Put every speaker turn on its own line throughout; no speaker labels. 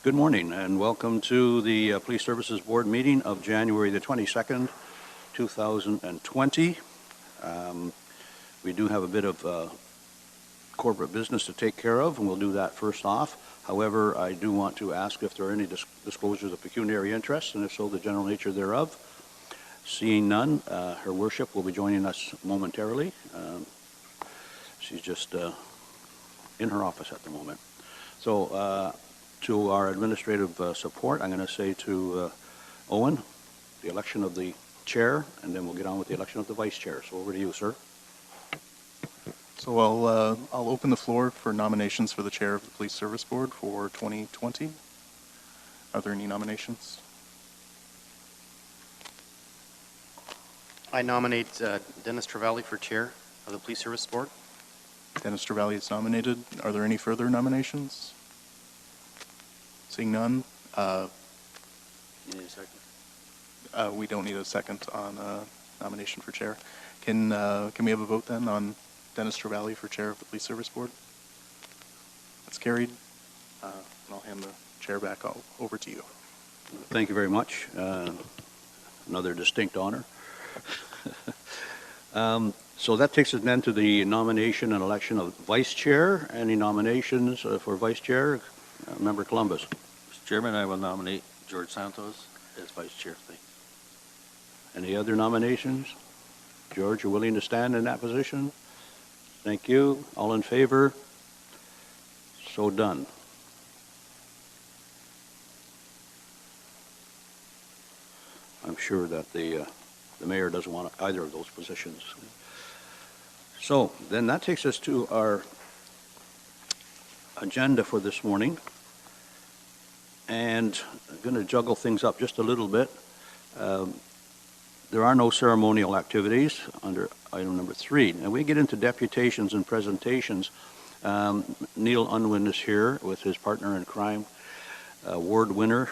Good morning and welcome to the Police Services Board meeting of January the 22nd, 2020. We do have a bit of corporate business to take care of, and we'll do that first off. However, I do want to ask if there are any disclosures of pecuniary interest, and if so, the general nature thereof. Seeing none, Her Worship will be joining us momentarily. She's just in her office at the moment. So, to our administrative support, I'm going to say to Owen, the election of the chair, and then we'll get on with the election of the vice chair. So over to you, sir.
So I'll open the floor for nominations for the chair of the Police Service Board for 2020. Are there any nominations?
I nominate Dennis Trevally for chair of the Police Service Board.
Dennis Trevally is nominated. Are there any further nominations? Seeing none.
You need a second?
We don't need a second on nomination for chair. Can we have a vote then on Dennis Trevally for chair of the Police Service Board? That's carried. And I'll hand the chair back over to you.
Thank you very much. Another distinct honor. So that takes us then to the nomination and election of vice chair. Any nominations for vice chair? Member Columbus.
Mr. Chairman, I will nominate George Santos as vice chair.
Any other nominations? George, you're willing to stand in that position? Thank you. All in favor? So done. I'm sure that the mayor doesn't want either of those positions. So then that takes us to our agenda for this morning, and I'm going to juggle things up just a little bit. There are no ceremonial activities under item number 3. And we get into deputations and presentations. Neil Unwin is here with his partner in crime, award winner,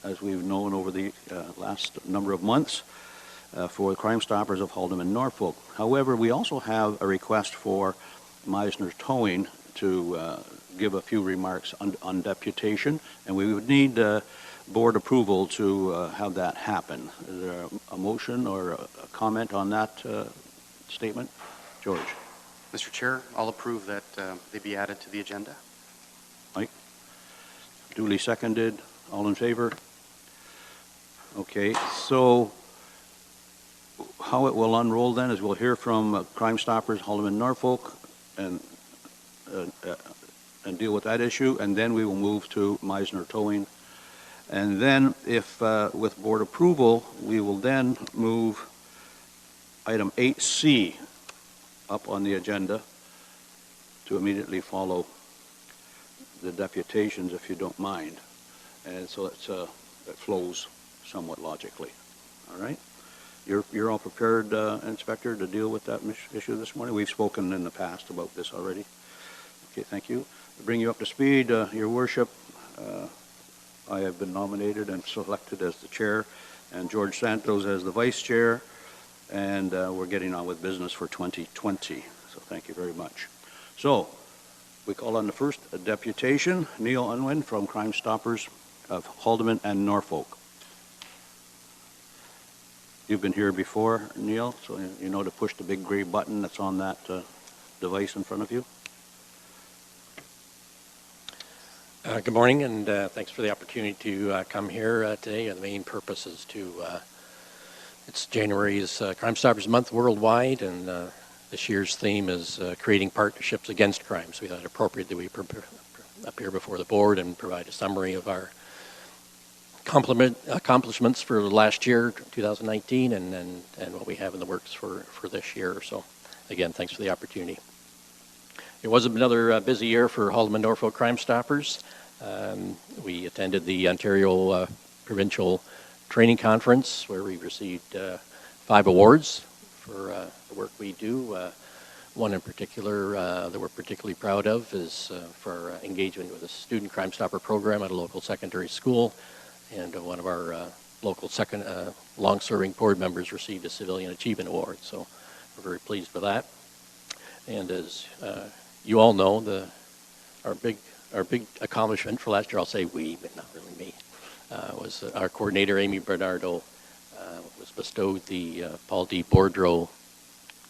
as we've known over the last number of months, for Crime Stoppers of Haldeman and Norfolk. However, we also have a request for Meisner Towing to give a few remarks on deputation, and we would need board approval to have that happen. Is there a motion or a comment on that statement? George.
Mr. Chair, I'll approve that they be added to the agenda.
Mike? Duly seconded. All in favor? Okay, so how it will unroll then is we'll hear from Crime Stoppers Haldeman and Norfolk and deal with that issue, and then we will move to Meisner Towing. And then, if with board approval, we will then move item 8C up on the agenda to immediately follow the deputations, if you don't mind. And so it flows somewhat logically. All right? You're all prepared, Inspector, to deal with that issue this morning? We've spoken in the past about this already. Okay, thank you. To bring you up to speed, Your Worship, I have been nominated and selected as the chair, and George Santos as the vice chair, and we're getting on with business for 2020. So thank you very much. So we call on the first deputation, Neil Unwin from Crime Stoppers of Haldeman and Norfolk. You've been here before, Neil, so you know to push the big gray button that's on that device in front of you.
Good morning, and thanks for the opportunity to come here today. The main purpose is it's January's Crime Stoppers Month worldwide, and this year's theme is creating partnerships against crime. So we thought it appropriate that we appear before the board and provide a summary of our accomplishments for last year, 2019, and what we have in the works for this year. So again, thanks for the opportunity. It was another busy year for Haldeman Norfolk Crime Stoppers. We attended the Ontario Provincial Training Conference, where we received 5 awards for the work we do. One in particular that we're particularly proud of is for our engagement with a student Crime Stopper program at a local secondary school, and one of our local long-serving board members received a Civilian Achievement Award. So we're very pleased with that. And as you all know, our big our big accomplishment for last year, I'll say we, but not really me, was our coordinator, Amy Bernardo, was bestowed the Paul D. Bourdreau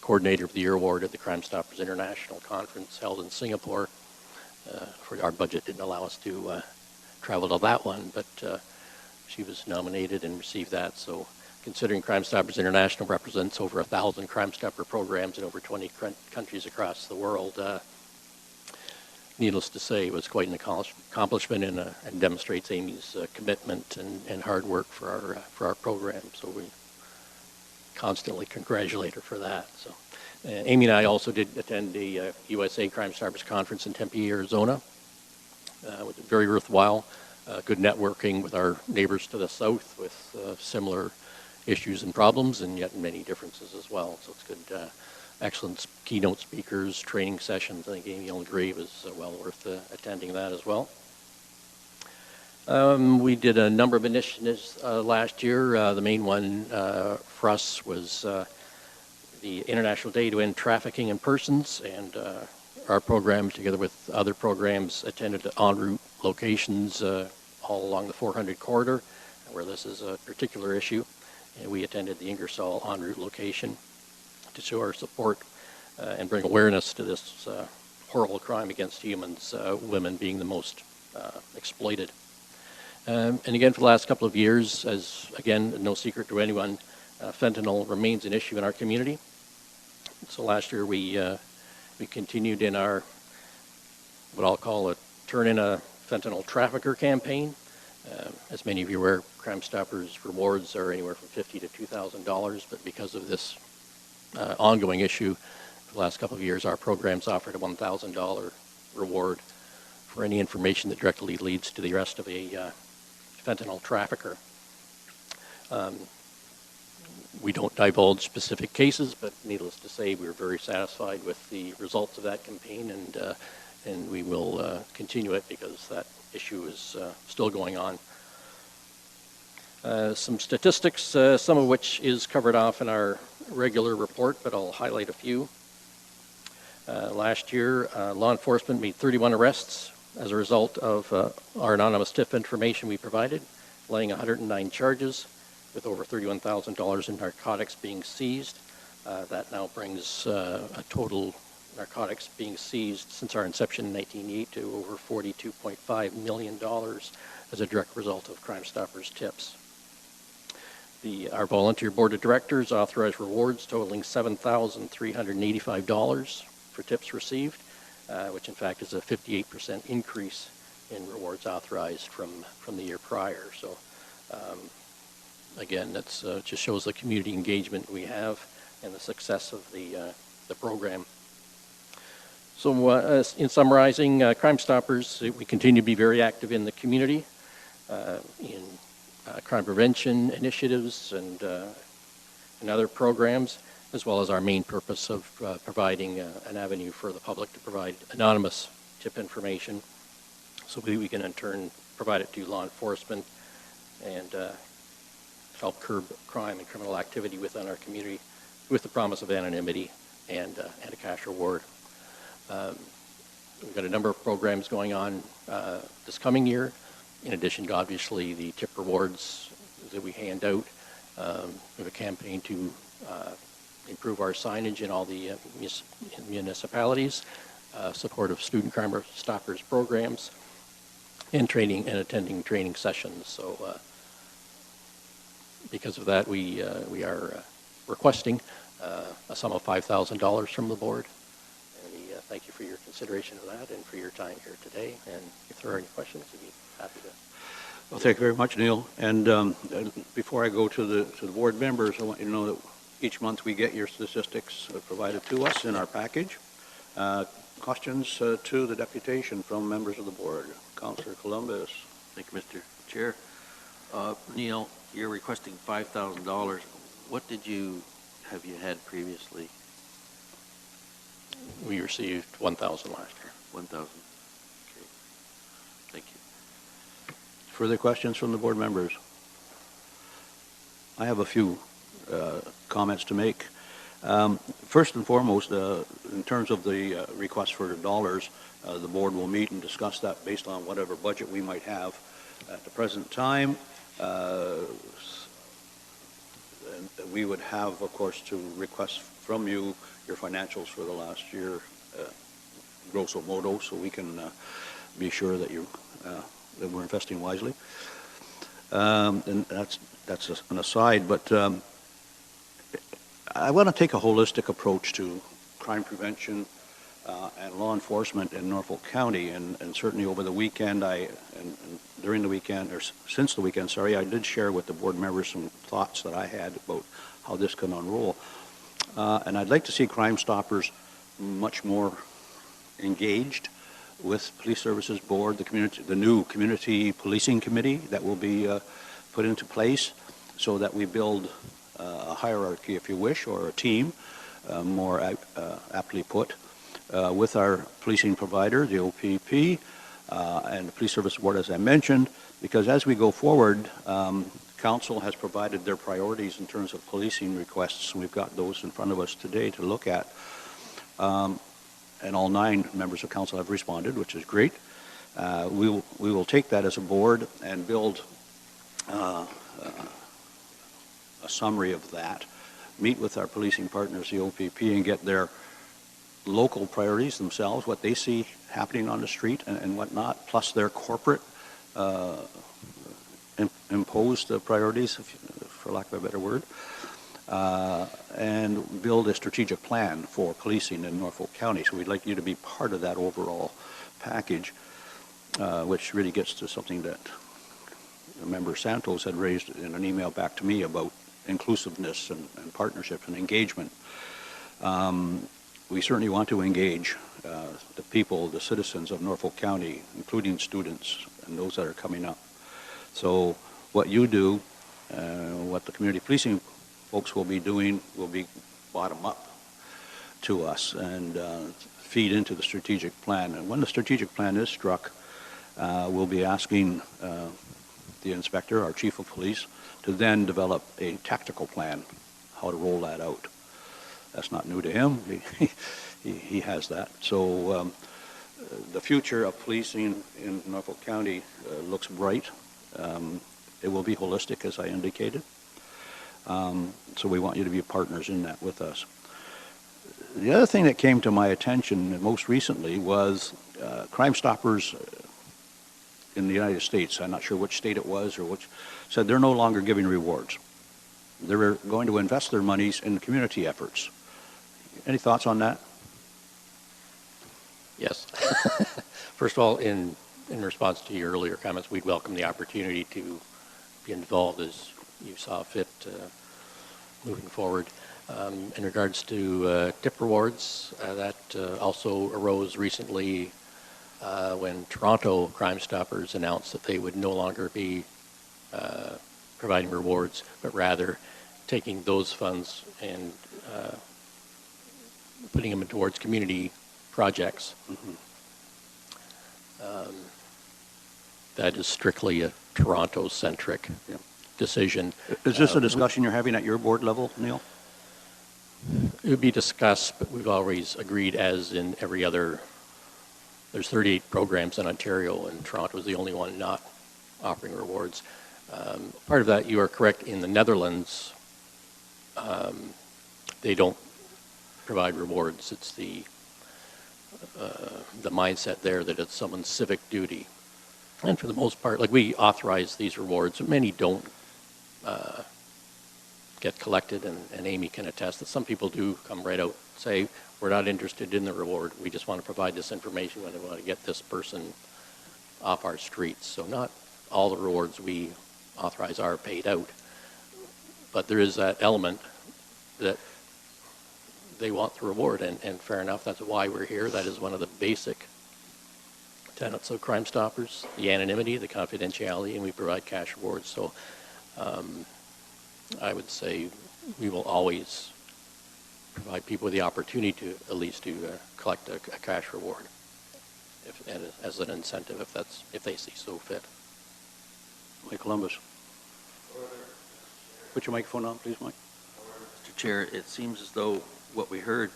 Coordinator of the Year Award at the Crime Stoppers International Conference held in Singapore. For our budget didn't allow us to travel to that one, but she was nominated and received that. So considering Crime Stoppers International represents over 1,000 Crime Stopper programs in over 20 countries across the world, needless to say, it was quite an accomplishment and demonstrates Amy's commitment and hard work for our program. So we constantly congratulate her for that. So, Amy and I also did attend the USA Crime Stoppers Conference in Tempe, Arizona. It was very worthwhile. Good networking with our neighbors to the south with similar issues and problems, and yet many differences as well. So it's good, excellent keynote speakers, training sessions. I think Amy will agree was well worth attending that as well. We did a number of initiatives last year. The main one for us was the International Day to End Trafficking in Persons, and our program, together with other programs, attended en route locations all along the 400 corridor, where this is a particular issue. And we attended the Ingersoll en route location to show our support and bring awareness to this horrible crime against humans, women being the most exploited. And again, for the last couple of years, as again, no secret to anyone, fentanyl remains an issue in our community. So last year we continued in our, what I'll call a Turn In a Fentanyl Trafficker campaign. As many of you are aware, Crime Stoppers rewards are anywhere from $50 to $2,000, but because of this ongoing issue, for the last couple of years, our programs offered a $1,000 reward for any information that directly leads to the arrest of a fentanyl trafficker. We don't divulge specific cases, but needless to say, we're very satisfied with the results of that campaign, and we will continue it because that issue is still going on. Some statistics, some of which is covered off in our regular report, but I'll highlight a few. Last year, law enforcement made 31 arrests as a result of our anonymous tip information we provided, laying 109 charges with over $31,000 in narcotics being seized. That now brings a total narcotics being seized since our inception in 1988 to over $42.5 million as a direct result of Crime Stoppers tips. Our volunteer board of directors authorized rewards totaling $7,385 for tips received, which in fact is a 58% increase in rewards authorized from the year prior. So again, that's just shows the community engagement we have and the success of the program. So in summarizing, Crime Stoppers, we continue to be very active in the community in crime prevention initiatives and other programs, as well as our main purpose of providing an avenue for the public to provide anonymous tip information so we can in turn provide it to law enforcement and help curb crime and criminal activity within our community with the promise of anonymity and a cash reward. We've got a number of programs going on this coming year, in addition to obviously the tip rewards that we hand out. We have a campaign to improve our signage in all the municipalities, support of student Crime Stoppers programs, and training and attending training sessions. So because of that, we are requesting a sum of $5,000 from the board. And we thank you for your consideration of that and for your time here today. And if there are any questions, we'd be happy to.
Well, thank you very much, Neil. And before I go to the board members, I want you to know that each month we get your statistics provided to us in our package. Questions to the deputation from members of the board. Councillor Columbus.
Thank you, Mr. Chair. Neil, you're requesting $5,000. What have you had previously?
We received 1,000 last year.
1,000. Okay. Thank you.
Further questions from the board members? I have a few comments to make. First and foremost, in terms of the request for the dollars, the board will meet and discuss that based on whatever budget we might have at the present time. And we would have, of course, to request from you your financials for the last year, grosso modo, so we can be sure that that we're investing wisely. And that's an aside, but I want to take a holistic approach to crime prevention and law enforcement in Norfolk County, and certainly over the weekend, and during the weekend, or since the weekend, sorry, I did share with the board members some thoughts that I had about how this can unroll. And I'd like to see Crime Stoppers much more engaged with Police Services Board, the new Community Policing Committee that will be put into place, so that we build a hierarchy, if you wish, or a team, more aptly put, with our policing provider, the OPP, and the Police Service Board, as I mentioned, because as we go forward, Council has provided their priorities in terms of policing requests. We've got those in front of us today to look at. And all 9 members of Council have responded, which is great. We will take that as a board and build a summary of that, meet with our policing partners, the OPP, and get their local priorities themselves, what they see happening on the street and whatnot, plus their corporate imposed priorities, for lack of a better word, and build a strategic plan for policing in Norfolk County. So we'd like you to be part of that overall package, which really gets to something that Member Santos had raised in an email back to me about inclusiveness and partnership and engagement. We certainly want to engage the people, the citizens of Norfolk County, including students and those that are coming up. So what you do, what the community policing folks will be doing, will be bottom up to us and feed into the strategic plan. And when the strategic plan is struck, we'll be asking the inspector, our chief of police, to then develop a tactical plan, how to roll that out. That's not new to him. He has that. So the future of policing in Norfolk County looks bright. It will be holistic, as I indicated. So we want you to be partners in that with us. The other thing that came to my attention most recently was Crime Stoppers in the United States, I'm not sure which state it was, or which, said they're no longer giving rewards. They're going to invest their monies in community efforts. Any thoughts on that?
Yes. First of all, in response to your earlier comments, we'd welcome the opportunity to be involved as you saw fit moving forward. In regards to tip rewards, that also arose recently when Toronto Crime Stoppers announced that they would no longer be providing rewards, but rather taking those funds and putting them towards community projects.
Mm-hmm.
That is strictly a Toronto-centric decision.
Is this a discussion you're having at your board level, Neil?
It would be discussed, but we've always agreed, as in every other, there's 38 programs in Ontario, and Toronto is the only one not offering rewards. Part of that, you are correct, in the Netherlands, they don't provide rewards. It's the mindset there that it's someone's civic duty. And for the most part, like, we authorize these rewards, many don't get collected, and Amy can attest that some people do come right out and say, we're not interested in the reward, we just want to provide this information when we want to get this person off our streets. So not all the rewards we authorize are paid out, but there is that element that they want the reward, and fair enough, that's why we're here. That is one of the basic tenets of Crime Stoppers, the anonymity, the confidentiality, and we provide cash rewards. So I would say we will always provide people with the opportunity to at least to collect a cash reward as an incentive if they see so fit.
Mike Columbus. Put your microphone on, please, Mike.
Mr. Chair, it seems as though what we heard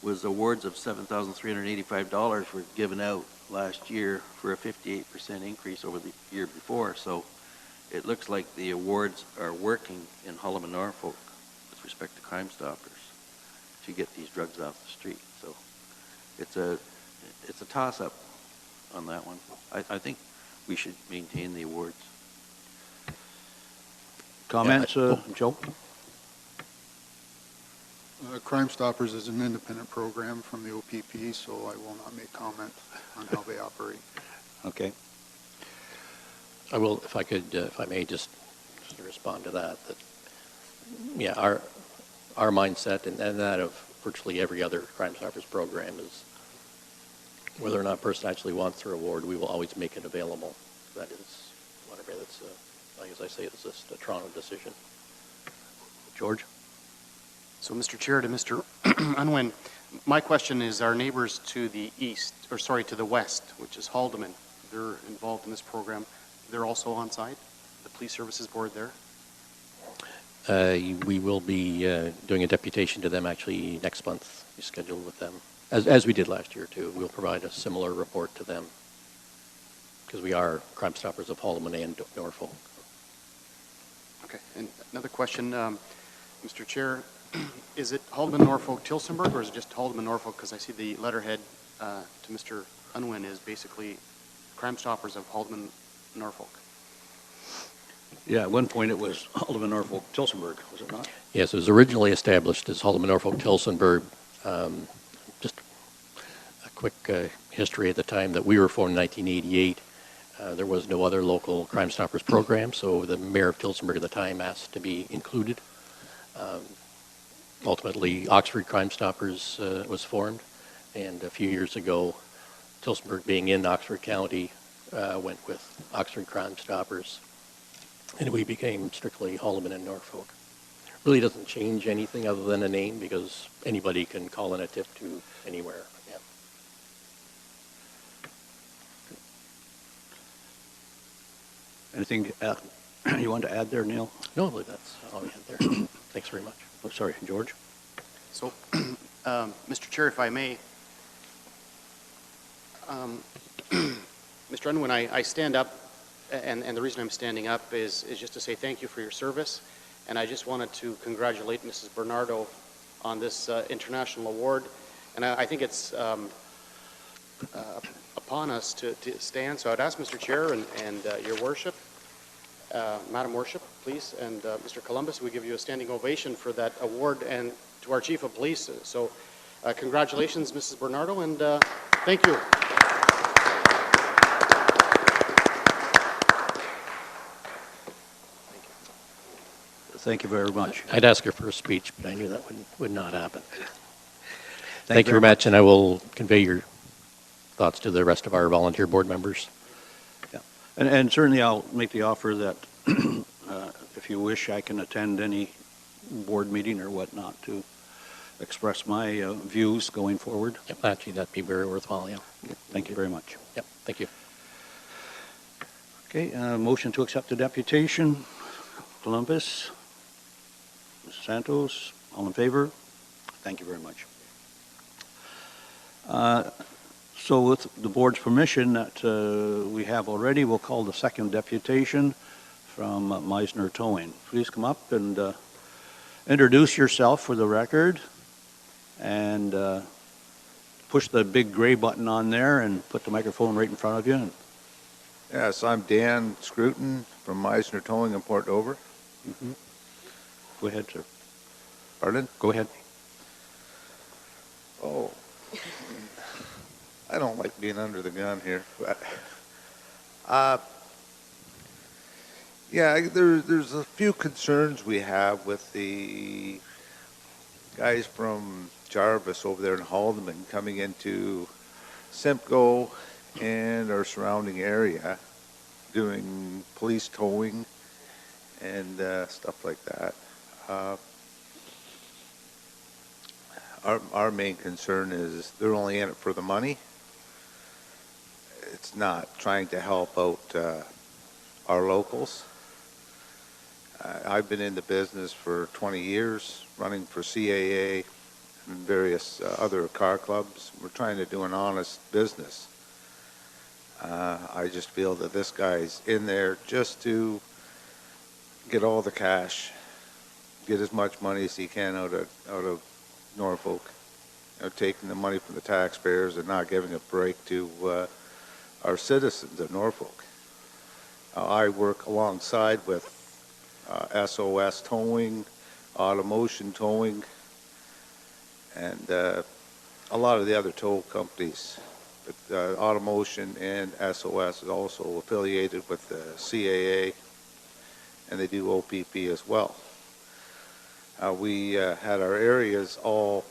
was awards of $7,385 were given out last year for a 58% increase over the year before. So it looks like the awards are working in Hullum and Norfolk with respect to Crime Stoppers to get these drugs off the street. So it's a toss-up on that one. I think we should maintain the awards.
Comments, Joe?
Crime Stoppers is an independent program from the OPP, so I will not make comment on how they operate.
Okay.
I will, if I could, if I may, just respond to that. Yeah, our mindset and that of virtually every other Crime Stoppers program is whether or not a person actually wants their award, we will always make it available. That is, whatever that's, like as I say, it's just a Toronto decision.
George?
So, Mr. Chair, to Mr. Unwin, my question is our neighbors to the east, or sorry, to the west, which is Haldeman, they're involved in this program. They're also on site, the Police Services Board there?
We will be doing a deputation to them actually next month. We scheduled with them, as we did last year too. We'll provide a similar report to them because we are Crime Stoppers of Haldeman and Norfolk.
Okay, and another question, Mr. Chair, is it Haldeman, Norfolk, Tilsonburg, or is it just Haldeman, Norfolk? Because I see the letterhead to Mr. Unwin is basically Crime Stoppers of Haldeman, Norfolk.
Yeah, at one point it was Haldeman, Norfolk, Tilsonburg, was it not?
Yes, it was originally established as Haldeman, Norfolk, Tilsonburg. Just a quick history at the time that we were formed in 1988. There was no other local Crime Stoppers program, so the mayor of Tilsonburg at the time asked to be included. Ultimately, Oxford Crime Stoppers was formed, and a few years ago, Tilsonburg being in Oxford County went with Oxford Crime Stoppers, and we became strictly Haldeman and Norfolk. Really doesn't change anything other than a name because anybody can call in a tip to anywhere. Yeah.
Anything you want to add there, Neil?
No, I believe that's all we had there. Thanks very much.
Oh, sorry, George?
So, Mr. Chair, if I may, Mr. Unwin, I stand up, and the reason I'm standing up is just to say thank you for your service, and I just wanted to congratulate Mrs. Bernardo on this international award, and I think it's upon us to stand, so I'd ask Mr. Chair and your worship, Madam Worship, please, and Mr. Columbus, we give you a standing ovation for that award, and to our Chief of Police. So congratulations, Mrs. Bernardo, and thank you.
Thank you very much.
I'd ask her for a speech, but I knew that would not happen. Thank you very much, and I will convey your thoughts to the rest of our volunteer board members.
Yeah. And certainly I'll make the offer that if you wish, I can attend any board meeting or whatnot to express my views going forward.
Yep, actually, that'd be very worthwhile, yeah.
Thank you very much.
Yep, thank you.
Okay, motion to accept the deputation. Columbus, Mrs. Santos, all in favor? Thank you very much. So with the board's permission that we have already, we'll call the second deputation from Meisner Towing. Please come up and introduce yourself for the record and push the big gray button on there and put the microphone right in front of you.
Yes, I'm Dan Scruton from Meisner Towing in Port Dover.
Mm-hmm. Go ahead, sir.
Pardon?
Go ahead.
Oh, I don't like being under the gun here. But, yeah, there's a few concerns we have with the guys from Jarvis over there in Haldeman coming into Simcoe and our surrounding area doing police towing and stuff like that. Our main concern is they're only in it for the money. It's not trying to help out our locals. I've been in the business for 20 years, running for CAA and various other car clubs. We're trying to do an honest business. I just feel that this guy's in there just to get all the cash, get as much money as he can out of Norfolk, taking the money from the taxpayers and not giving a break to our citizens of Norfolk. I work alongside with SOS Towing, Automotion Towing, and a lot of the other tow companies. But Automotion and SOS is also affiliated with the CAA, and they do OPP as well. We had our areas all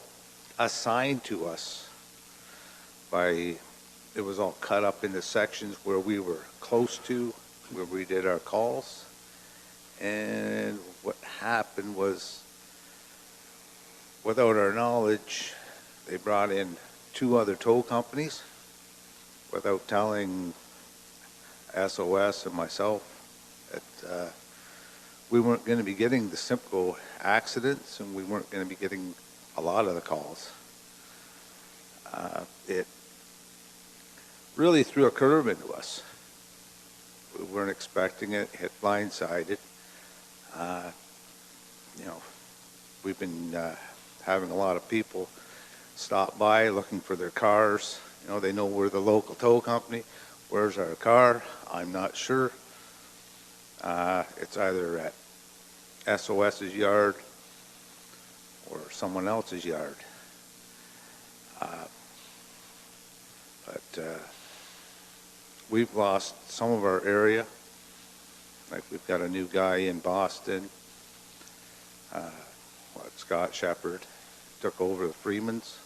assigned to us by, it was all cut up into sections where we were close to, where we did our calls. And what happened was, without our knowledge, they brought in 2 other tow companies without telling SOS and myself that we weren't going to be getting the Simcoe accidents, and we weren't going to be getting a lot of the calls. It really threw a curve into us. We weren't expecting it, hit blindsided. We've been having a lot of people stop by looking for their cars. They know we're the local tow company. Where's our car? I'm not sure. It's either at SOS's yard or someone else's yard. But we've lost some of our area. Like, we've got a new guy in Boston. Scott Shepard took over the Freemans,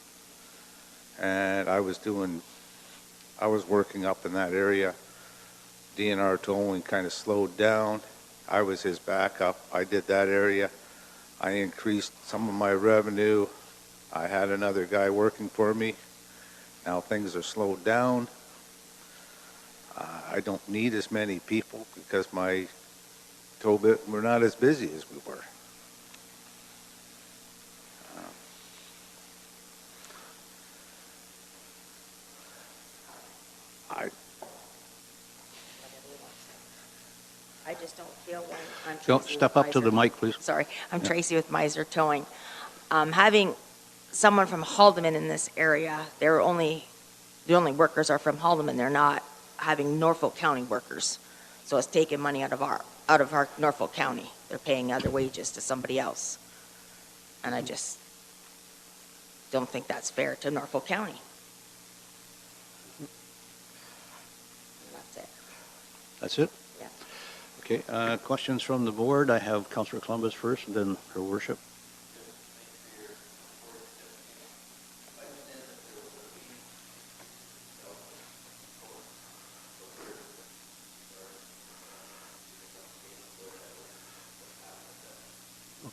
and I was working up in that area. DNR towing kind of slowed down. I was his backup. I did that area. I increased some of my revenue. I had another guy working for me. Now things are slowed down. I don't need as many people because my tow bit, we're not as busy as we were.
I just don't feel when I'm
Don't
Tracy
step
with
up to the
Miser.
mic, please.
Sorry, I'm
Yeah.
Tracy with Miser Towing. Having someone from Haldeman in this area, the only workers are from Haldeman. They're not having Norfolk County workers, so it's taking money out of our Norfolk County. They're paying other wages to somebody else, and I just don't think that's fair to Norfolk County. That's it.
That's it?
Yeah.
Okay, questions from the board? I have Councillor Columbus first, and then Her Worship.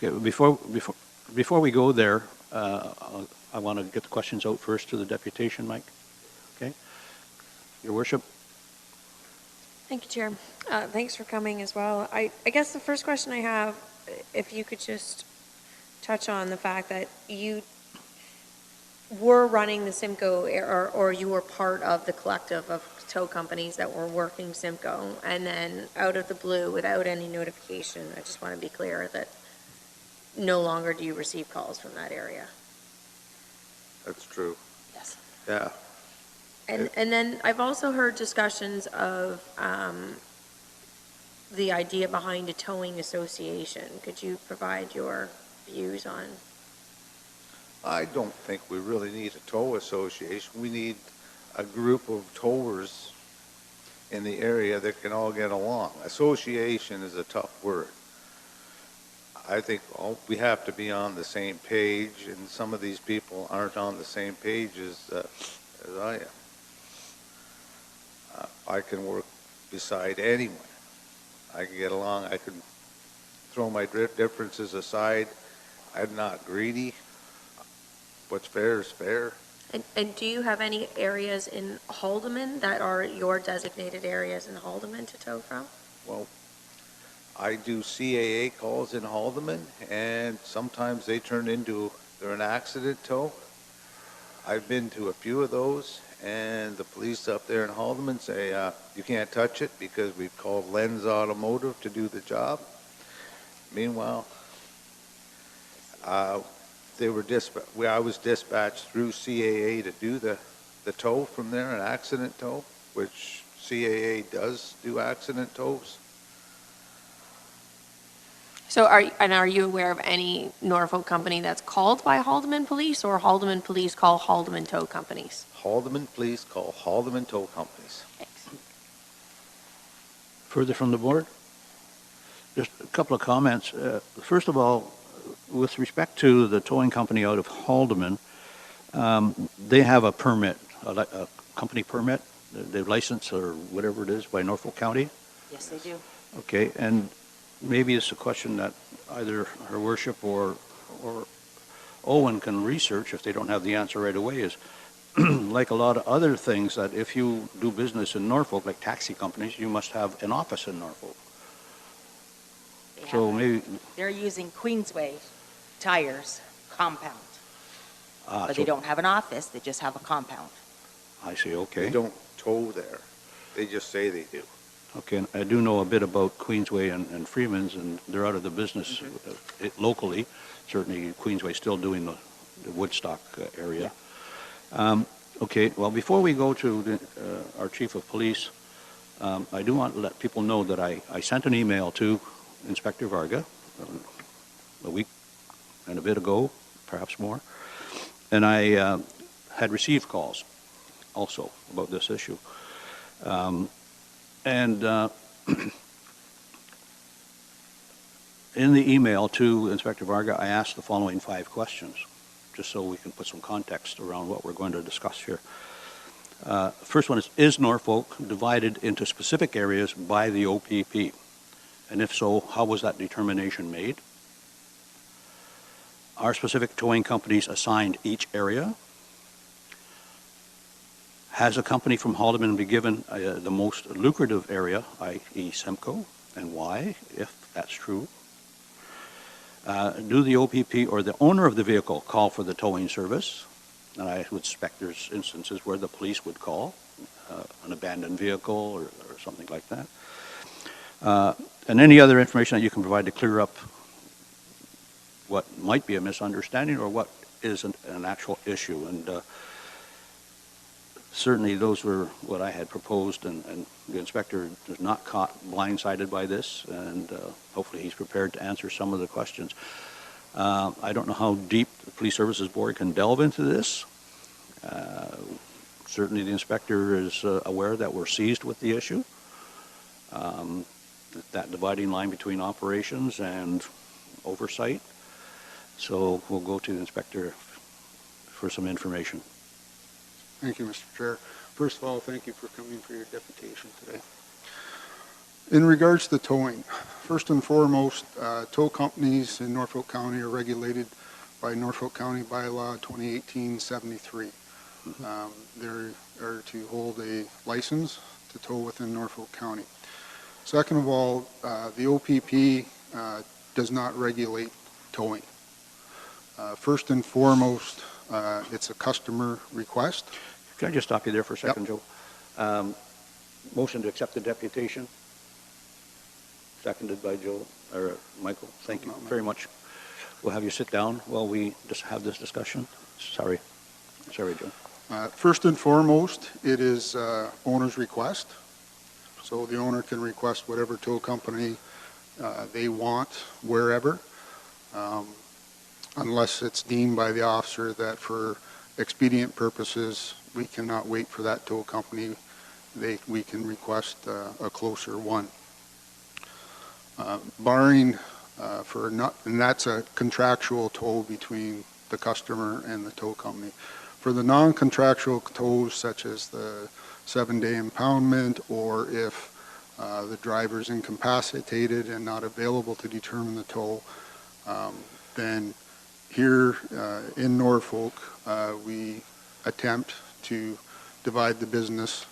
Okay, before we go there, I want to get the questions out first to the deputation, Mike. Okay? Your Worship?
Thank you, Chair. Thanks for coming as well. I guess the first question I have, if you could just touch on the fact that you were running the Simcoe, or you were part of the collective of tow companies that were working Simcoe, and then out of the blue, without any notification, I just want to be clear that no longer do you receive calls from that area.
That's true.
Yes.
Yeah.
And then I've also heard discussions of the idea behind a towing association. Could you provide your views on?
I don't think we really need a tow association. We need a group of towers in the area that can all get along. Association is a tough word. I think we have to be on the same page, and some of these people aren't on the same page as I am. I can work beside anyone. I can get along. I can throw my differences aside. I'm not greedy. What's fair is fair.
And do you have any areas in Haldeman that are your designated areas in Haldeman to tow from?
Well, I do CAA calls in Haldeman, and sometimes they turn into, they're an accident tow. I've been to a few of those, and the police up there in Haldeman say, you can't touch it because we've called Lens Automotive to do the job. Meanwhile, I was dispatched through CAA to do the tow from there, an accident tow, which CAA does do accident tows.
So are you aware of any Norfolk company that's called by Haldeman Police, or Haldeman Police call Haldeman Tow Companies?
Haldeman Police call Haldeman Tow Companies.
Thanks.
Further from the board? Just a couple of comments. First of all, with respect to the towing company out of Haldeman, they have a permit, a company permit, their license or whatever it is by Norfolk County.
Yes, they do.
Okay, and maybe it's a question that either Her Worship or Owen can research if they don't have the answer right away, is like a lot of other things, that if you do business in Norfolk, like taxi companies, you must have an office in Norfolk.
They
So
have a-
maybe,
They're using Queensway Tires compound, but
so
they don't have an office, they just have a compound.
I see,
They
okay.
don't tow there. They just say they do.
Okay, and I do know a bit about Queensway and Freeman's, and they're out of the business locally. Certainly, Queensway's still doing the Woodstock area. Okay, well, before we go to our chief of police, I do want to let people know that I sent an email to Inspector Varga a week and a bit ago, perhaps more, and I had received calls also about this issue. And in the email to Inspector Varga, I asked the following 5 questions, just so we can put some context around what we're going to discuss here. First one is Norfolk divided into specific areas by the OPP? And if so, how was that determination made? Are specific towing companies assigned each area? Has a company from Haldeman been given the most lucrative area, i.e. Simcoe, and why, if that's true? Do the OPP or the owner of the vehicle call for the towing service? And I would suspect there's instances where the police would call an abandoned vehicle or something like that. And any other information that you can provide to clear up what might be a misunderstanding or what is an actual issue. And certainly those were what I had proposed, and the inspector is not caught blindsided by this, and hopefully he's prepared to answer some of the questions. I don't know how deep the Police Services Board can delve into this. Certainly the inspector is aware that we're seized with the issue, that dividing line between operations and oversight. So we'll go to the inspector for some information.
Thank you, Mr. Chair. First of all, thank you for coming for your deputation today. In regards to towing, first and foremost, tow companies in Norfolk County are regulated by Norfolk County Bylaw 2018-73. They are to hold a license to tow within Norfolk County. Second of all, the OPP does not regulate towing. First and foremost, it's a customer request.
Can I just stop you there for a second, Joe? Motion to accept the deputation. Seconded by Joe, or Michael. Thank you very much. We'll have you sit down while we just have this discussion. Sorry, Joe.
First and foremost, it is owner's request. So the owner can request whatever tow company they want, wherever, unless it's deemed by the officer that for expedient purposes, we cannot wait for that tow company. We can request a closer one. Barring and that's a contractual tow between the customer and the tow company. For the non-contractual tows, such as the 7-day impoundment, or if the driver's incapacitated and not available to determine the tow, then here in Norfolk, we attempt to divide the business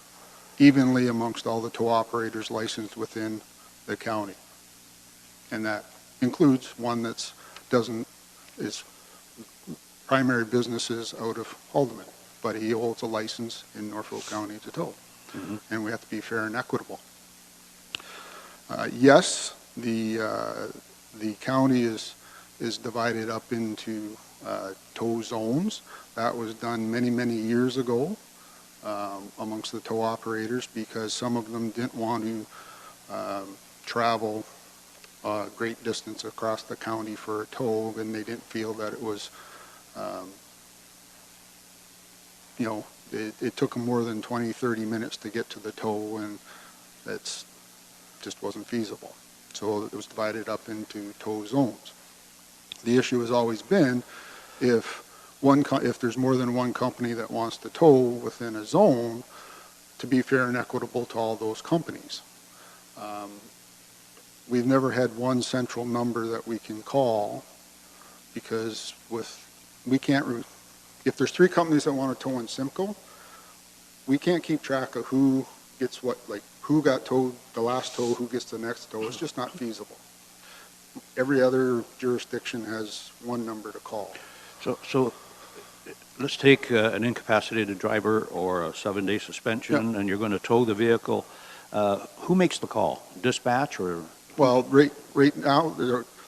evenly amongst all the tow operators licensed within the county. And that includes one that's is primary business is out of Haldeman, but he holds a license in Norfolk County to tow. And we have to be fair and equitable. Yes, the county is divided up into tow zones. That was done many, many years ago amongst the tow operators because some of them didn't want to travel a great distance across the county for a tow, and they didn't feel that it was, it took them more than 20, 30 minutes to get to the tow, and that's just wasn't feasible. So it was divided up into tow zones. The issue has always been if there's more than one company that wants to tow within a zone, to be fair and equitable to all those companies. We've never had one central number that we can call because if there's 3 companies that want to tow in Simcoe, we can't keep track of who gets what, like who got towed the last tow, who gets the next tow. It's just not feasible. Every other jurisdiction has one number to call.
So let's take an incapacitated driver or a 7-day suspension, and you're going to tow the vehicle. Who makes the call? Dispatch or?
Well, right now,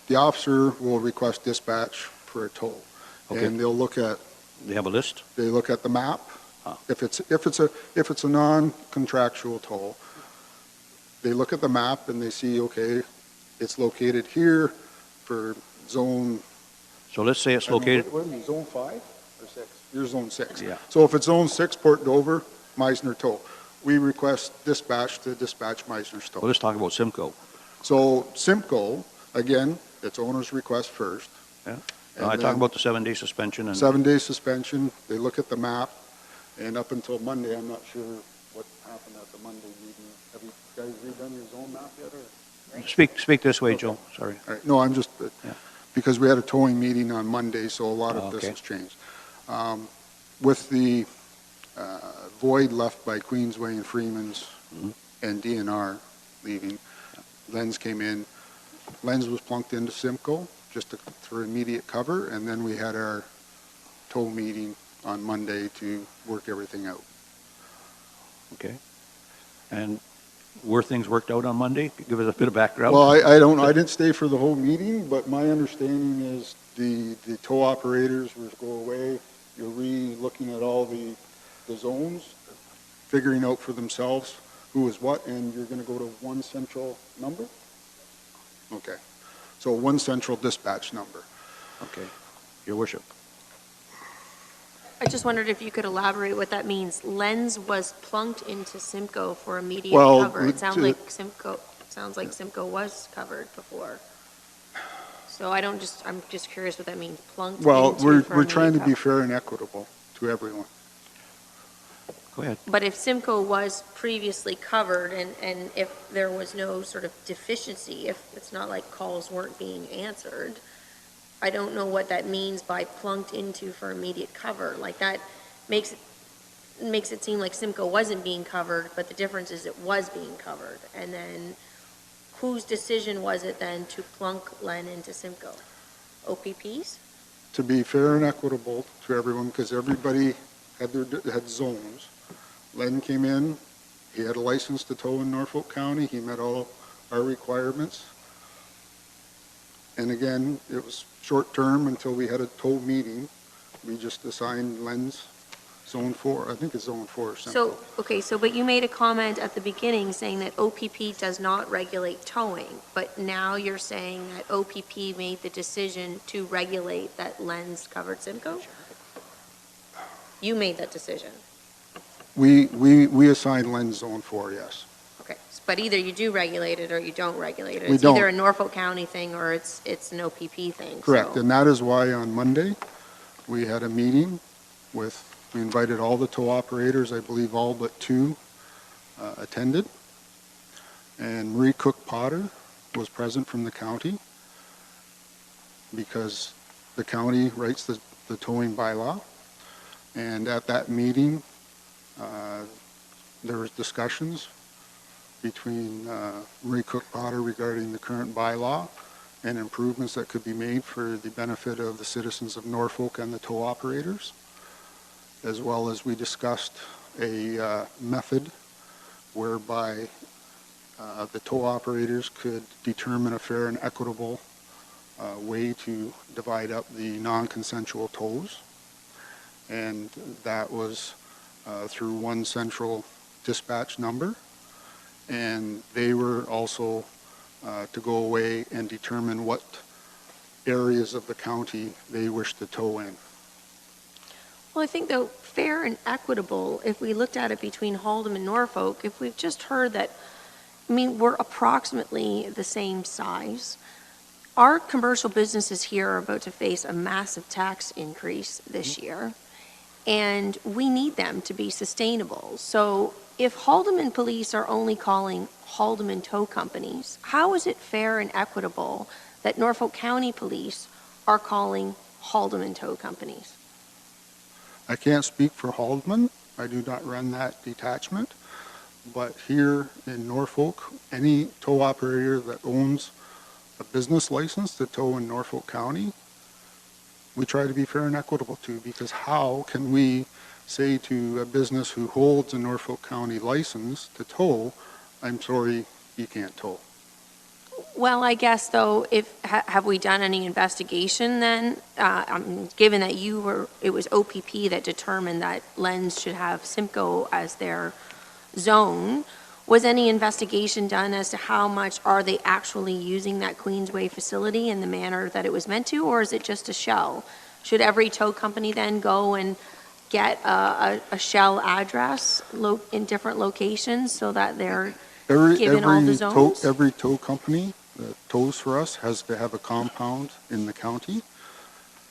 the officer will request dispatch for a tow.
Okay.
And they'll look at,
They have a list?
they look at the map.
Ah.
If it's a non-contractual tow, they look at the map and they see, okay, it's located here for zone.
So let's say it's located,
What are you, zone 5 or 6? You're zone 6.
Yeah.
So if it's zone 6, Port Dover, Meisner tow, we request dispatch to dispatch Meisner's tow.
well, let's talk about Simcoe.
So Simcoe, again, it's owner's request first.
Yeah.
And
No, I talk
then
about the 7-day suspension and.
7-day suspension, they look at the map, and up until Monday, I'm not sure what happened at the Monday meeting. Have you guys redone your zone map yet, or?
Speak this way, Joe, sorry.
All right, no, I'm just,
Yeah.
because we had a towing meeting on Monday, so a lot of this
Okay.
has changed. With the void left by Queensway and Freeman's
Mhm.
and DNR leaving, Lens came in. Lens was plunked into Simcoe for immediate cover, and then we had our tow meeting on Monday to work everything out.
Okay. And were things worked out on Monday? Give us a bit of background.
Well, I didn't stay for the whole meeting, but my understanding is the tow operators were to go away. You're re-looking at all the zones, figuring out for themselves who is what, and you're going to go to one central number? Okay. So one central dispatch number.
Okay. Your worship.
I just wondered if you could elaborate what that means. Lens was plunked into Simcoe for immediate
Well,
cover. It sounds
to-
like Simcoe was covered before. So I'm just curious what that means, plunked
Well,
into
we're
for
trying to
immediate
be
cover.
fair and equitable to everyone.
Go ahead.
But if Simcoe was previously covered and if there was no sort of deficiency, if it's not like calls weren't being answered, I don't know what that means by plunked into for immediate cover. Like that makes it seem like Simcoe wasn't being covered, but the difference is it was being covered. And then whose decision was it then to plunk Len into Simcoe? OPP's?
To be fair and equitable to everyone, because everybody had zones. Len came in, he had a license to tow in Norfolk County, he met all our requirements. And again, it was short-term until we had a tow meeting. We just assigned Len's Zone 4, I think it's Zone 4 or something.
But you made a comment at the beginning saying that OPP does not regulate towing, but now you're saying that OPP made the decision to regulate that Len's covered Simcoe? You made that decision.
We assigned Len's Zone 4, yes.
Okay, but either you do regulate it or you don't regulate it.
We
It's either
don't.
a Norfolk County thing or it's an OPP thing.
Correct,
so-
and that is why on Monday, we had a meeting we invited all the tow operators, I believe all but 2 attended. And Marie Cook Potter was present from the county because the county writes the towing bylaw. And at that meeting, there was discussions between Marie Cook Potter regarding the current bylaw and improvements that could be made for the benefit of the citizens of Norfolk and the tow operators, as well as we discussed a method whereby the tow operators could determine a fair and equitable way to divide up the non-consensual tows. And that was through one central dispatch number. And they were also to go away and determine what areas of the county they wish to tow in.
Well, I think though, fair and equitable, if we looked at it between Haltom and Norfolk, if we've just heard that, I mean, we're approximately the same size. Our commercial businesses here are about to face a massive tax increase this year, and we need them to be sustainable. So if Haldeman Police are only calling Haldeman tow companies, how is it fair and equitable that Norfolk County Police are calling Haldeman tow companies?
I can't speak for Haldeman. I do not run that detachment. But here in Norfolk, any tow operator that owns a business license to tow in Norfolk County, we try to be fair and equitable to, because how can we say to a business who holds a Norfolk County license to tow, I'm sorry, you can't tow?
Well, I guess though, have we done any investigation then? Given that it was OPP that determined that Lens should have Simcoe as their zone, was any investigation done as to how much are they actually using that Queensway facility in the manner that it was meant to, or is it just a shell? Should every tow company then go and get a shell address in different locations so that they're given all the zones?
Every tow company that tows for us has to have a compound in the county.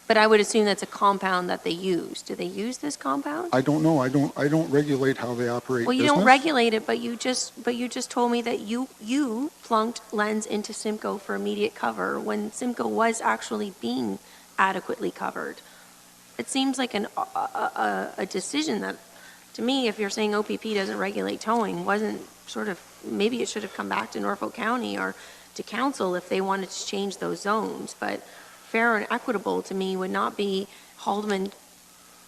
But I would assume that's a compound that they use. Do they use this compound?
I don't know. I don't regulate how they operate
Well, you
business.
don't regulate it, but you just told me that you plunked Lens into Simcoe for immediate cover when Simcoe was actually being adequately covered. It seems like a decision that, to me, if you're saying OPP doesn't regulate towing, wasn't maybe it should have come back to Norfolk County or to council if they wanted to change those zones. But fair and equitable to me would not be Haldeman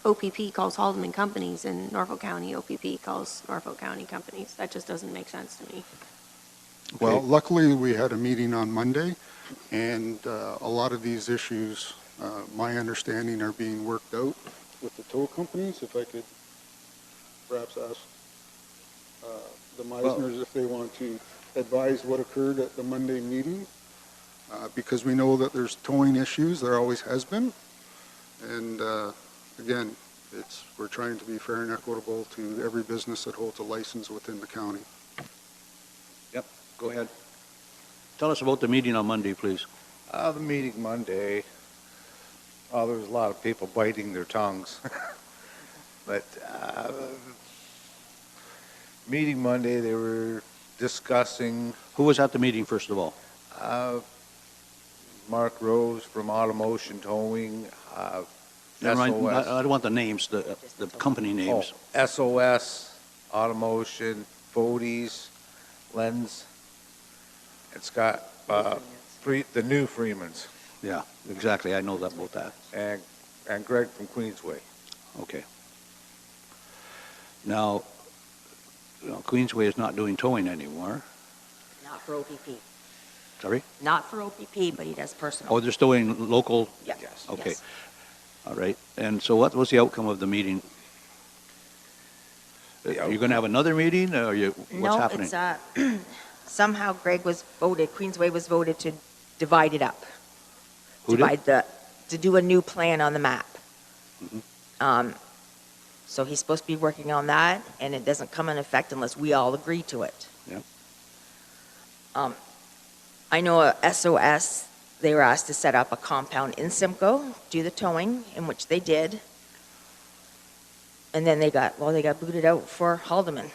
OPP calls Haldeman companies and Norfolk County OPP calls Norfolk County companies. That just doesn't make sense to me.
Well, luckily we had a meeting on Monday, and a lot of these issues, my understanding, are being worked out with the tow companies. If I could perhaps ask the Meisners if they want to advise what occurred at the Monday meeting, because we know that there's towing issues. There always has been. And again, we're trying to be fair and equitable to every business that holds a license within the county.
Yep, go ahead. Tell us about the meeting on Monday, please.
The meeting Monday, there was a lot of people biting their tongues. But meeting Monday, they were discussing
Who was at the meeting, first of all?
Mark Rose from Automotion Towing,
Never mind,
SOS.
I don't want the names, the company names.
SOS, Automotion, Fodes, Lens, and Scott, the new Freemans,
Yeah, exactly, I know that about that.
and Greg from Queensway.
Okay. Now, Queensway is not doing towing anymore.
Not for OPP.
Sorry?
Not for OPP, but he does personal.
Oh, they're still doing local?
Yeah.
Yes.
Okay.
Yes.
All right. And so what was the outcome of the meeting? Are you going to have another meeting, or what's happening?
No, it's, somehow Queensway was voted to divide it up.
Who did?
To do a new plan on the map.
Mhm.
So he's supposed to be working on that, and it doesn't come in effect unless we all agree to it.
Yep.
I know SOS, they were asked to set up a compound in Simcoe, do the towing, in which they did. And then they got booted out for Haldeman.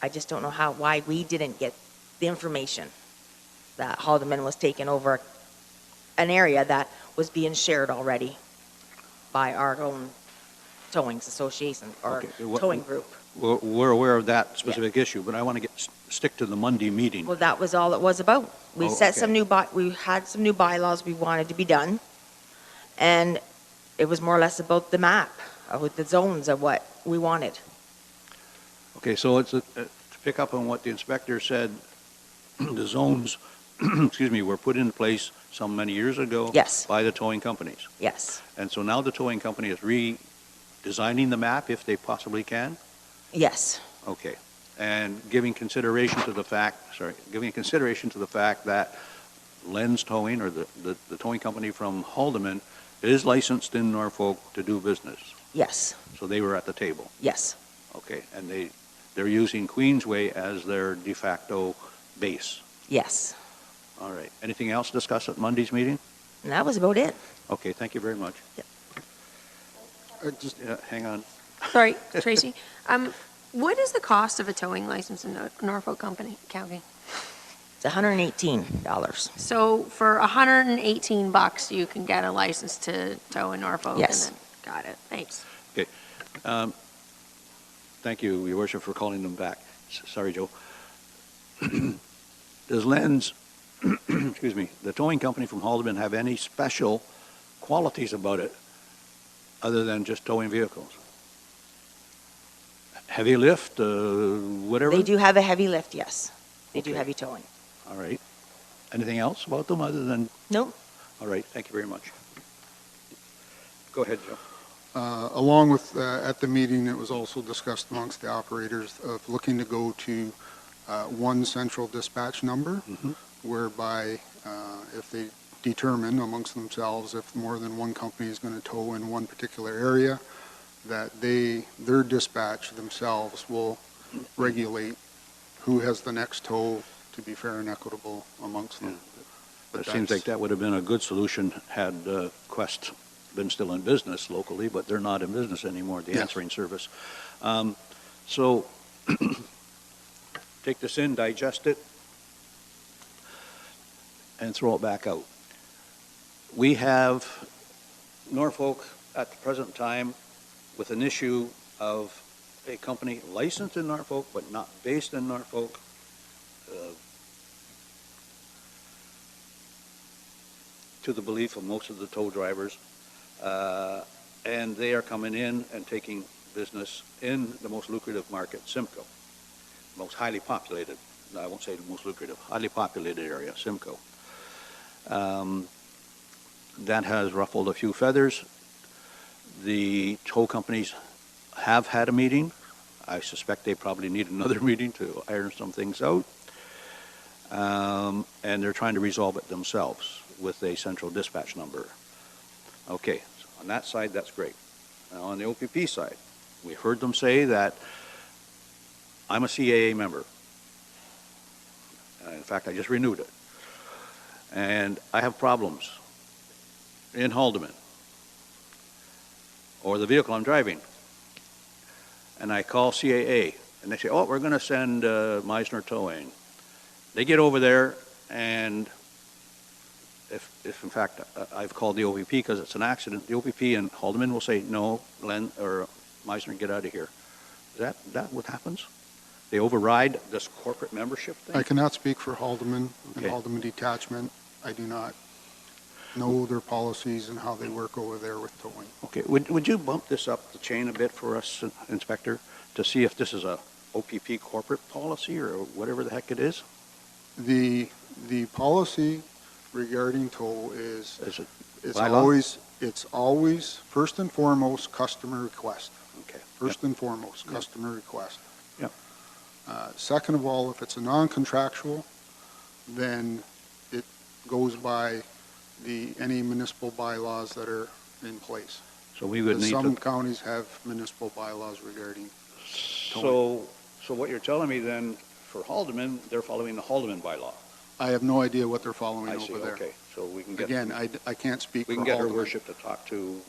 I just don't know why we didn't get the information that Haldeman was taking over an area that was being shared already by our own towing association or
Okay,
towing group.
we're aware of that specific issue, but I want to stick to the Monday meeting.
Well, that was all it was about. We
Oh,
set
okay.
some we had some new bylaws we wanted to be done. And it was more or less about the map, with the zones of what we wanted.
Okay, so it's, to pick up on what the inspector said, the zones, excuse me, were put in place some many years ago.
Yes.
By the towing companies.
Yes,
And so now the towing company is redesigning the map if they possibly can?
yes,
Okay. And giving consideration to the fact that Len's Towing, or the towing company from Haldeman, is licensed in Norfolk to do business.
yes,
So they were at the table.
yes,
Okay. And they're using Queensway as their de facto base.
yes.
All right. Anything else discussed at Monday's meeting?
And that was about it.
Okay, thank you very much.
Just
Hang on.
Sorry, Tracy. What is the cost of a towing license in Norfolk County?
It's $118.
So for $118, you can get a license to tow in Norfolk?
Yes.
And then, got it. Thanks.
Thank you, Your Worship, for calling them back. Sorry, Joe. Does Len's, excuse me, the towing company from Haldeman have any special qualities about it other than just towing vehicles? Heavy lift, whatever?
They do have a heavy lift, yes. They do
Okay.
heavy towing.
All right. Anything else about them other than,
Nope.
all right, thank you very much. Go ahead, Joe.
Along with, at the meeting, it was also discussed amongst the operators of looking to go to one central dispatch number,
Mhm.
whereby if they determine amongst themselves if more than one company is going to tow in one particular area, that their dispatch themselves will regulate who has the next tow to be fair and equitable amongst them. But
It seems like that would have been a good solution had Quest been still in business locally, but they're not in business anymore, the
Yes.
answering service. So take this in, digest it, and throw it back out. We have Norfolk at the present time with an issue of a company licensed in Norfolk but not based in Norfolk. To the belief of most of the tow drivers, and they are coming in and taking business in the most lucrative market, Simcoe, most highly populated, I won't say the most lucrative, highly populated area, Simcoe. That has ruffled a few feathers. The tow companies have had a meeting. I suspect they probably need another meeting to iron some things out. And they're trying to resolve it themselves with a central dispatch number. Okay, so on that side, that's great. Now, on the OPP side, we heard them say that I'm a CAA member. In fact, I just renewed it. And I have problems in Haldeman or the vehicle I'm driving. And I call CAA, and they say, oh, we're going to send Meisner Towing. They get over there, and if in fact I've called the OPP because it's an accident, the OPP and Haldeman will say, no, Len or Meisner, get out of here. Is that what happens? They override this corporate membership thing?
I cannot speak for Haldeman and
Okay.
Haldeman Detachment. I do not know their policies and how they work over there with towing.
Okay, would you bump this up the chain a bit for us, Inspector, to see if this is a OPP corporate policy or whatever the heck it is?
The policy regarding tow is,
Is it
it's
bylaw?
always, first and foremost, customer request.
Okay.
First and foremost, customer request.
Yep.
Second of all, if it's a non-contractual, then it goes by any municipal bylaws that are in place.
So we would need
Some
to...
counties have municipal bylaws regarding,
So what you're telling me then, for Haldeman, they're following the Haldeman bylaw?
I have no idea what they're following
I see,
over there.
okay. So we can get...
Again, I can't speak for
We can get her
Haldeman.
worship to talk to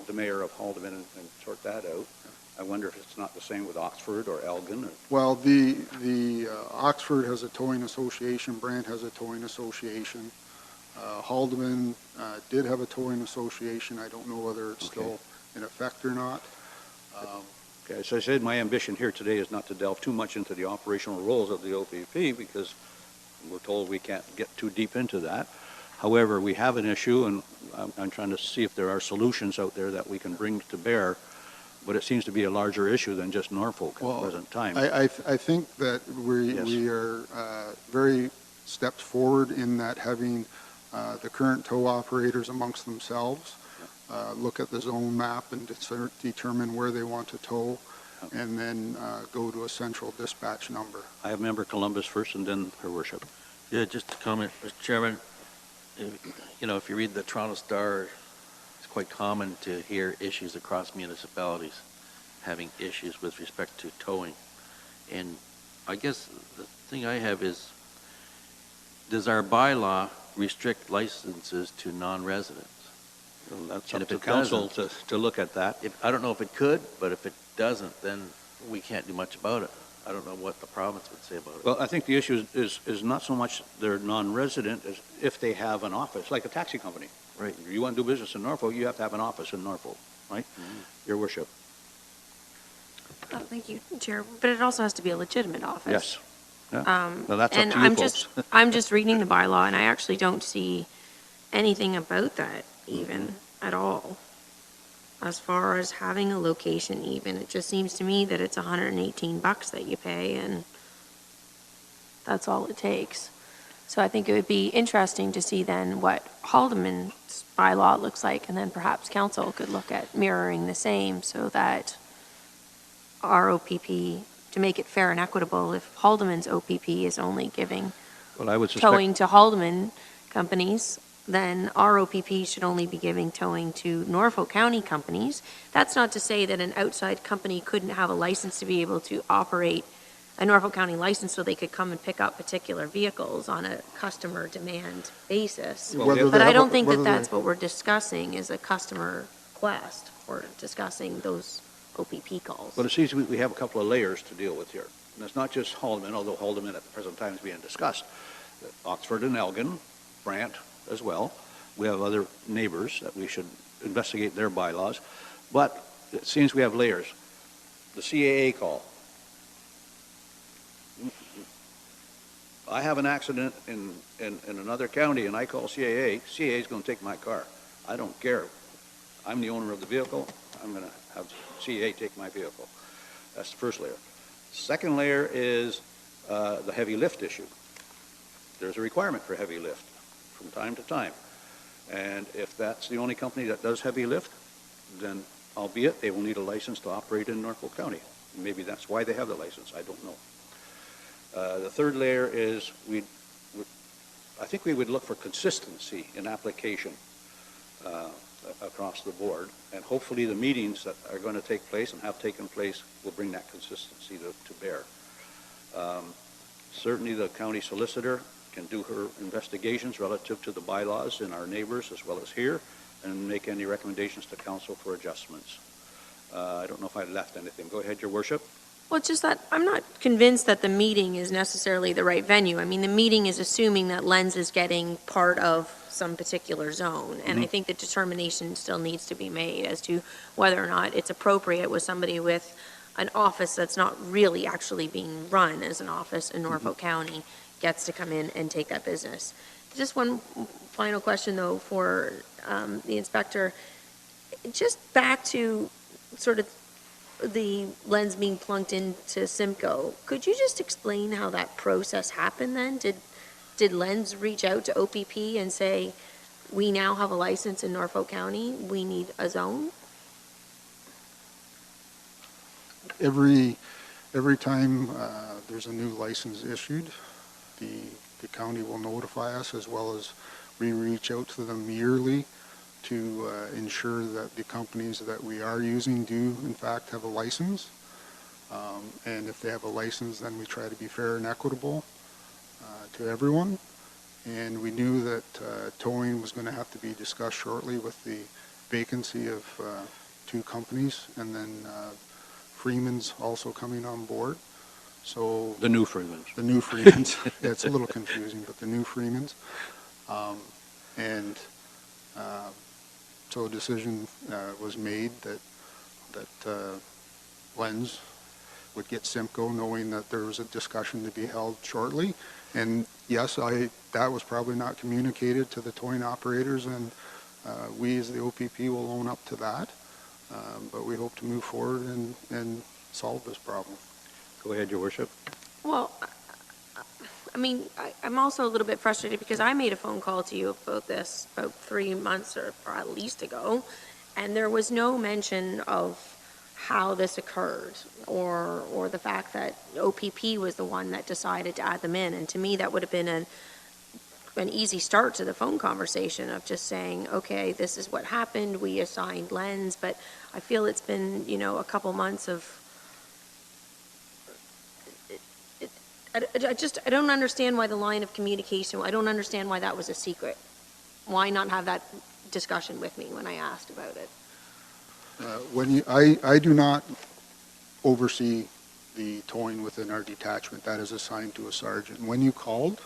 the mayor of Haldeman and sort that out. I wonder if it's not the same with Oxford or Elgin or...
Well, the Oxford has a towing association, Brant has a towing association. Haldeman did have a towing association. I don't know whether it's
Okay.
still in effect or not.
Okay, as I said, my ambition here today is not to delve too much into the operational roles of the OPP because we're told we can't get too deep into that. However, we have an issue, and I'm trying to see if there are solutions out there that we can bring to bear, but it seems to be a larger issue than just Norfolk at the present time.
I think that
Yes.
we are very stepped forward in that having the current tow operators amongst themselves look at the zone map and determine where they want to tow, and then go to a central dispatch number.
I have Member Columbus first and then Her Worship.
Yeah, just a comment, Mr. Chairman. If you read the Toronto Star, it's quite common to hear issues across municipalities having issues with respect to towing. And I guess the thing I have is, does our bylaw restrict licenses to non-residents?
Well, that's
And
up
if
to
it
council to look at that.
I don't know if it could, but if it doesn't, then we can't do much about it. I don't know what the province would say about it.
Well, I think the issue is not so much they're non-resident as if they have an office, like a taxi company.
Right.
If you want to do business in Norfolk, you have to have an office in Norfolk, right? Your Worship.
Oh, thank you, Chair. But it also has to be a legitimate office.
Yes. Yeah. Well, that's up
And
to you
I'm
folks.
I'm just reading the bylaw, and I actually don't see anything about that even at all. As far as having a location even, it just seems to me that it's $118 that you pay, and that's all it takes. So I think it would be interesting to see then what Haldeman's bylaw looks like, and then perhaps council could look at mirroring the same so that our OPP, to make it fair and equitable, if Haldeman's OPP is only giving
Well, I would suspect,
towing to Haldeman companies, then our OPP should only be giving towing to Norfolk County companies. That's not to say that an outside company couldn't have a license to be able to operate a Norfolk County license so they could come and pick up particular vehicles on a customer demand basis.
Well, Whether
But
they
I
have
don't
a-
think that
whether
that's
they-
what we're discussing is a customer request. We're discussing those OPP calls.
but it seems we have a couple of layers to deal with here. And it's not just Haldeman, although Haldeman at the present time is being discussed. Oxford and Elgin, Brant as well. We have other neighbors that we should investigate their bylaws. But it seems we have layers. The CAA call. I have an accident in another county and I call CAA. CAA is going to take my car. I don't care. I'm the owner of the vehicle. I'm going to have CAA take my vehicle. That's the first layer. Second layer is the heavy lift issue. There's a requirement for heavy lift from time to time. And if that's the only company that does heavy lift, then albeit they will need a license to operate in Norfolk County. Maybe that's why they have the license. I don't know. The third layer is I think we would look for consistency in application across the board, and hopefully the meetings that are going to take place and have taken place will bring that consistency to bear. Certainly the county solicitor can do her investigations relative to the bylaws in our neighbors as well as here and make any recommendations to council for adjustments. I don't know if I left anything. Go ahead, Your Worship.
Well, it's just that I'm not convinced that the meeting is necessarily the right venue. I mean, the meeting is assuming that Lens is getting part of some particular zone, and I think the determination still needs to be made as to whether or not it's appropriate with somebody with an office that's not really actually being run as an office in Norfolk County gets to come in and take that business. Just one final question, though, for the inspector. Just back to sort of the Lens being plunked into Simcoe, could you just explain how that process happened then? Did Lens reach out to OPP and say, we now have a license in Norfolk County, we need a zone?
Every time there's a new license issued, the county will notify us, as well as we reach out to them yearly to ensure that the companies that we are using do in fact have a license. And if they have a license, then we try to be fair and equitable to everyone. And we knew that towing was going to have to be discussed shortly with the vacancy of two companies, and then Freeman's also coming on board. So
The new Freemans.
the new Freemans. Yeah, it's a little confusing, but the new Freemans. So a decision was made that Lenz would get Simcoe, knowing that there was a discussion to be held shortly. And yes, that was probably not communicated to the towing operators, and we as the OPP will own up to that. But we hope to move forward and solve this problem.
Go ahead, Your Worship.
Well, I mean, I'm also a little bit frustrated because I made a phone call to you about this about 3 months or at least ago, and there was no mention of how this occurred or the fact that OPP was the one that decided to add them in. And to me, that would have been an easy start to the phone conversation of just saying, okay, this is what happened, we assigned Lenz, but I feel it's been, a couple months of, I don't understand why the line of communication, I don't understand why that was a secret. Why not have that discussion with me when I asked about it?
I do not oversee the towing within our detachment. That is assigned to a sergeant. When you called,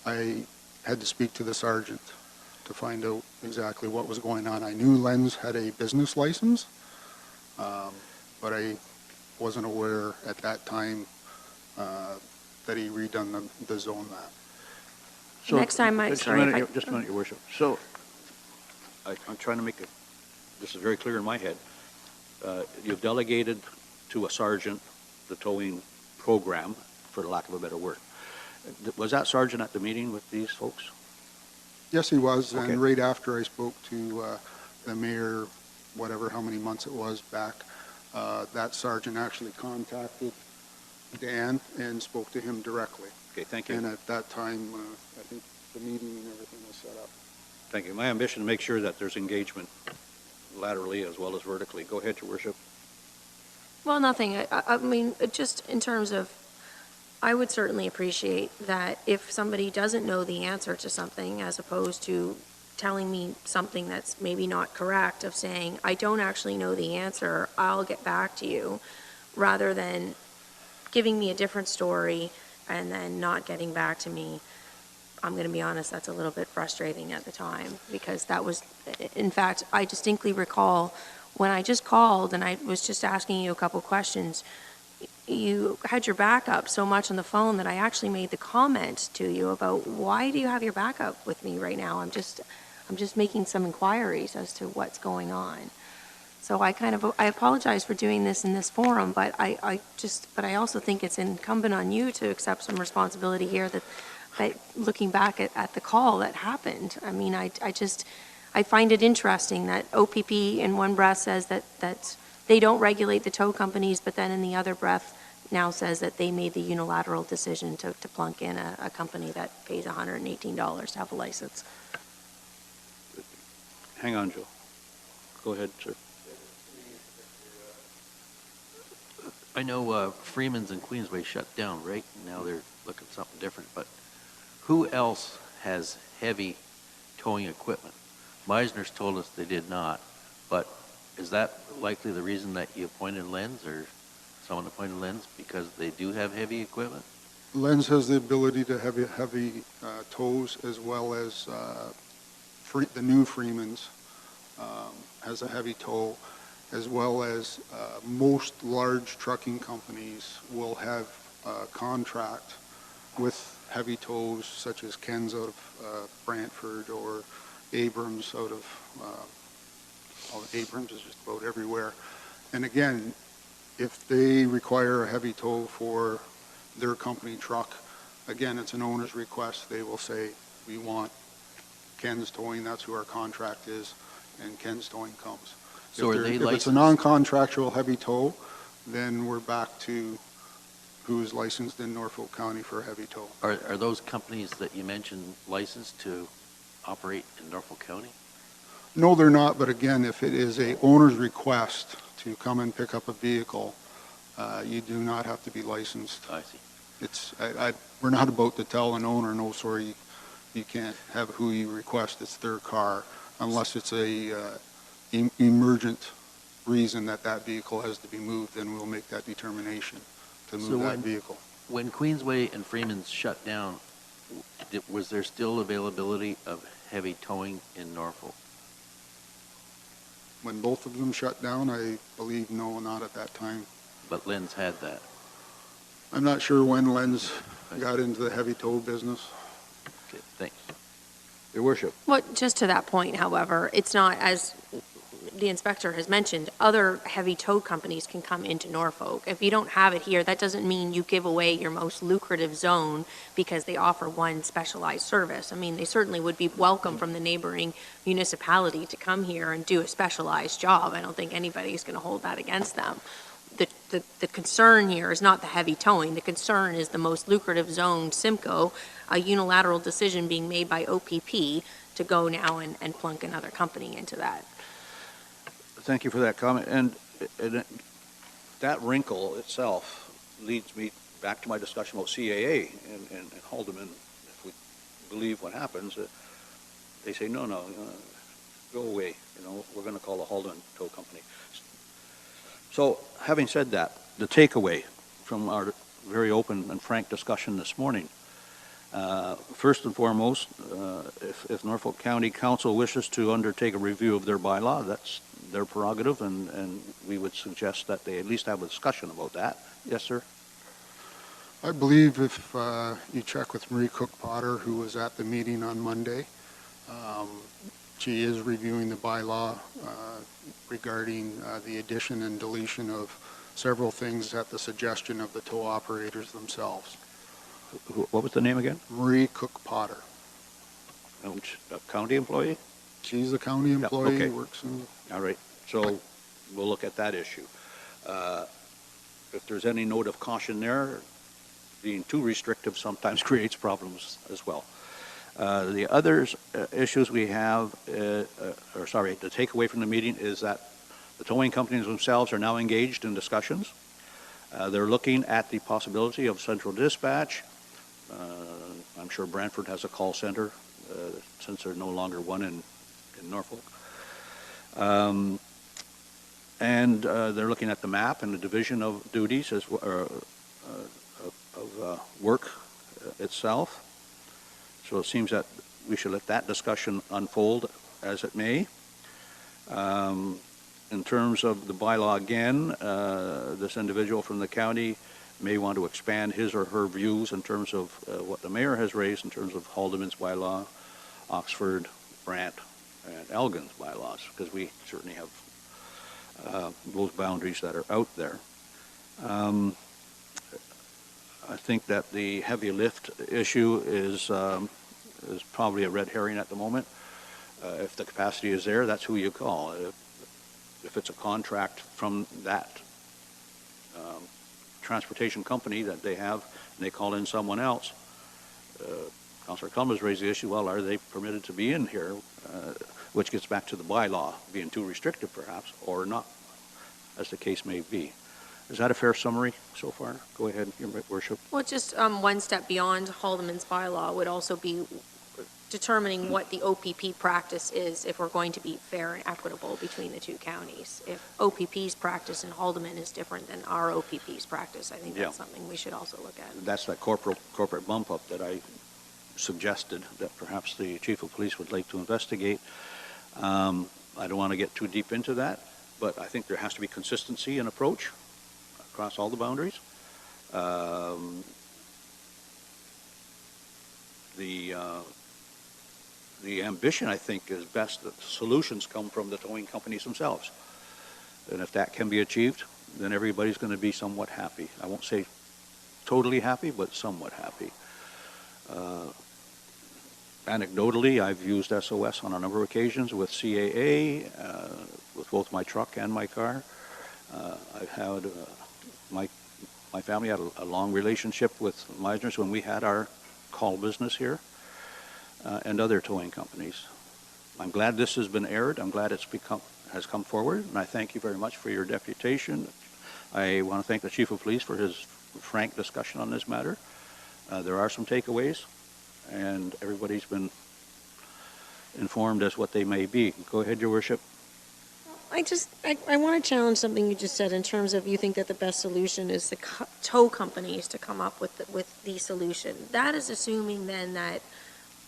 I had to speak to the sergeant to find out exactly what was going on. I knew Lenz had a business license, but I wasn't aware at that time that he redone the zone map.
So,
Next time
just a minute, Your Worship. So, I'm trying to make this is very clear in my head. You've delegated to a sergeant the towing program, for lack of a better word. Was that sergeant at the meeting with these folks?
Yes, he was,
Okay.
and right after I spoke to the mayor, how many months it was back, that sergeant actually contacted Dan and spoke to him directly.
Okay, thank you.
And at that time, I think the meeting and everything was set up.
Thank you. My ambition to make sure that there's engagement laterally as well as vertically. Go ahead, Your Worship.
Well, nothing. I mean, just in terms of, I would certainly appreciate that if somebody doesn't know the answer to something, as opposed to telling me something that's maybe not correct, of saying, I don't actually know the answer, I'll get back to you, rather than giving me a different story and then not getting back to me. I'm going to be honest, that's a little bit frustrating at the time, because that was, in fact, I distinctly recall when I just called and I was just asking you a couple questions, you had your backup so much on the phone that I actually made the comment to you about, why do you have your backup with me right now? I'm just making some inquiries as to what's going on. So I apologize for doing this in this forum, but I also think it's incumbent on you to accept some responsibility here that looking back at the call that happened. I mean, I find it interesting that OPP in one breath says that they don't regulate the tow companies, but then in the other breath now says that they made the unilateral decision to plunk in a company that pays $118 to have a license.
Hang on, Joe. Go ahead, sir.
I know Freeman's and Queensway shut down, right? Now they're looking at something different, but who else has heavy towing equipment? Meisner's told us they did not, but is that likely the reason that you appointed Lenz, or someone appointed Lenz, because they do have heavy equipment?
Lenz has the ability to have heavy tows, as well as the new Freeman's has a heavy tow, as well as most large trucking companies will have a contract with heavy tows, such as Ken's out of Brantford, or Abrams out of, Abrams is just about everywhere. And again, if they require a heavy tow for their company truck, again, it's an owner's request. They will say, we want Ken's towing, that's who our contract is, and Ken's towing comes.
So are they
if it's a
licensed?
non-contractual heavy tow, then we're back to who is licensed in Norfolk County for a heavy tow.
Are those companies that you mentioned licensed to operate in Norfolk County?
No, they're not, but again, if it is a owner's request to come and pick up a vehicle, you do not have to be licensed.
I see.
We're not about to tell an owner, no, sorry, you can't have who you request, it's their car, unless it's a emergent reason that vehicle has to be moved, then we'll make that determination to move that vehicle.
When Queensway and Freeman's shut down, was there still availability of heavy towing in Norfolk?
When both of them shut down, I believe no, not at that time.
but Lynn's had that.
I'm not sure when Len's got into the heavy tow business.
Okay, thanks.
Your worship.
Well, just to that point, however, it's not, as the inspector has mentioned, other heavy tow companies can come into Norfolk. If you don't have it here, that doesn't mean you give away your most lucrative zone because they offer one specialized service. I mean, they certainly would be welcome from the neighboring municipality to come here and do a specialized job. I don't think anybody's going to hold that against them. The concern here is not the heavy towing. The concern is the most lucrative zone, Simcoe, a unilateral decision being made by OPP to go now and plunk another company into that.
Thank you for that comment. And that wrinkle itself leads me back to my discussion about CAA and Haldeman. If we believe what happens, they say, no, go away. We're going to call the Haldeman Tow Company. So having said that, the takeaway from our very open and frank discussion this morning, first and foremost, if Norfolk County Council wishes to undertake a review of their bylaw, that's their prerogative, and we would suggest that they at least have a discussion about that. Yes, sir?
I believe if you check with Marie Cook Potter, who was at the meeting on Monday, she is reviewing the bylaw regarding the addition and deletion of several things at the suggestion of the tow operators themselves.
What was the name again?
Marie Cook Potter.
A county employee?
She's a county employee,
okay.
works in...
All right, so we'll look at that issue. If there's any note of caution there, being too restrictive sometimes creates problems as well. The other issues we have, the takeaway from the meeting is that the towing companies themselves are now engaged in discussions. They're looking at the possibility of central dispatch. I'm sure Brantford has a call center since there's no longer one in Norfolk. And they're looking at the map and the division of duties of work itself. So it seems that we should let that discussion unfold as it may. In terms of the bylaw again, this individual from the county may want to expand his or her views in terms of what the mayor has raised in terms of Haldeman's bylaw, Oxford, Brant, and Elgin's bylaws, because we certainly have those boundaries that are out there. I think that the heavy lift issue is probably a red herring at the moment. If the capacity is there, that's who you call. If it's a contract from that transportation company that they have, and they call in someone else, Councilor Columbus raised the issue, well, are they permitted to be in here? Which gets back to the bylaw being too restrictive, perhaps, or not, as the case may be. Is that a fair summary so far? Go ahead, Your Worship.
Well, just one step beyond Haldeman's bylaw would also be determining what the OPP practice is if we're going to be fair and equitable between the two counties. If OPP's practice in Haldeman is different than our OPP's practice, I think that's something we should also look at.
That's that corporate bump up that I suggested that perhaps the Chief of Police would like to investigate. I don't want to get too deep into that, but I think there has to be consistency in approach across all the boundaries. The ambition, I think, is best that solutions come from the towing companies themselves. And if that can be achieved, then everybody's going to be somewhat happy. I won't say totally happy, but somewhat happy. Anecdotally, I've used SOS on a number of occasions with CAA, with both my truck and my car. I've had my family had a long relationship with Meisner's when we had our call business here, and other towing companies. I'm glad this has been aired. I'm glad has come forward, and I thank you very much for your deputation. I want to thank the Chief of Police for his frank discussion on this matter. There are some takeaways, and everybody's been informed as what they may be. Go ahead, Your Worship.
I want to challenge something you just said in terms of you think that the best solution is the tow companies to come up with the solution. That is assuming then that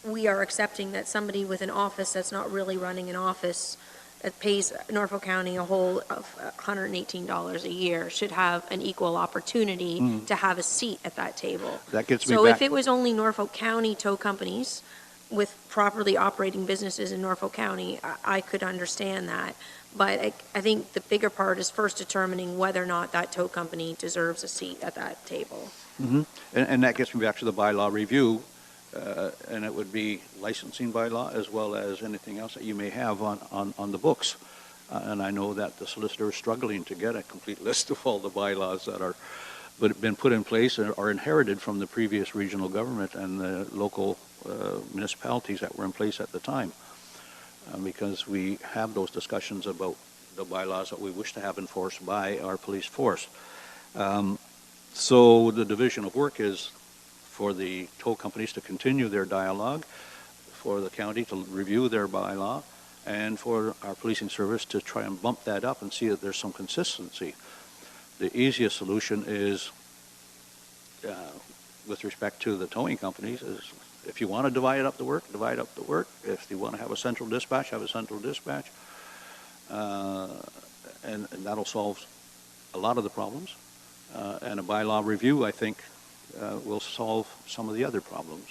we are accepting that somebody with an office that's not really running an office that pays Norfolk County a whole of $118 a year should have an equal opportunity to have a seat at that table.
That gets me
So
back.
if it was only Norfolk County tow companies with properly operating businesses in Norfolk County, I could understand that. But I think the bigger part is first determining whether or not that tow company deserves a seat at that table.
And that gets me back to the bylaw review, and it would be licensing bylaw as well as anything else that you may have on the books. And I know that the solicitor is struggling to get a complete list of all the bylaws that are been put in place or inherited from the previous regional government and the local municipalities that were in place at the time. Because we have those discussions about the bylaws that we wish to have enforced by our police force. So the division of work is for the tow companies to continue their dialogue, for the county to review their bylaw, and for our policing service to try and bump that up and see that there's some consistency. The easiest solution is, with respect to the towing companies, is if you want to divide up the work, divide up the work. If you want to have a central dispatch, have a central dispatch. And that'll solve a lot of the problems. And a bylaw review, I think, will solve some of the other problems.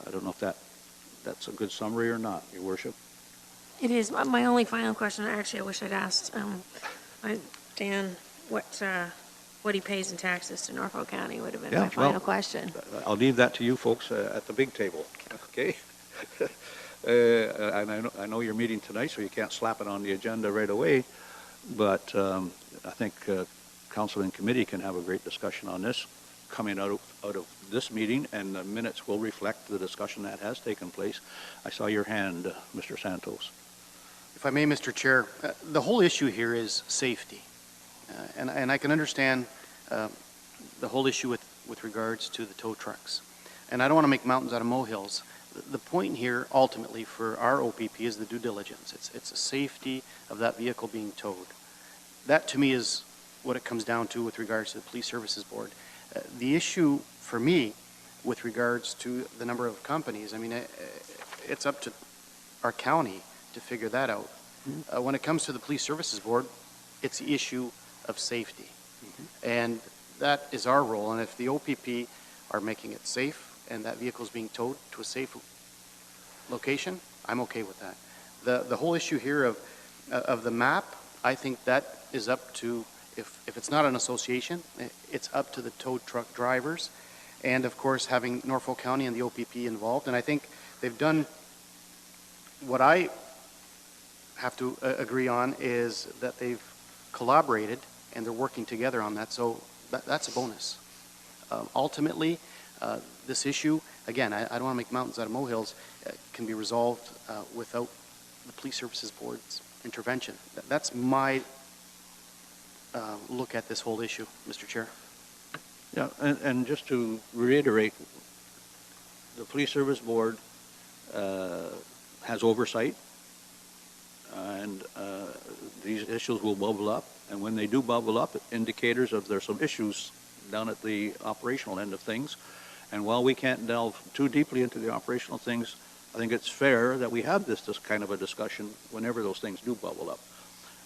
I don't know if that's a good summary or not, Your Worship.
It is. My only final question, actually, I wish I'd asked Dan what he pays in taxes to Norfolk County would have been my final question.
I'll leave that to you folks at the big table, okay? And I know you're meeting tonight, so you can't slap it on the agenda right away, but I think council and committee can have a great discussion on this coming out of this meeting, and the minutes will reflect the discussion that has taken place. I saw your hand, Mr. Santos.
If I may, Mr. Chair, the whole issue here is safety. And I can understand the whole issue with regards to the tow trucks. And I don't want to make mountains out of molehills. The point here, ultimately, for our OPP is the due diligence. It's the safety of that vehicle being towed. That, to me, is what it comes down to with regards to the Police Services Board. The issue, for me, with regards to the number of companies, I mean, it's up to our county to figure that out. When it comes to the Police Services Board, it's the issue of safety. And that is our role. And if the OPP are making it safe and that vehicle is being towed to a safe location, I'm okay with that. The whole issue here of the map, I think that is up to, if it's not an association, it's up to the tow truck drivers. And of course, having Norfolk County and the OPP involved. And I think they've done what I have to agree on is that they've collaborated and they're working together on that. So that's a bonus. Ultimately, this issue, again, I don't want to make mountains out of molehills, can be resolved without the Police Services Board's intervention. That's my look at this whole issue, Mr. Chair.
Yeah, and just to reiterate, the Police Service Board has oversight, and these issues will bubble up. And when they do bubble up, indicators of there's some issues down at the operational end of things. And while we can't delve too deeply into the operational things, I think it's fair that we have this kind of a discussion whenever those things do bubble up.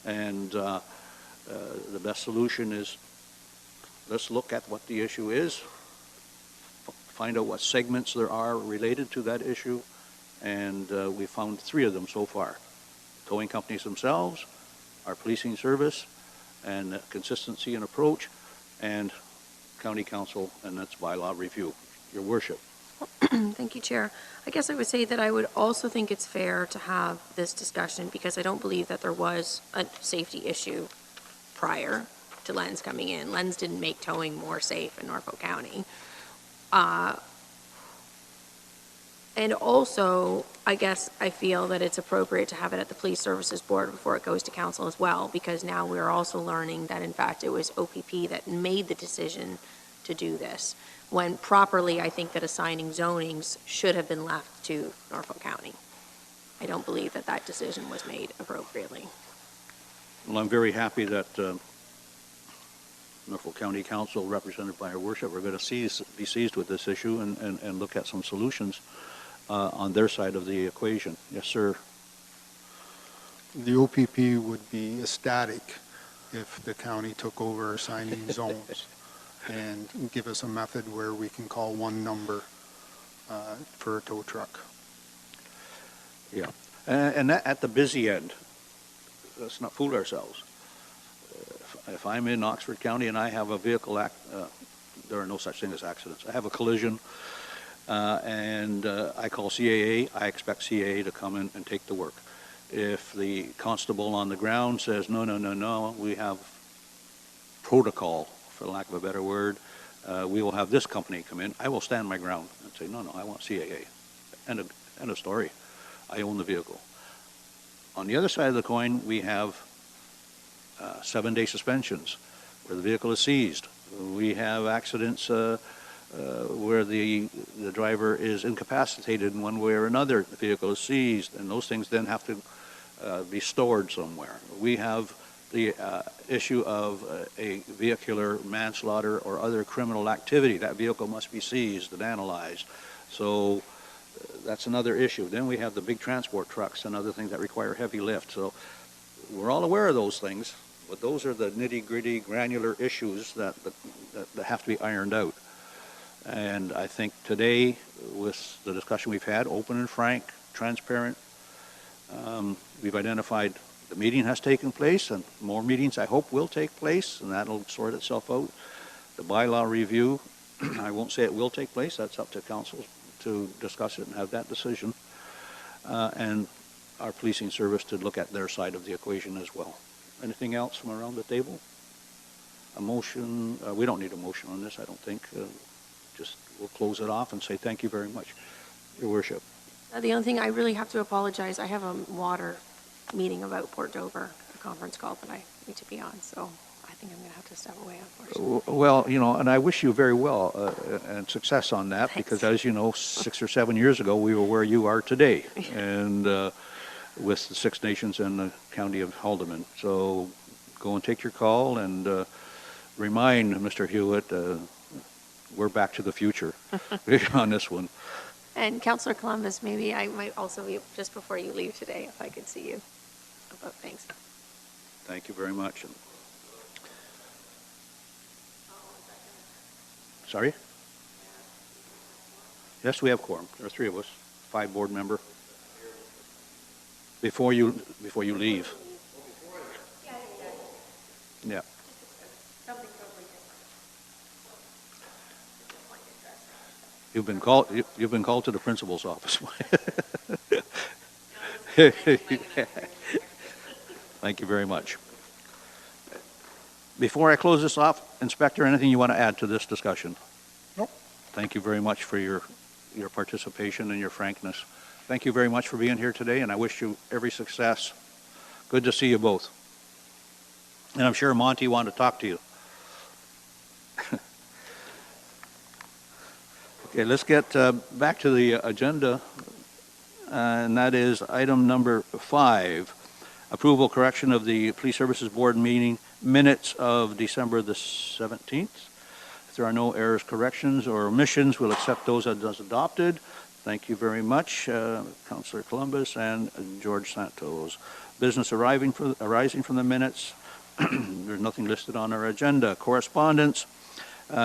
And the best solution is let's look at what the issue is, find out what segments there are related to that issue, and we found 3 of them so far. Towing companies themselves, our policing service, and consistency in approach, and county council, and that's bylaw review. Your Worship.
Thank you, Chair. I guess I would say that I would also think it's fair to have this discussion because I don't believe that there was a safety issue prior to Lens coming in. Lens didn't make towing more safe in Norfolk County. And also, I guess I feel that it's appropriate to have it at the Police Services Board before it goes to council as well, because now we're also learning that in fact it was OPP that made the decision to do this, when properly I think that assigning zonings should have been left to Norfolk County. I don't believe that that decision was made appropriately.
Well, I'm very happy that Norfolk County Council, represented by Your Worship, are going to be seized with this issue and look at some solutions on their side of the equation. Yes, sir.
the OPP would be ecstatic if the county took over assigning zones and give us a method where we can call one number for a tow truck.
Yeah. And that, at the busy end, let's not fool ourselves. If I'm in Oxford County and I have a vehicle, there are no such thing as accidents. I have a collision, and I call CAA, I expect CAA to come in and take the work. If the constable on the ground says, no, we have protocol, for lack of a better word, we will have this company come in, I will stand my ground and say, no, I want CAA. End of story. I own the vehicle. On the other side of the coin, we have 7-day suspensions where the vehicle is seized. We have accidents where the driver is incapacitated in one way or another. The vehicle is seized, and those things then have to be stored somewhere. We have the issue of a vehicular manslaughter or other criminal activity. That vehicle must be seized and analyzed. So that's another issue. Then we have the big transport trucks and other things that require heavy lift. So we're all aware of those things, but those are the nitty-gritty, granular issues that have to be ironed out. And I think today, with the discussion we've had, open and frank, transparent, we've identified the meeting has taken place, and more meetings, I hope, will take place, and that'll sort itself out. The bylaw review, I won't say it will take place. That's up to council to discuss it and have that decision. And our policing service to look at their side of the equation as well. Anything else from around the table? A motion? We don't need a motion on this, I don't think. Just we'll close it off and say thank you very much, Your Worship.
The only thing, I really have to apologize. I have a water meeting about Port Dover, a conference call that I need to be on, so I think I'm going to have to step away, unfortunately.
Well, and I wish you very well and success on that.
Thanks.
Because as you know, 6 or 7 years ago, we were where you are today, and with the Six Nations and the County of Haldimand. So go and take your call and remind Mr. Hewitt we're back to the future on this one.
And Councillor Columbus, maybe I might also be, just before you leave today, if I could see you about things.
Thank you very much. Sorry? Yes, we have quorum. There are 3 of us, 5 board member. Before you leave. Yeah. You've been called to the principal's office. Thank you very much. Before I close this off, Inspector, anything you want to add to this discussion?
Nope.
Thank you very much for your participation and your frankness. Thank you very much for being here today, and I wish you every success. Good to see you both. And I'm sure Monty wanted to talk to you. Okay, let's get back to the agenda, and that is item number 5, approval correction of the Police Services Board meeting minutes of December the 17th. If there are no errors, corrections, or omissions, we'll accept those as adopted. Thank you very much, Councillor Columbus and George Santos. Business arising from the minutes. There's nothing listed on our agenda. Correspondence.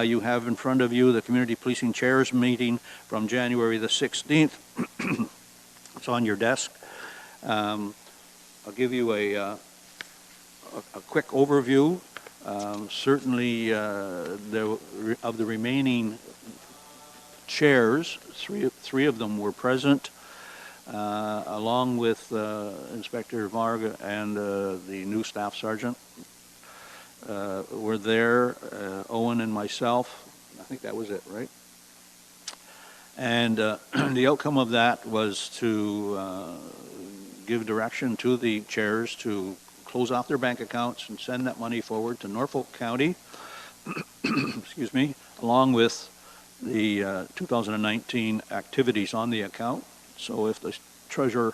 You have in front of you the Community Policing Chairs meeting from January the 16th. It's on your desk. I'll give you a quick overview. Certainly, of the remaining chairs, three of them were present, along with Inspector Varga and the new staff sergeant. Were there, Owen and myself. I think that was it, right? And the outcome of that was to give direction to the chairs to close off their bank accounts and send that money forward to Norfolk County, excuse me, along with the 2019 activities on the account. So if the treasurer,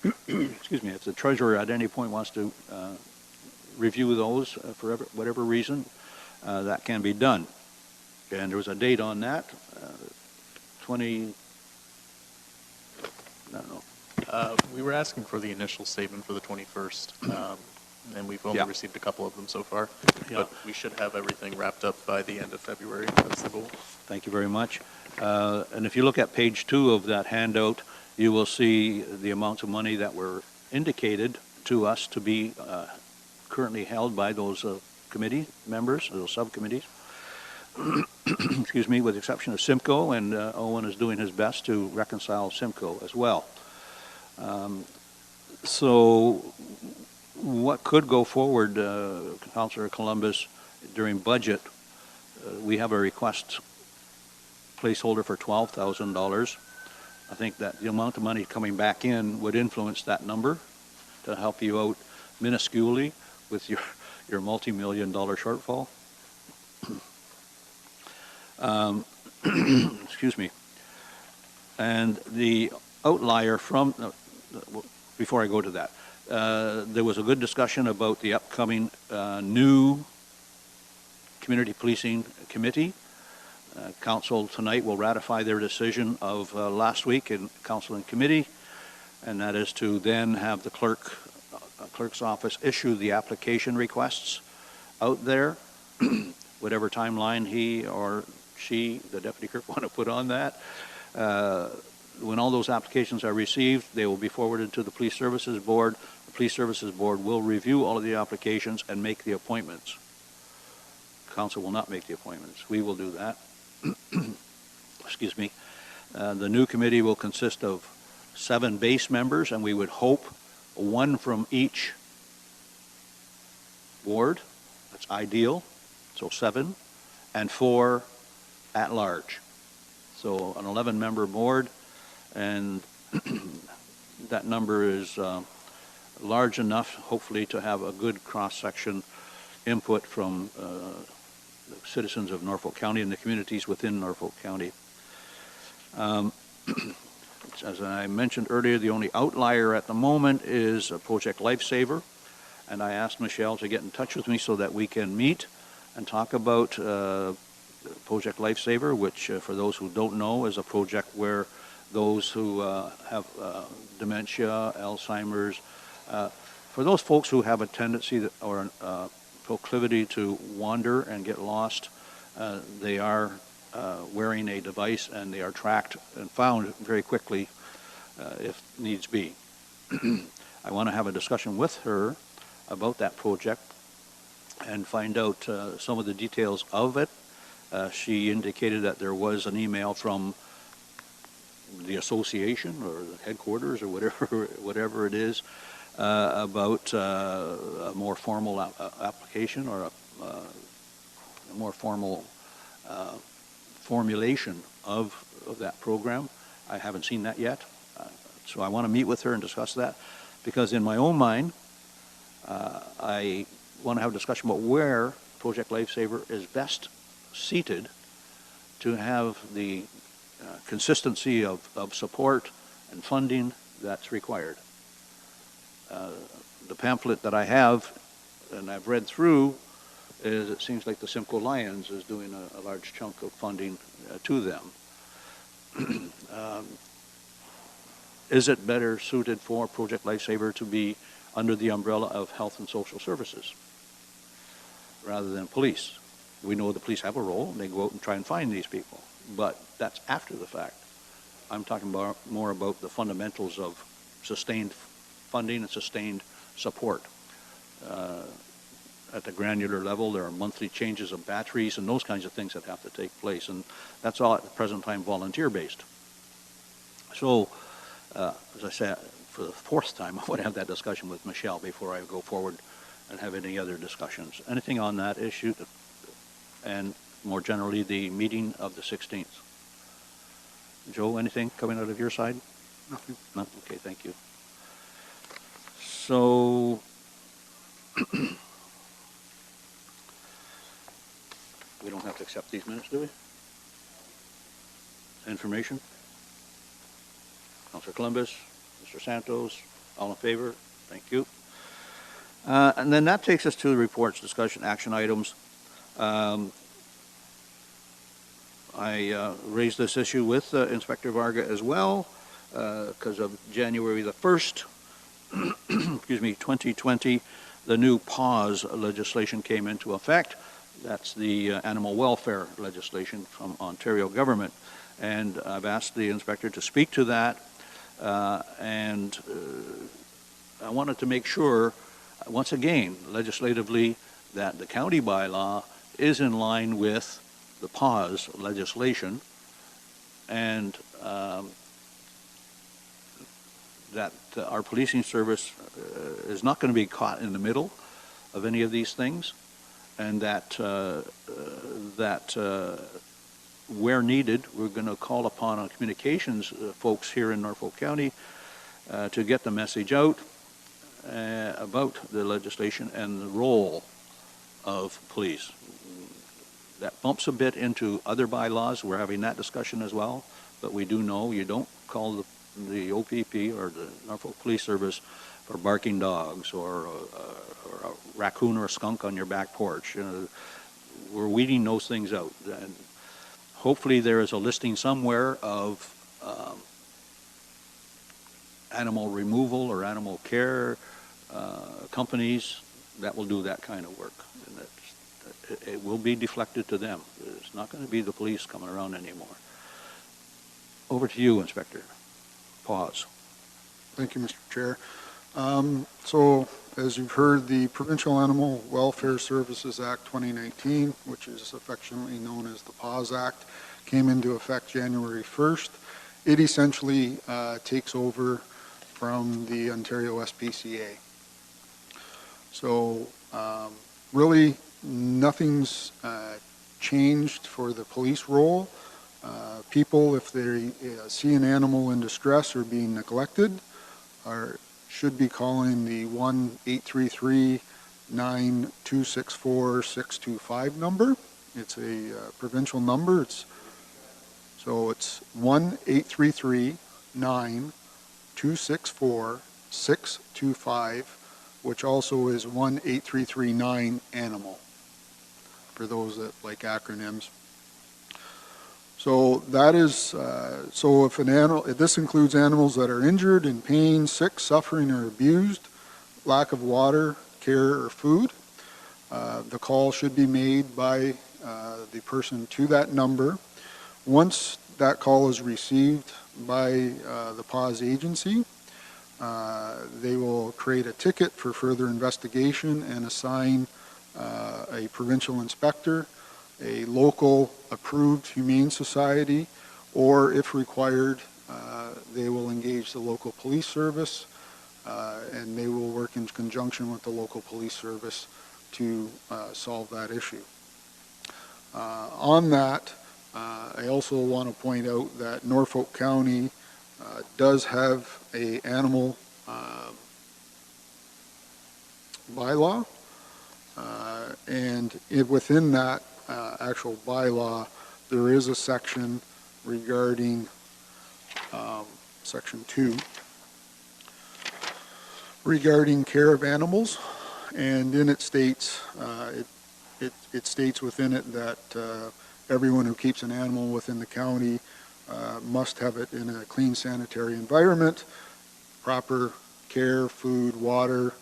excuse me, if the treasurer at any point wants to review those for whatever reason, that can be done. And there was a date on that,
We were asking for the initial statement for the 21st, and we've only
Yeah.
received a couple of them so far.
Yeah.
But we should have everything wrapped up by the end of February. That's the goal.
Thank you very much. And if you look at page 2 of that handout, you will see the amounts of money that were indicated to us to be currently held by those committee members, those subcommittees. Excuse me, with the exception of Simcoe, and Owen is doing his best to reconcile Simcoe as well. So what could go forward, Councillor Columbus, during budget, we have a request placeholder for $12,000. I think that the amount of money coming back in would influence that number to help you out minusculely with your multi-million-dollar shortfall. Excuse me. And the outlier from, before I go to that, there was a good discussion about the upcoming new Community Policing Committee. Council tonight will ratify their decision of last week in Council and Committee, and that is to then have the clerk's office issue the application requests out there, whatever timeline he or she, the deputy clerk, want to put on that. When all those applications are received, they will be forwarded to the Police Services Board. The Police Services Board will review all of the applications and make the appointments. Council will not make the appointments. We will do that. Excuse me. The new committee will consist of 7 base members, and we would hope 1 from each ward. That's ideal. So 7, and 4 at large. So an 11-member board, and that number is large enough, hopefully, to have a good cross-section input from the citizens of Norfolk County and the communities within Norfolk County. As I mentioned earlier, the only outlier at the moment is Project Lifesaver, and I asked Michelle to get in touch with me so that we can meet and talk about Project Lifesaver, which, for those who don't know, is a project where those who have dementia, Alzheimer's, for those folks who have a tendency or proclivity to wander and get lost, they are wearing a device, and they are tracked and found very quickly if needs be. I want to have a discussion with her about that project and find out some of the details of it. She indicated that there was an email from the association or the headquarters or whatever it is about a more formal application or a more formal formulation of that program. I haven't seen that yet, so I want to meet with her and discuss that, because in my own mind, I want to have a discussion about where Project Lifesaver is best seated to have the consistency of support and funding that's required. The pamphlet that I have, and I've read through, is it seems like the Simcoe Lions is doing a large chunk of funding to them. Is it better suited for Project Lifesaver to be under the umbrella of Health and Social Services rather than police? We know the police have a role, and they go out and try and find these people, but that's after the fact. I'm talking more about the fundamentals of sustained funding and sustained support. At the granular level, there are monthly changes of batteries and those kinds of things that have to take place, and that's all at the present time volunteer-based. So, as I said, for the 4th time, I want to have that discussion with Michelle before I go forward and have any other discussions. Anything on that issue, and more generally, the meeting of the 16th? Joe, anything coming out of your side?
Nothing.
No? Okay, thank you. So, we don't have to accept these minutes, do we? Information? Councillor Columbus, Mr. Santos, all in favor? Thank you. And then that takes us to the reports, discussion, action items. I raised this issue with Inspector Varga as well. because of January the 1st, excuse me, 2020, the new PAWS legislation came into effect. That's the animal welfare legislation from Ontario government. And I've asked the inspector to speak to that. And I wanted to make sure, once again, legislatively, that the county bylaw is in line with the PAWS legislation, and that our policing service is not going to be caught in the middle of any of these things, and that where needed, we're going to call upon our communications folks here in Norfolk County to get the message out about the legislation and the role of police. That bumps a bit into other bylaws. We're having that discussion as well, but we do know you don't call the OPP or the Norfolk Police Service for barking dogs or a raccoon or a skunk on your back porch. You know, we're weeding those things out. And hopefully there is a listing somewhere of animal removal or animal care companies that will do that kind of work. And it will be deflected to them. It's not going to be the police coming around anymore. Over to you, Inspector. Pause.
Thank you, Mr. Chair. So, as you've heard, the Provincial Animal Welfare Services Act 2019, which is affectionately known as the PAWS Act, came into effect January 1st. It essentially takes over from the Ontario SPCA. So, really, nothing's changed for the police role. People, if they see an animal in distress or being neglected, should be calling the 1-833-9264-625 number. It's a provincial number. It's 1-833-9264-625, which also is 1-833-9-ANIMAL, for those that like acronyms. So that is, so if an animal, this includes animals that are injured, in pain, sick, suffering, or abused, lack of water, care, or food. The call should be made by the person to that number. Once that call is received by the PAWS agency, they will create a ticket for further investigation and assign a provincial inspector, a local approved humane society, or if required, they will engage the local police service, and they will work in conjunction with the local police service to solve that issue. On that, I also want to point out that Norfolk County does have an animal bylaw, and within that actual bylaw, there is a section regarding Section 2 regarding care of animals, and in it states, it states within it that everyone who keeps an animal within the county must have it in a clean sanitary environment, proper care, food, water,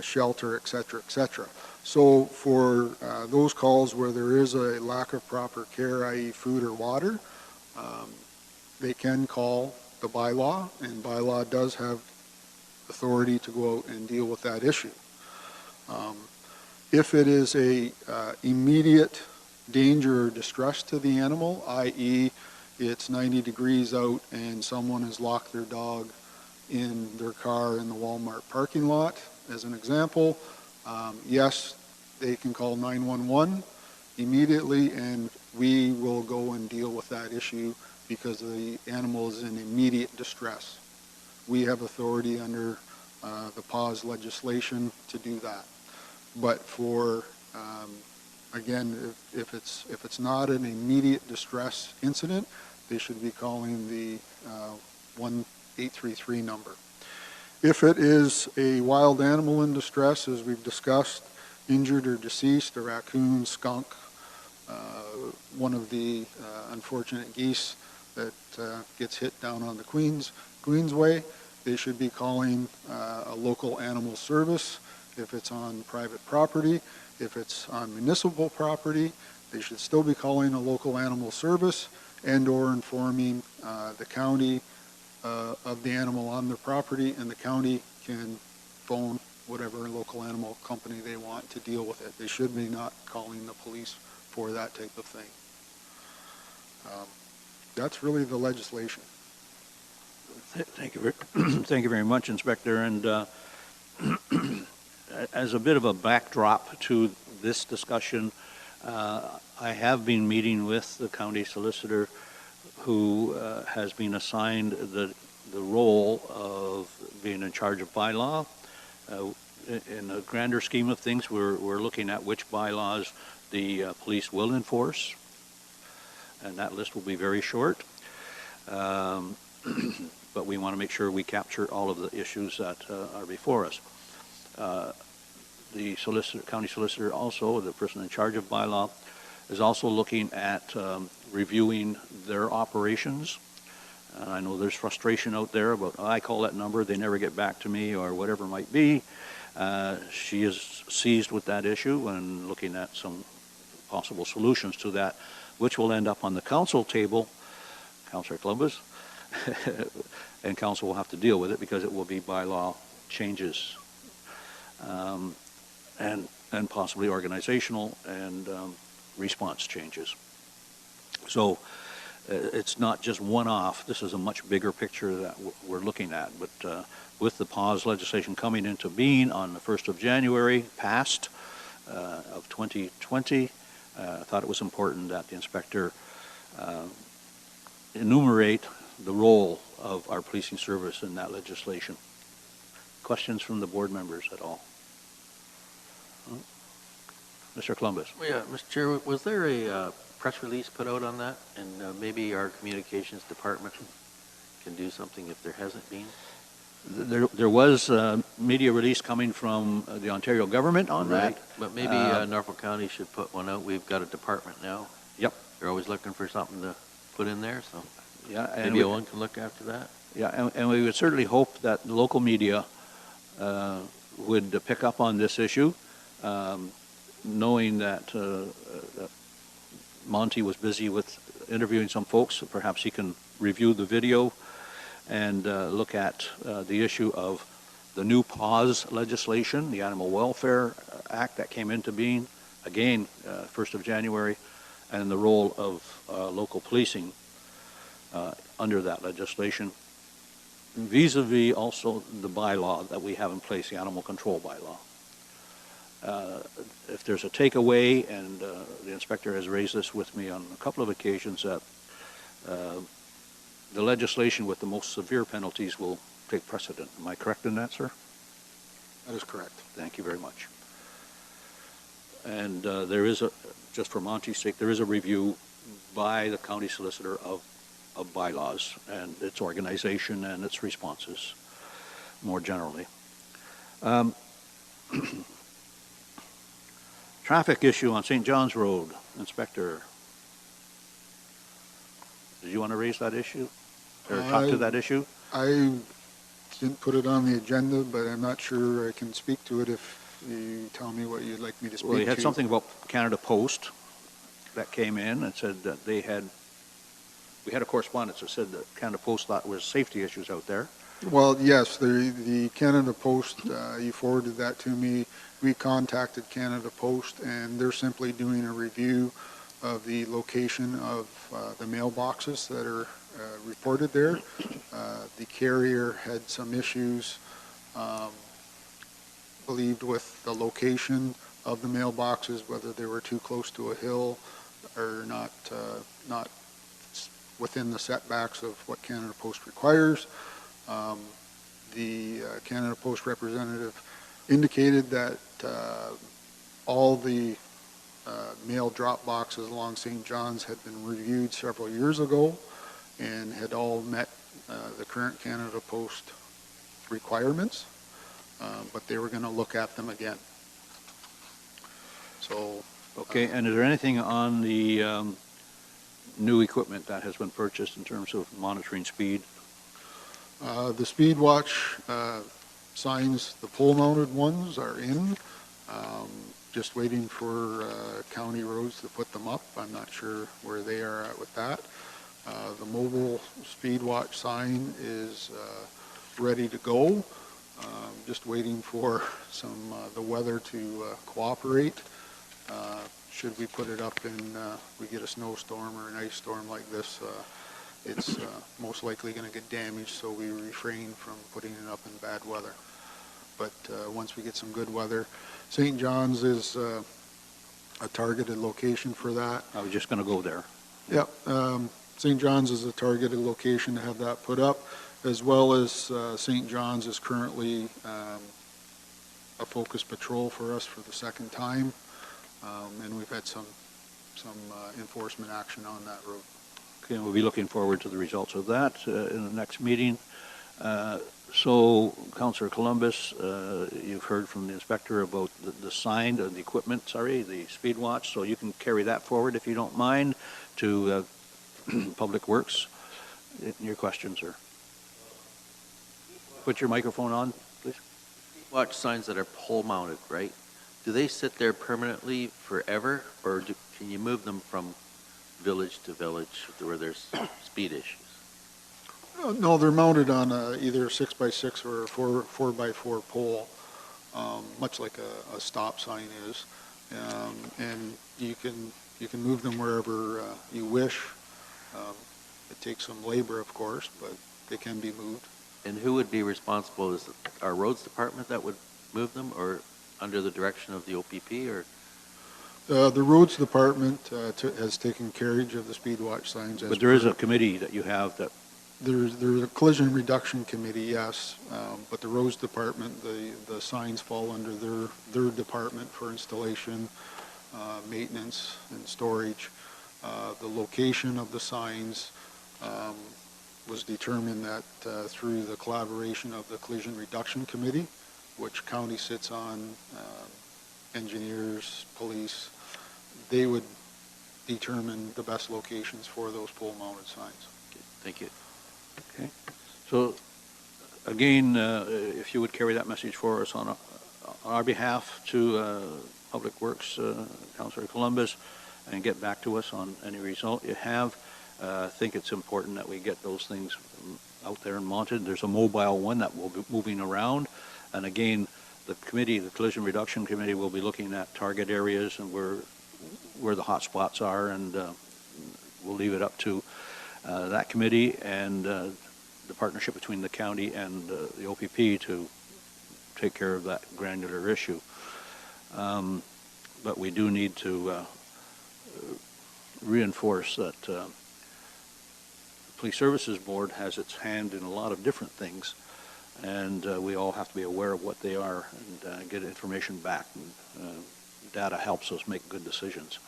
shelter, etc., etc. So for those calls where there is a lack of proper care, i.e. food or water, they can call the bylaw, and bylaw does have authority to go out and deal with that issue. If it is a immediate danger or distress to the animal, i.e. it's 90 degrees out and someone has locked their dog in their car in the Walmart parking lot, as an example, yes, they can call 911 immediately, and we will go and deal with that issue because the animal is in immediate distress. We have authority under the PAWS legislation to do that. But for, again, if it's not an immediate distress incident, they should be calling the 1-833 number. If it is a wild animal in distress, as we've discussed, injured or deceased, a raccoon, skunk, one of the unfortunate geese that gets hit down on the Queens, Queensway, they should be calling a local animal service. If it's on private property, if it's on municipal property, they should still be calling a local animal service and/or informing the county of the animal on their property, and the county can phone whatever local animal company they want to deal with it. They should be not calling the police for that type of thing. That's really the legislation.
Thank you, thank you very much, Inspector. And as a bit of a backdrop to this discussion, I have been meeting with the county solicitor, who has been assigned the role of being in charge of bylaw. In a grander scheme of things, we're looking at which bylaws the police will enforce, and that list will be very short. But we want to make sure we capture all of the issues that are before us. The county solicitor, also the person in charge of bylaw, is also looking at reviewing their operations. I know there's frustration out there about, oh, I call that number, they never get back to me, or whatever it might be. She is seized with that issue and looking at some possible solutions to that, which will end up on the council table, Councillor Columbus, and council will have to deal with it because it will be bylaw changes, and possibly organizational and response changes. So it's not just one-off. This is a much bigger picture that we're looking at. But with the pause legislation coming into being on the 1st of January, passed of 2020, I thought it was important that the inspector enumerate the role of our policing service in that legislation. Questions from the board members at all? Mr. Columbus.
Yeah, Mr. Chair, was there a press release put out on that? And maybe our communications department can do something if there hasn't been?
There was a media release coming from the Ontario government on that.
But maybe Norfolk County should put one out. We've got a department now.
Yep.
They're always looking for something to put in there, so
Yeah, and
maybe one can look after that.
Yeah, and we would certainly hope that the local media would pick up on this issue, knowing that Monty was busy with interviewing some folks. So perhaps he can review the video and look at the issue of the new pause legislation, the Animal Welfare Act that came into being, again, 1st of January, and the role of local policing under that legislation, vis-a-vis also the bylaw that we have in place, the animal control bylaw. If there's a takeaway, and the inspector has raised this with me on a couple of occasions, that the legislation with the most severe penalties will take precedent. Am I correct in that, sir?
That is correct.
Thank you very much. And there is just for Monty's sake, there is a review by the county solicitor of bylaws and its organization and its responses more generally. Traffic issue on St. John's Road, Inspector. Did you want to raise that issue or talk to that issue?
I didn't put it on the agenda, but I'm not sure I can speak to it if you tell me what you'd like me to speak to.
Well, you had something about Canada Post that came in and said that we had a correspondence that said that Canada Post thought there was safety issues out there.
Well, yes, the Canada Post, you forwarded that to me. We contacted Canada Post, and they're simply doing a review of the location of the mailboxes that are reported there. The carrier had some issues, believed, with the location of the mailboxes, whether they were too close to a hill or not within the setbacks of what Canada Post requires. The Canada Post representative indicated that all the mail drop boxes along St. John's had been reviewed several years ago and had all met the current Canada Post requirements, but they were going to look at them again. So,
okay, and is there anything on the new equipment that has been purchased in terms of monitoring speed?
The speed watch signs, the pole-mounted ones are in. Just waiting for county roads to put them up. I'm not sure where they are at with that. The mobile speed watch sign is ready to go. Just waiting for the weather to cooperate. Should we put it up and we get a snowstorm or an ice storm like this, it's most likely going to get damaged, so we refrain from putting it up in bad weather. But once we get some good weather, St. John's is a targeted location for that.
I was just going to go there.
Yep. St. John's is a targeted location to have that put up, as well as St. John's is currently a focus patrol for us for the second time, and we've had some enforcement action on that road.
Okay, and we'll be looking forward to the results of that in the next meeting. So, Councillor Columbus, you've heard from the inspector about the sign, the equipment, the speed watch, so you can carry that forward if you don't mind to Public Works. Your questions, sir. Put your microphone on, please.
Watch signs that are pole mounted, right? Do they sit there permanently forever, or can you move them from village to village where there's speed issues?
No, they're mounted on either a 6x6 or a 4x4 pole, much like a stop sign is, and you can move them wherever you wish. It takes some labor, of course, but they can be moved.
And who would be responsible? Is it our roads department that would move them, or under the direction of the OPP, or?
The roads department has taken carriage of the speed watch signs.
But there is a committee that you have that.
There's a collision reduction committee, yes, but the roads department, the signs fall under their department for installation, maintenance, and storage. The location of the signs was determined that through the collaboration of the collision reduction committee, which county sits on, engineers, police, they would determine the best locations for those pole-mounted signs.
Okay, thank you.
Okay. So, again, if you would carry that message for us on our behalf to Public Works, Councillor Columbus, and get back to us on any result you have. I think it's important that we get those things out there and mounted. There's a mobile one that will be moving around. And again, the committee, the Collision Reduction Committee, will be looking at target areas and where the hot spots are, and we'll leave it up to that committee and the partnership between the county and the OPP to take care of that granular issue. But we do need to reinforce that the Police Services Board has its hand in a lot of different things, and we all have to be aware of what they are and get information back. And data helps us make good decisions.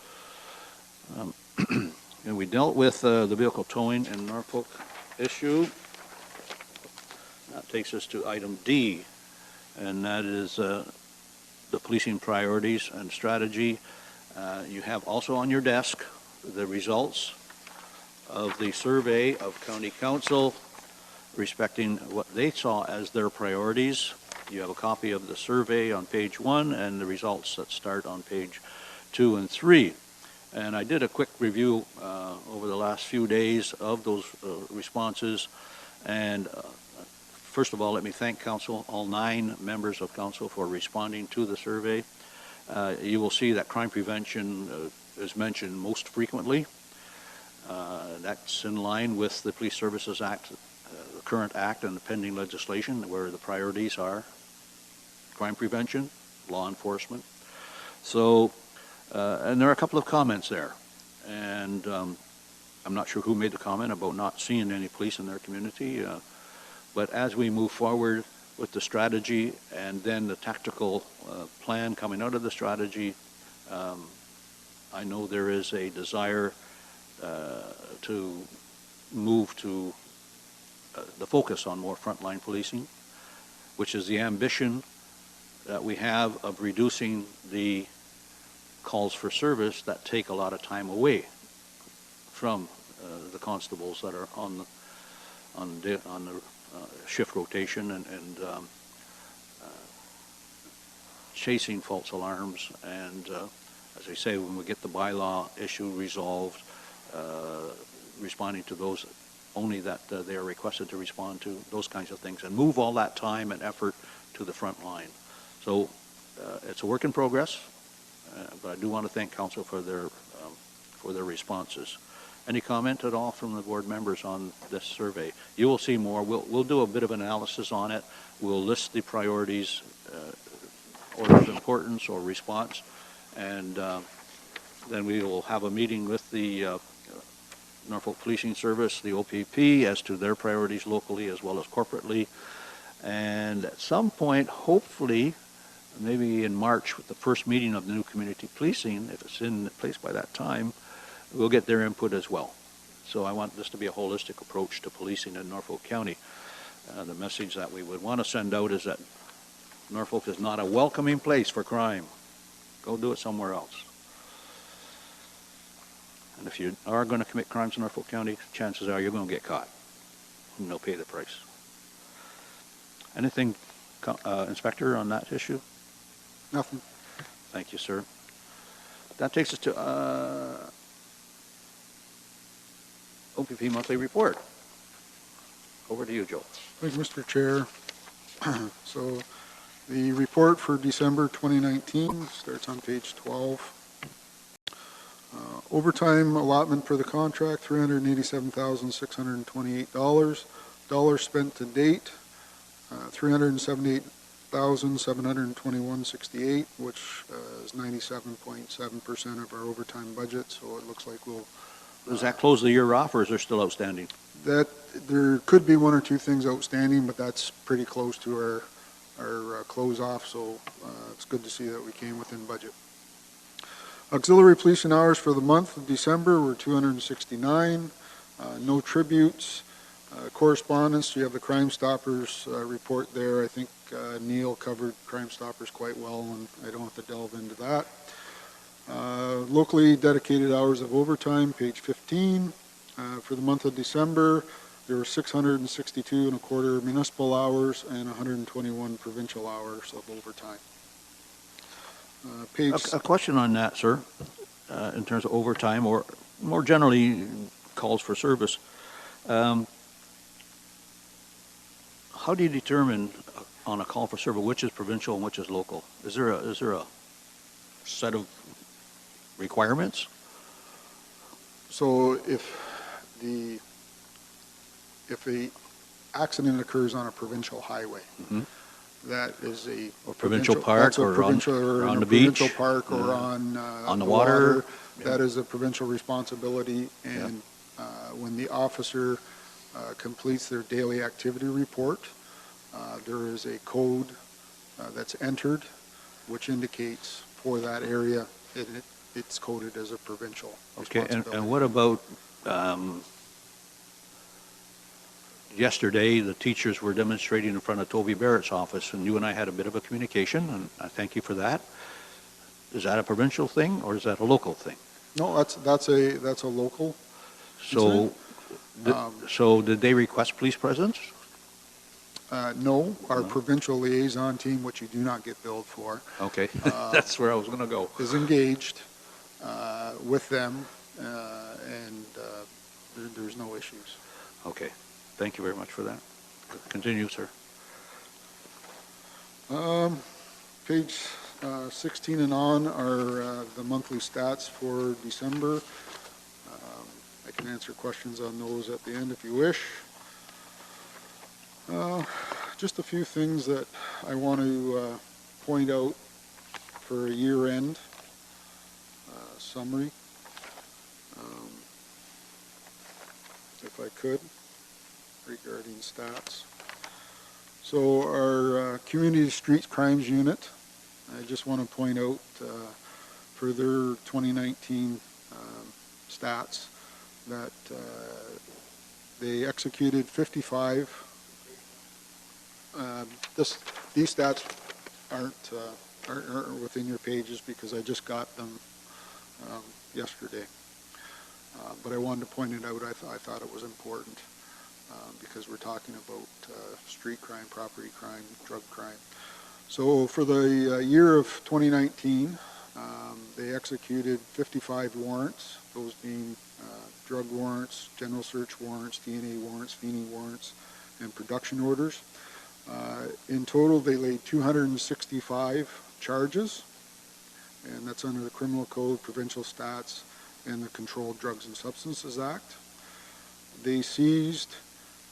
And we dealt with the vehicle towing in Norfolk issue. That takes us to item D, and that is the policing priorities and strategy. You have also on your desk the results of the survey of county council respecting what they saw as their priorities. You have a copy of the survey on page 1 and the results that start on page 2 and 3. And I did a quick review over the last few days of those responses. And first of all, let me thank council, all 9 members of council, for responding to the survey. You will see that crime prevention is mentioned most frequently. That's in line with the Police Services Act, the current act and the pending legislation, where the priorities are crime prevention, law enforcement. So, and there are a couple of comments there. And I'm not sure who made the comment about not seeing any police in their community. But as we move forward with the strategy and then the tactical plan coming out of the strategy, I know there is a desire to move to the focus on more frontline policing, which is the ambition that we have of reducing the calls for service that take a lot of time away from the constables that are on the shift rotation and chasing false alarms. And as I say, when we get the bylaw issue resolved, responding to those only that they are requested to respond to, those kinds of things, and move all that time and effort to the front line. So it's a work in progress, but I do want to thank council for their responses. Any comment at all from the board members on this survey? You will see more. We'll do a bit of analysis on it. We'll list the priorities, order of importance or response, and then we will have a meeting with the Norfolk Policing Service, the OPP, as to their priorities locally as well as corporately. And at some point, hopefully, maybe in March, with the first meeting of the new community policing, if it's in place by that time, we'll get their input as well. So I want this to be a holistic approach to policing in Norfolk County. The message that we would want to send out is that Norfolk is not a welcoming place for crime. Go do it somewhere else. And if you are going to commit crimes in Norfolk County, chances are you're going to get caught, and they'll pay the price. Anything, Inspector, on that issue?
Nothing.
Thank you, sir. That takes us to OPP monthly report. Over to you, Joe.
Thank you, Mr. Chair. So the report for December 2019 starts on page 12. Overtime allotment for the contract, $387,628. Dollars spent to date, $378,721.68, which is 97.7% of our overtime budget. So it looks like we'll.
Does that close the year off, or is there still outstanding?
That there could be one or two things outstanding, but that's pretty close to our close off. So it's good to see that we came within budget. Auxiliary policing hours for the month of December were 269. No tributes. Correspondence, you have the Crime Stoppers report there. I think Neil covered Crime Stoppers quite well, and I don't have to delve into that. Locally dedicated hours of overtime, page 15. For the month of December, there were 662.25 municipal hours and 121 provincial hours of overtime.
A question on that, sir, in terms of overtime, or more generally calls for service. How do you determine on a call for service which is provincial and which is local? Is there a set of requirements?
So if a accident occurs on a provincial highway, that is a
provincial park, or on the beach,
provincial park, or on
the water.
That is a provincial responsibility, and when the officer completes their daily activity report, there is a code that's entered which indicates for that area it's coded as a provincial responsibility.
And what about yesterday, the teachers were demonstrating in front of Toby Barrett's office, and you and I had a bit of a communication, and I thank you for that. Is that a provincial thing, or is that a local thing?
No, that's a local.
So, so did they request police presence?
No, our provincial liaison team, which you do not get billed for.
Okay, that's where I was going to go.
Is engaged with them, and there's no issues.
Okay, thank you very much for that. Continue, sir.
Page 16 and on are the monthly stats for December. I can answer questions on those at the end if you wish. Just a few things that I want to point out for a year-end summary, if I could, regarding stats. So our Community Streets Crimes Unit, I just want to point out for their 2019 stats that they executed 55. These stats aren't within your pages because I just got them yesterday. But I wanted to point it out. I thought it was important. because we're talking about street crime, property crime, drug crime. So for the year of 2019, they executed 55 warrants, those being drug warrants, general search warrants, DNA warrants, Feeney warrants, and production orders. In total, they laid 265 charges, and that's under the Criminal Code, Provincial Stats, and the Controlled Drugs and Substances Act. They seized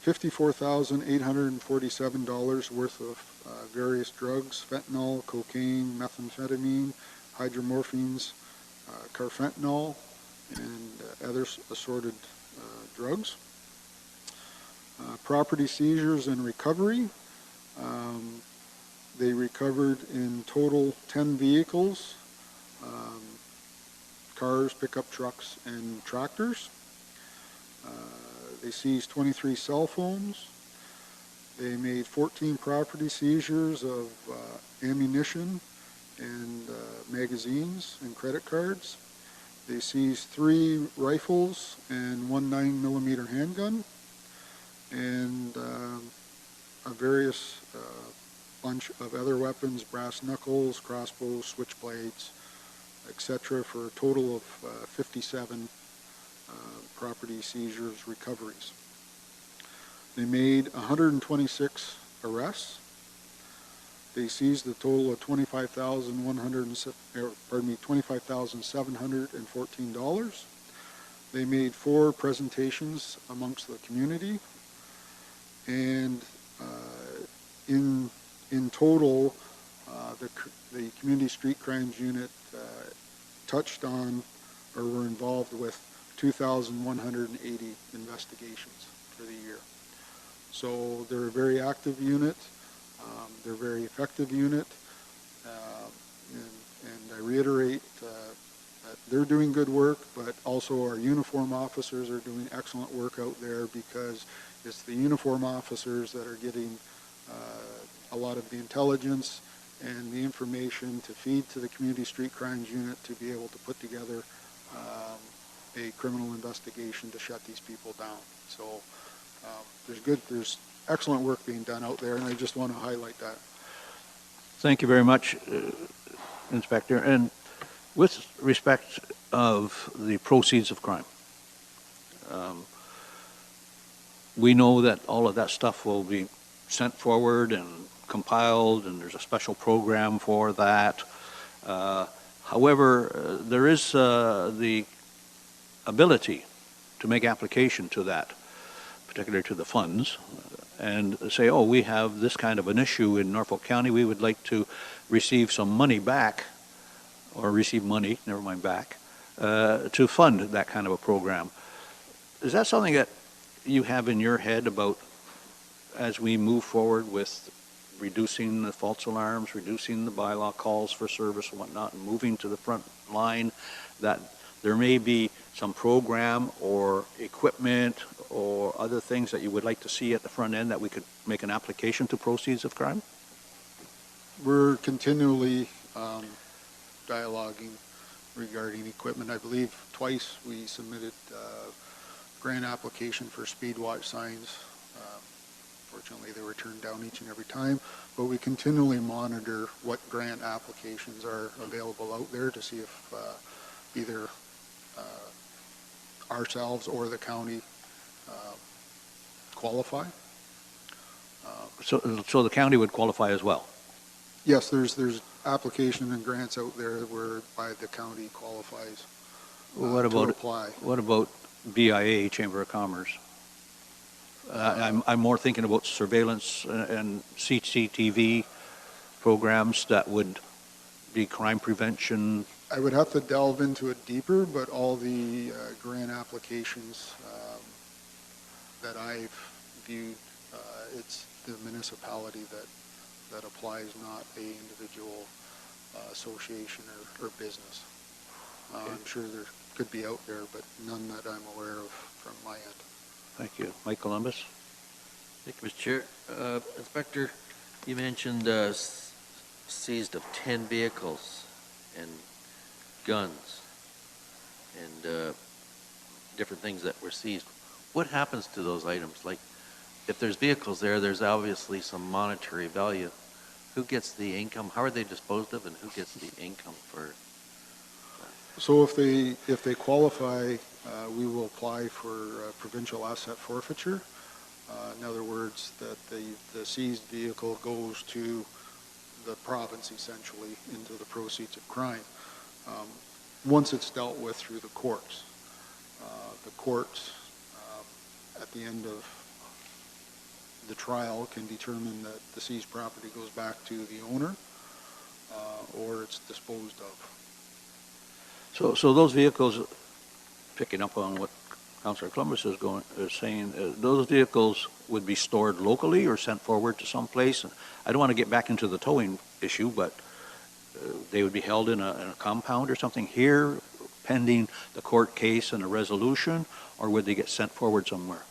$54,847 worth of various drugs: fentanyl, cocaine, methamphetamine, hydromorphines, carfentanil, and other assorted drugs. Property seizures and recovery. They recovered in total 10 vehicles, cars, pickup trucks, and tractors. They seized 23 cell phones. They made 14 property seizures of ammunition and magazines and credit cards. They seized 3 rifles and 1 9mm handgun, and a various bunch of other weapons: brass knuckles, crossbows, switchblades, etc., for a total of 57 property seizures, recoveries. They made 126 arrests. They seized a total of $25,714. They made 4 presentations amongst the community, and in total, the Community Street Crimes Unit touched on or were involved with 2,180 investigations for the year. So they're a very active unit. They're a very effective unit. And I reiterate that they're doing good work, but also our uniform officers are doing excellent work out there, because it's the uniform officers that are getting a lot of the intelligence and the information to feed to the Community Street Crimes Unit to be able to put together a criminal investigation to shut these people down. So there's excellent work being done out there, and I just want to highlight that.
Thank you very much, Inspector. And with respect of the proceeds of crime, we know that all of that stuff will be sent forward and compiled, and there's a special program for that. However, there is the ability to make application to that, particularly to the funds, and say, oh, we have this kind of an issue in Norfolk County, we would like to receive some money back, or receive money, never mind back, to fund that kind of a program. Is that something that you have in your head about as we move forward with reducing the false alarms, reducing the bylaw calls for service and whatnot, and moving to the front line, that there may be some program or equipment or other things that you would like to see at the front end that we could make an application to proceeds of crime?
We're continually dialoguing regarding equipment. I believe twice we submitted grant application for speed watch signs. Fortunately, they were turned down each and every time, but we continually monitor what grant applications are available out there to see if either ourselves or the county qualify.
So the county would qualify as well?
Yes, there's application and grants out there whereby the county qualifies to apply.
What about BIA, Chamber of Commerce? I'm more thinking about surveillance and CCTV programs that would be crime prevention.
I would have to delve into it deeper, but all the grant applications that I've viewed, it's the municipality that applies, not a individual association or business.
Okay.
I'm sure there could be out there, but none that I'm aware of from my end.
Thank you. Mike Columbus?
Thank you, Mr. Chair. Inspector, you mentioned seized of 10 vehicles and guns and different things that were seized. What happens to those items? Like, if there's vehicles there, there's obviously some monetary value. Who gets the income? How are they disposed of, and who gets the income for?
So if they qualify, we will apply for provincial asset forfeiture. In other words, that the seized vehicle goes to the province essentially into the proceeds of crime. Once it's dealt with through the courts. The courts, at the end of the trial, can determine that the seized property goes back to the owner or it's disposed of.
So those vehicles, picking up on what Councillor Columbus is saying, those vehicles would be stored locally or sent forward to some place? I don't want to get back into the towing issue, but they would be held in a compound or something here pending the court case and a resolution, or would they get sent forward somewhere?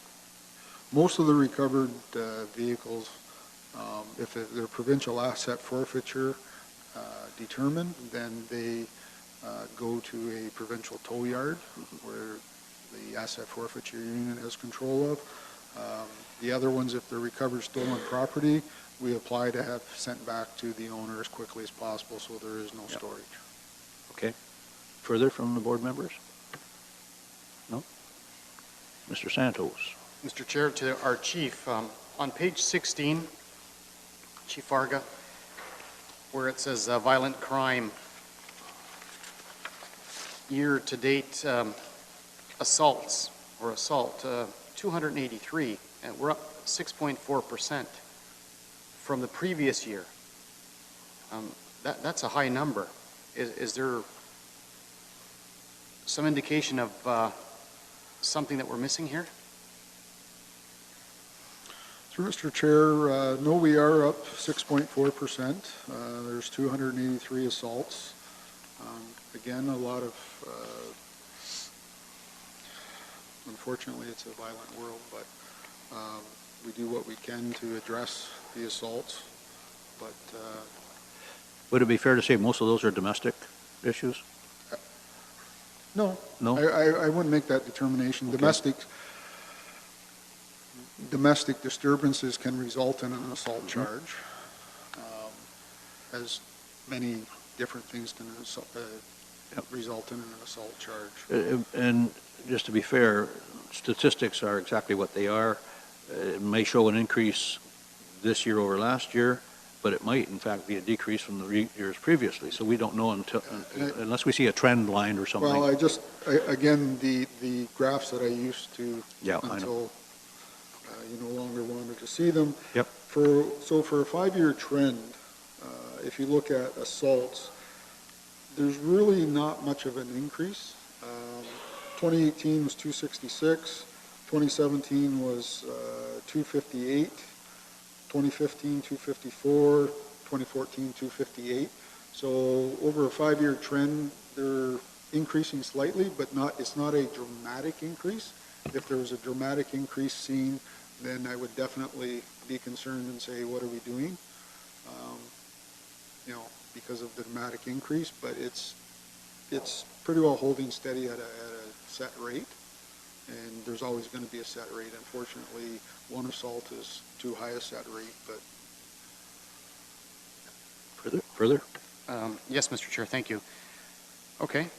Most of the recovered vehicles, if they're provincial asset forfeiture determined, then they go to a provincial tow yard where the asset forfeiture unit has control of. The other ones, if they're recovered stolen property, we apply to have sent back to the owner as quickly as possible so there is no storage.
Okay. Further from the board members? No? Mr. Santos?
Mr. Chair, to our chief, on page 16, Chief Varga, where it says violent crime, year-to-date assault, 283, and we're up 6.4% from the previous year. That's a high number. Is there some indication of something that we're missing here?
Through Mr. Chair, no, we are up 6.4%. There's 283 assaults. Again, a lot of, unfortunately, it's a violent world, but we do what we can to address the assaults. But
Would it be fair to say most of those are domestic issues?
no,
No?
I wouldn't make that determination.
Okay.
Domestic disturbances can result in an assault charge, as many different things can result in an assault charge.
And just to be fair, statistics are exactly what they are. It may show an increase this year over last year, but it might in fact be a decrease from the years previously. So we don't know unless we see a trend line or something.
Well, again, the graphs that I used to,
Yeah, I know.
until you no longer wanted to see them.
Yep.
So for a 5-year trend, if you look at assaults, there's really not much of an increase. 2018 was 266, 2017 was 258, 2015 254, 2014 258. So over a 5-year trend, they're increasing slightly, but it's not a dramatic increase. If there was a dramatic increase seen, then I would definitely be concerned and say, what are we doing? Because of the dramatic increase, but it's pretty well holding steady at a set rate, and there's always going to be a set rate. Unfortunately, one assault is too high a set rate, but.
Further?
Yes, Mr. Chair, thank you. Okay.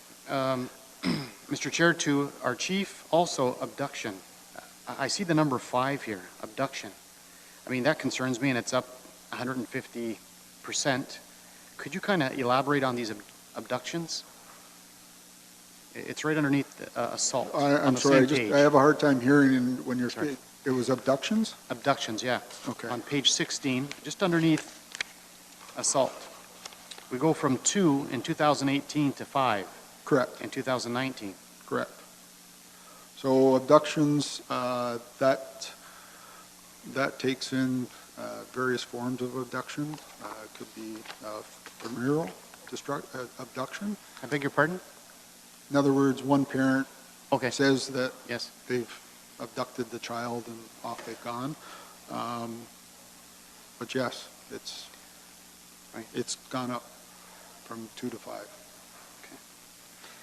Mr. Chair, to our chief, also abduction. I see the number 5 here, abduction. I mean, that concerns me, and it's up 150%. Could you kind of elaborate on these abductions? It's right underneath assault.
I'm sorry, I have a hard time hearing when you're speaking. It was abductions?
Abductions, yeah.
Okay.
On page 16, just underneath assault. We go from 2 in 2018 to 5.
Correct.
In 2019.
Correct. So abductions, that takes in various forms of abduction. It could be familial abduction.
I beg your pardon?
In other words, one parent
Okay.
says that
Yes.
they've abducted the child and off they've gone. But yes,
Right.
it's gone up from 2 to 5.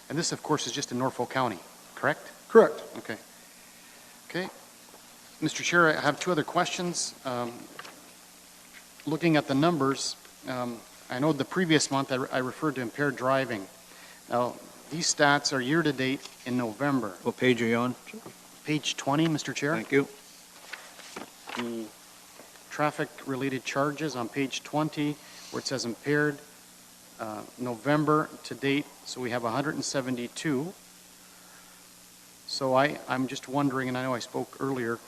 And this, of course, is just in Norfolk County, correct?
Correct.
Okay. Okay. Mr. Chair, I have two other questions. Looking at the numbers, I know the previous month I referred to impaired driving. Now, these stats are year-to-date in November.
What page are you on?
Page 20, Mr. Chair.
Thank you.
The traffic-related charges on page 20, where it says impaired, November to date, so we have 172. So I'm just wondering, and I know I spoke earlier,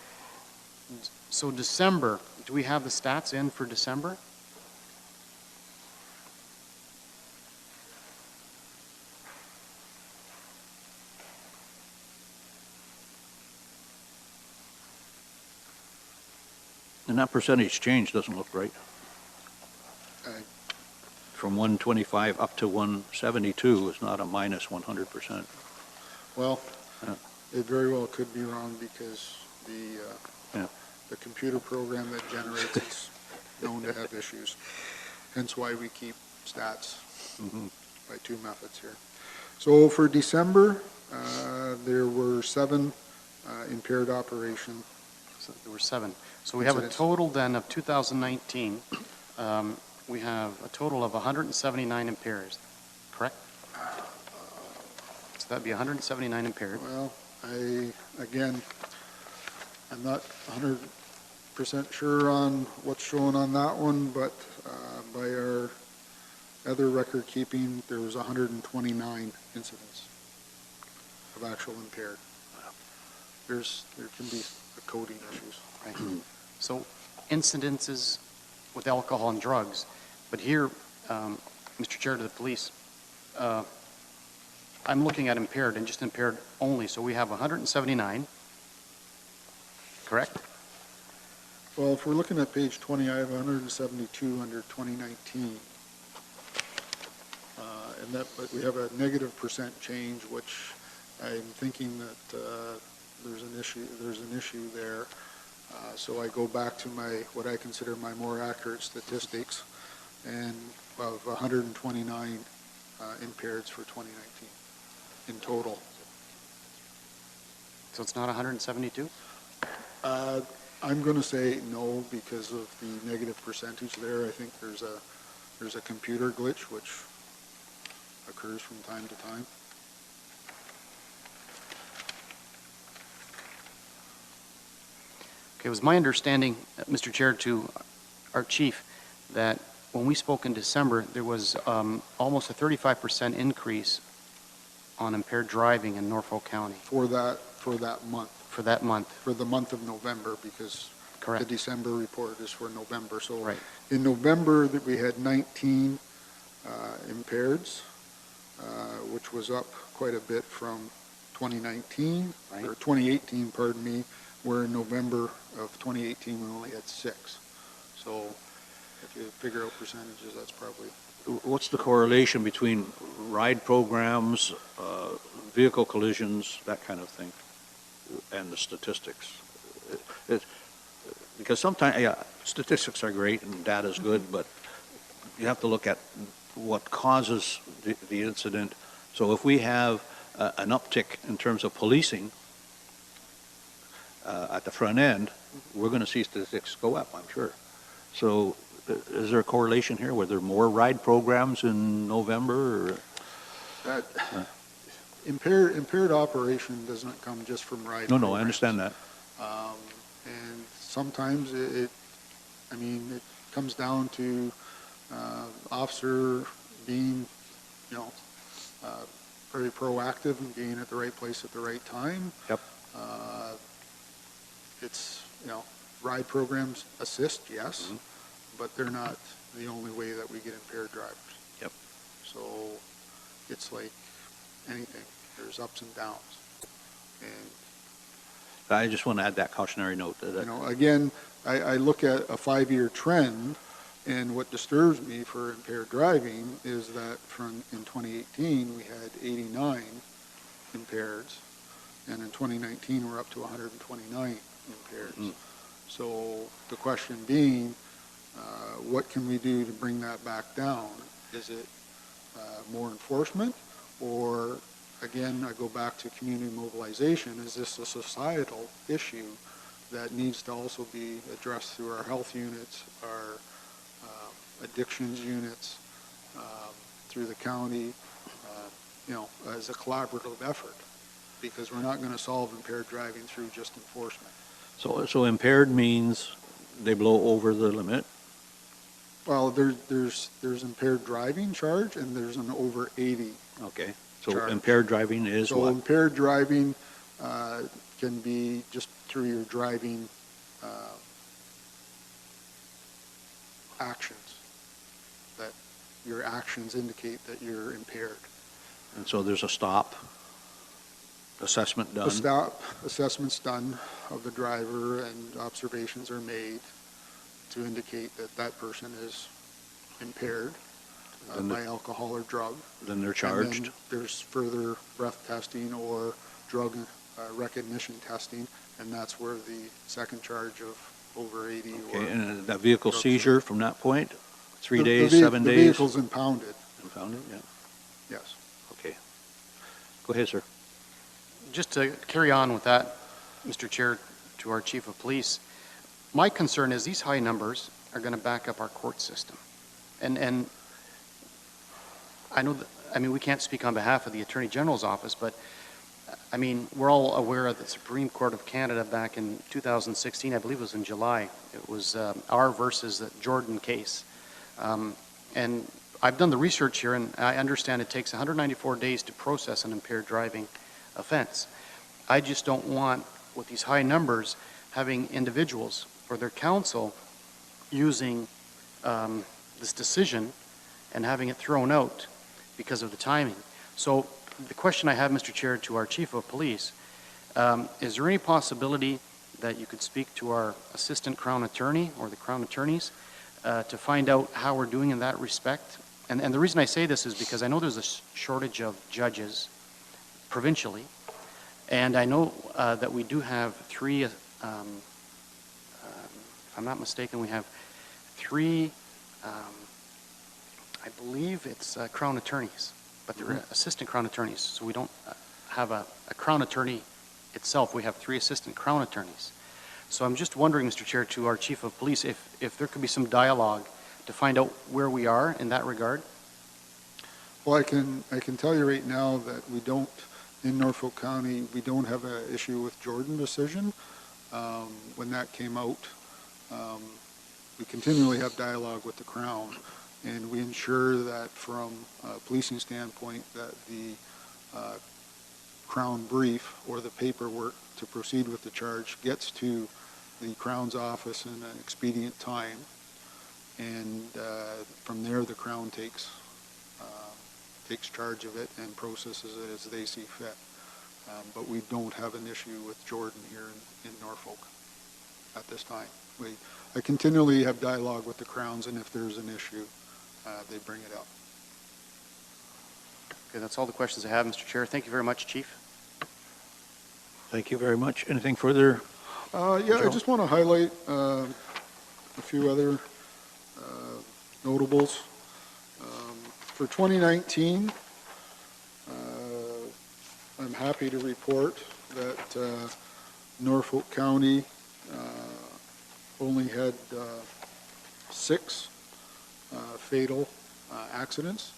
so December, do we have the stats in for December?
And that percentage change doesn't look right.
I-
From 125 up to 172 is not a minus 100%.
Well,
Yeah.
it very well could be wrong because
Yeah.
the computer program that generates it's known to have issues. Hence why we keep stats
Mhm.
by two methods here. So for December, there were 7 impaired operation.
So there were 7. So we have a
Incidents.
total then of 2019, we have a total of 179 impairs, correct? So that'd be 179 impaired.
Well, again, I'm not 100% sure on what's shown on that one, but by our other record keeping, there was 129 incidents of actual impaired. There can be coding issues.
Right. So incidences with alcohol and drugs, but here, Mr. Chair, to the police, I'm looking at impaired and just impaired only, so we have 179, correct?
Well, if we're looking at page 20, I have 172 under 2019. But we have a negative percent change, which I'm thinking that there's an issue there. So I go back to what I consider my more accurate statistics, and of 129 impaireds for 2019 in total.
So it's not 172?
I'm going to say no because of the negative percentage there. I think there's a computer glitch which occurs from time to time.
Okay, it was my understanding, Mr. Chair, to our chief, that when we spoke in December, there was almost a 35% increase on impaired driving in Norfolk County
For that month,
for that month.
for the month of November, because the
Correct.
December report is for November. So
Right.
in November, that we had 19 impaireds, which was up quite a bit from 2019,
Right.
or 2018, pardon me, where in November of 2018, we only had 6. So if you figure out percentages, that's probably,
What's the correlation between ride programs, vehicle collisions, that kind of thing, and the statistics? Because sometimes, yeah, statistics are great and data's good, but you have to look at what causes the incident. So if we have an uptick in terms of policing at the front end, we're going to see statistics go up, I'm sure. So is there a correlation here? Were there more ride programs in November? Or?
that, impaired operation does not come just from ride
No, I
programs.
understand that.
And sometimes it comes down to officer being, very proactive and being at the right place at the right time.
Yep.
It's, ride programs assist, yes,
Mhm.
but they're not the only way that we get impaired drivers.
Yep.
So it's like anything, there's ups and downs. And
I just want to add that cautionary note.
again, I look at a 5-year trend, and what disturbs me for impaired driving is that in 2018, we had 89 impaireds, and in 2019, we're up to 129 impaireds.
Mm.
So the question being, what can we do to bring that back down? Is it more enforcement, or again, I go back to community mobilization. Is this a societal issue that needs to also be addressed through our health units, our addictions units, through the county, as a collaborative effort, because we're not going to solve impaired driving through just enforcement.
So impaired means they blow over the limit.
Well, there's impaired driving charge, and there's an over 80.
Okay. So
Charge.
impaired driving is
So
what?
impaired driving can be just through your driving actions, that your actions indicate that you're impaired.
And so there's a stop assessment done.
The stop assessment's done of the driver, and observations are made to indicate that that person is impaired
Then the-
by alcohol or drug.
Then they're
And
charged.
then there's further breath testing or drug recognition testing, and that's where the second charge of over 80 or...
Okay, and that vehicle
drugs.
seizure from that point, 3
The
days,
vehi-
7
The
days?
vehicle's impounded,
Impounded, yeah.
yes.
Okay. Go ahead, sir.
Just to carry on with that, Mr. Chair, to our Chief of Police, my concern is these high numbers are going to back up our court system. And I know that, we can't speak on behalf of the Attorney General's office, but we're all aware of the Supreme Court of Canada back in 2016, I believe it was in July. It was our versus the Jordan case. And I've done the research here, and I understand it takes 194 days to process an impaired driving offense. I just don't want, with these high numbers, having individuals or their counsel using this decision and having it thrown out because of the timing. So the question I have, Mr. Chair, to our Chief of Police, is there any possibility that you could speak to our Assistant Crown Attorney or the Crown Attorneys to find out how we're doing in that respect? And the reason I say this is because I know there's a shortage of judges provincially, and I know that we do have three, if I'm not mistaken, we have three, I believe it's Crown Attorneys, but they're Assistant Crown Attorneys, so we don't have a Crown Attorney itself. We have 3 Assistant Crown Attorneys. So I'm just wondering, Mr. Chair, to our Chief of Police, if there could be some dialogue to find out where we are in that regard.
Well, I can tell you right now that we don't, in Norfolk County, we don't have an issue with Jordan decision. When that came out, we continually have dialogue with the Crown, and we ensure that from a policing standpoint that the Crown brief or the paperwork to proceed with the charge gets to the Crown's office in an expedient time, and from there the Crown takes charge of it and processes it as they see fit. But we don't have an issue with Jordan here in Norfolk at this time. I continually have dialogue with the Crowns, and if there's an issue, they bring it up.
Okay, that's all the questions I have, Mr. Chair. Thank you very much, Chief.
Thank you very much. Anything further?
Yeah, I just want to highlight a few other notables. For 2019, I'm happy to report that Norfolk County only had 6 fatal accidents,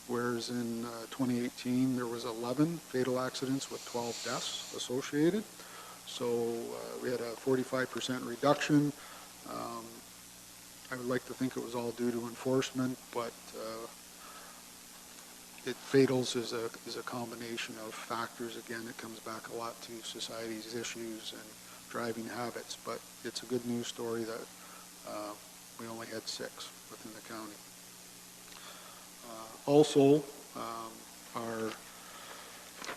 whereas in 2018 there was 11 fatal accidents with 12 deaths associated. So we had a 45% reduction. I would like to think it was all due to enforcement, but fatals is a combination of factors. Again, it comes back a lot to society's issues and driving habits, but it's a good news story that we only had 6 within the county. Also,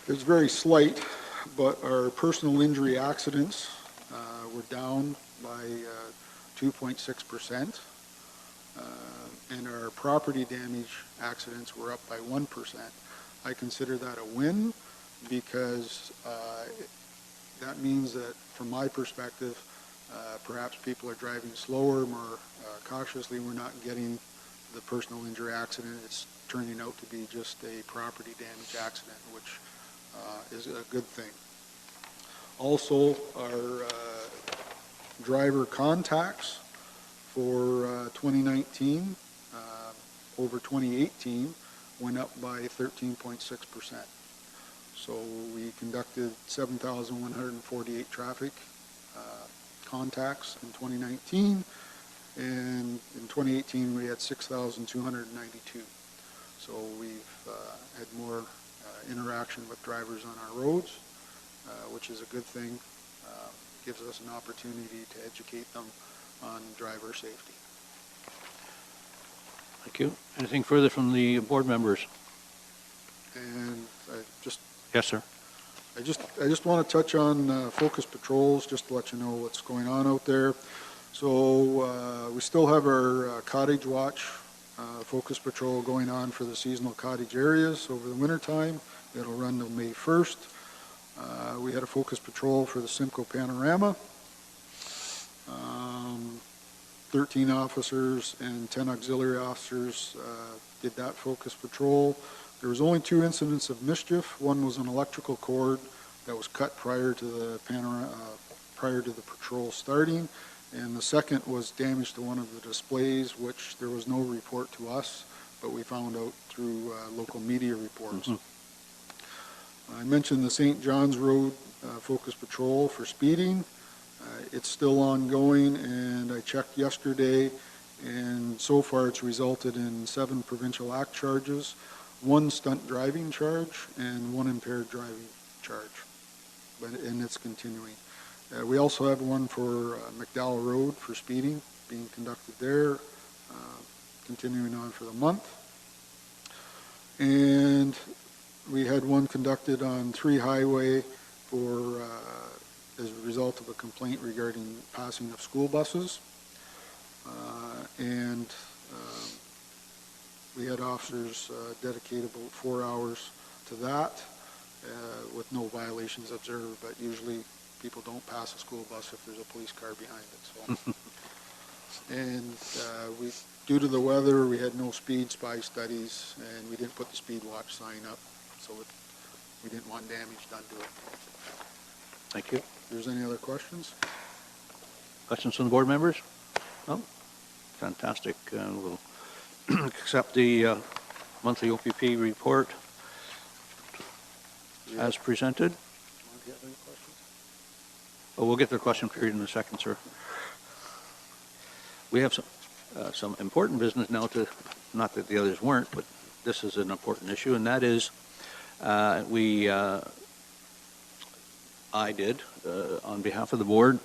it's very slight, but our personal injury accidents were down by 2.6%, and our property damage accidents were up by 1%. I consider that a win because that means that, from my perspective, perhaps people are driving slower, more cautiously. We're not getting the personal injury accident. It's turning out to be just a property damage accident, which is a good thing. Also, our driver contacts for 2019 over 2018 went up by 13.6%. So we conducted 7,148 traffic contacts in 2019, and in 2018 we had 6,292. So we've had more interaction with drivers on our roads, which is a good thing. Gives us an opportunity to educate them on driver safety.
Thank you. Anything further from the board members?
And
Yes, sir.
I just want to touch on focus patrols, just to let you know what's going on out there. So we still have our cottage watch focus patrol going on for the seasonal cottage areas over the winter time. It'll run till May 1st. We had a focus patrol for the Simcoe Panorama. 13 officers and 10 auxiliary officers did that focus patrol. There was only 2 incidents of mischief. One was an electrical cord that was cut prior to the patrol starting, and the second was damage to one of the displays, which there was no report to us, but we found out through local media reports. I mentioned the St. John's Road focus patrol for speeding. It's still ongoing, and I checked yesterday, and so far it's resulted in 7 provincial act charges, 1 stunt driving charge, and 1 impaired driving charge, and it's continuing. We also have one for McDowell Road for speeding being conducted there, continuing on for the month. And we had one conducted on 3 Highway for as a result of a complaint regarding passing of school buses. We had officers dedicate about 4 hours to that with no violations observed, but usually people don't pass a school bus if there's a police car behind it. So. And due to the weather, we had no speed spy studies, and we didn't put the speed watch sign up, so we didn't want damage done to it.
Thank you.
If there's any other questions?
Questions from the board members? No? Fantastic. We'll accept the monthly OPP report as presented.
Do you have any questions?
Oh, we'll get to the question period in a second, sir. We have some important business now to, not that the others weren't, but this is an important issue, and that is I did, on behalf of the board,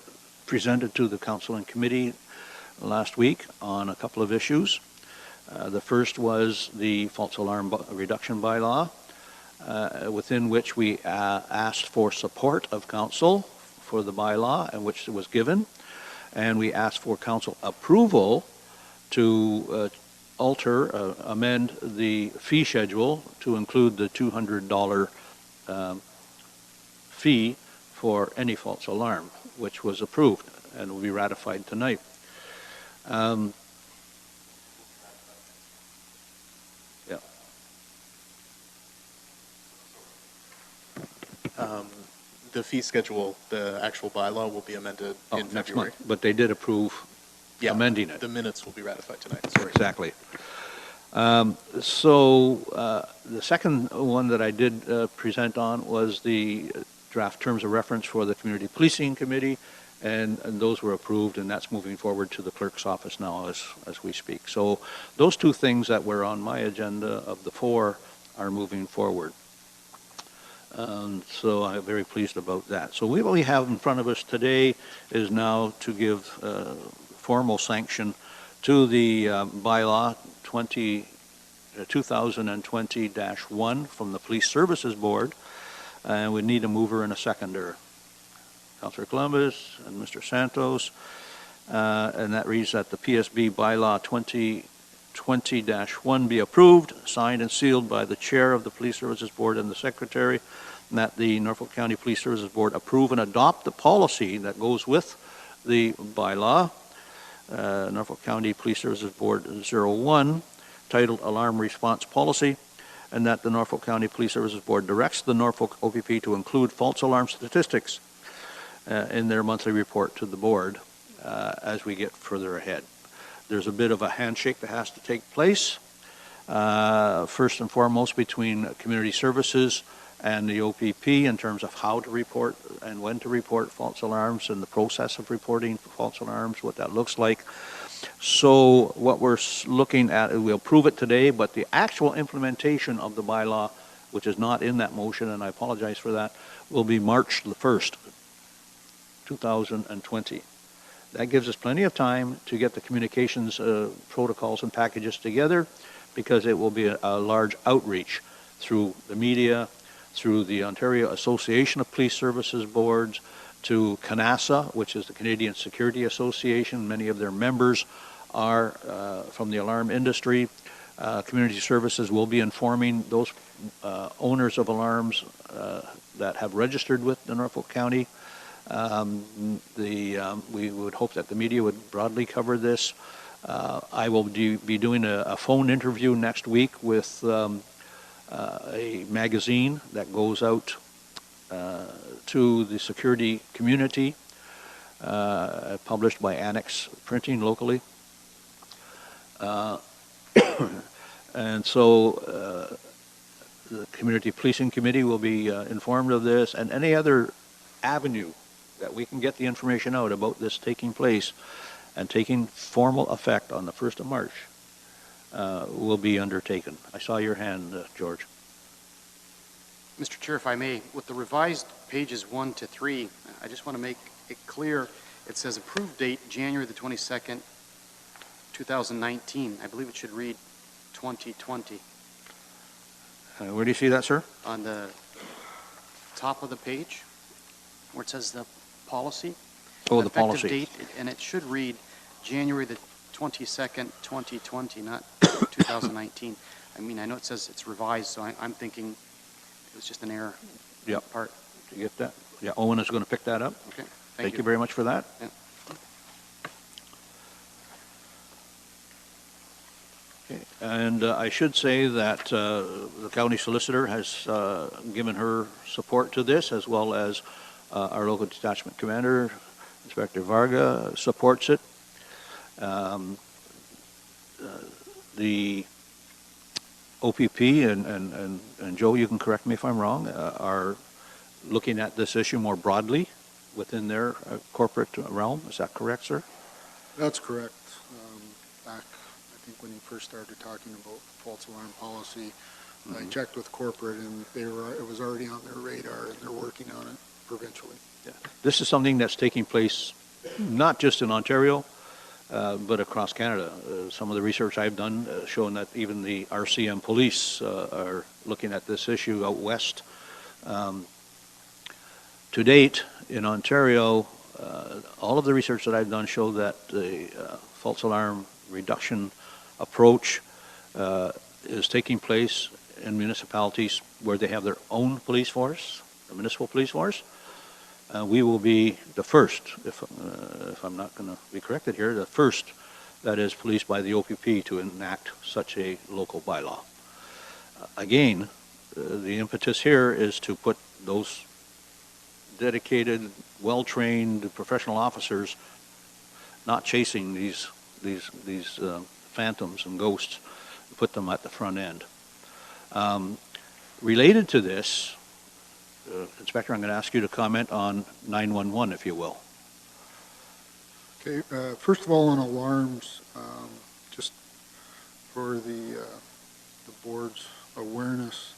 presented to the council and committee last week on a couple of issues. The first was the false alarm reduction bylaw, within which we asked for support of council for the bylaw, and which was given, and we asked for council approval to amend the fee schedule to include the $200 fee for any false alarm, which was approved and will be ratified tonight.
The fee schedule, the actual bylaw will be amended in
Next
February.
month, but they did approve amending it.
The minutes will be ratified tonight. Sorry.
Exactly. So the second one that I did present on was the draft terms of reference for the Community Policing Committee, and those were approved, and that's moving forward to the clerk's office now as we speak. So those 2 things that were on my agenda of the 4 are moving forward. So I'm very pleased about that. So what we have in front of us today is now to give formal sanction to the bylaw 2020-1 from the Police Services Board, and we need a mover and a seconder. Councillor Columbus and Mr. Santos, and that reads that the PSB bylaw 2020-1 be approved, signed and sealed by the Chair of the Police Services Board and the Secretary, and that the Norfolk County Police Services Board approve and adopt the policy that goes with the bylaw, Norfolk County Police Services Board 01, titled Alarm Response Policy, and that the Norfolk County Police Services Board directs the Norfolk OPP to include false alarm statistics in their monthly report to the board, as we get further ahead. There's a bit of a handshake that has to take place, first and foremost between Community Services and the OPP in terms of how to report and when to report false alarms and the process of reporting false alarms, what that looks like. So what we're looking at, we'll prove it today, but the actual implementation of the bylaw, which is not in that motion, and I apologize for that, will be March the 1st, 2020. That gives us plenty of time to get the communications protocols and packages together, because it will be a large outreach through the media, through the Ontario Association of Police Services Boards, to CANASA, which is the Canadian Security Association. Many of their members are from the alarm industry. Community Services will be informing those owners of alarms that have registered with the Norfolk County. We would hope that the media would broadly cover this. I will be doing a phone interview next week with a magazine that goes out to the security community, published by Annex Printing locally. And so the Community Policing Committee will be informed of this, and any other avenue that we can get the information out about this taking place and taking formal effect on the 1st of March will be undertaken. I saw your hand, George.
Mr. Chair, if I may, with the revised pages 1 to 3, I just want to make it clear. It says approved date January the 22nd, 2019. I believe it should read 2020.
Where do you see that, sir?
On the top of the page, where it says the policy.
Oh, the
Effective
policy.
date, and it should read January the 22nd, 2020, not 2019. I mean, I know it says it's revised, so I'm thinking it was just an error.
Yep.
Part.
Do you get that? Yeah, Owen is going to pick that up.
Okay.
Thank you very much for that.
Yeah.
Okay. And I should say that the county solicitor has given her support to this, as well as our local detachment commander, Inspector Varga, supports it. The OPP and Joe, you can correct me if I'm wrong, are looking at this issue more broadly within their corporate realm. Is that correct, sir?
That's correct. Back, I think when you first started talking about false alarm policy, I checked with corporate, and it was already on their radar, and they're working on it provincially.
Yeah. This is something that's taking place not just in Ontario, but across Canada. Some of the research I've done showing that even the RCM police are looking at this issue out west. To date, in Ontario, all of the research that I've done show that the false alarm reduction approach is taking place in municipalities where they have their own police force, the municipal police force. We will be the first, if I'm not going to be corrected here, the first that is policed by the OPP to enact such a local bylaw. Again, the impetus here is to put those dedicated, well-trained professional officers not chasing these phantoms and ghosts, put them at the front end. Related to this, Inspector, I'm going to ask you to comment on 911, if you will.
Okay, first of all, on alarms, just for the board's awareness,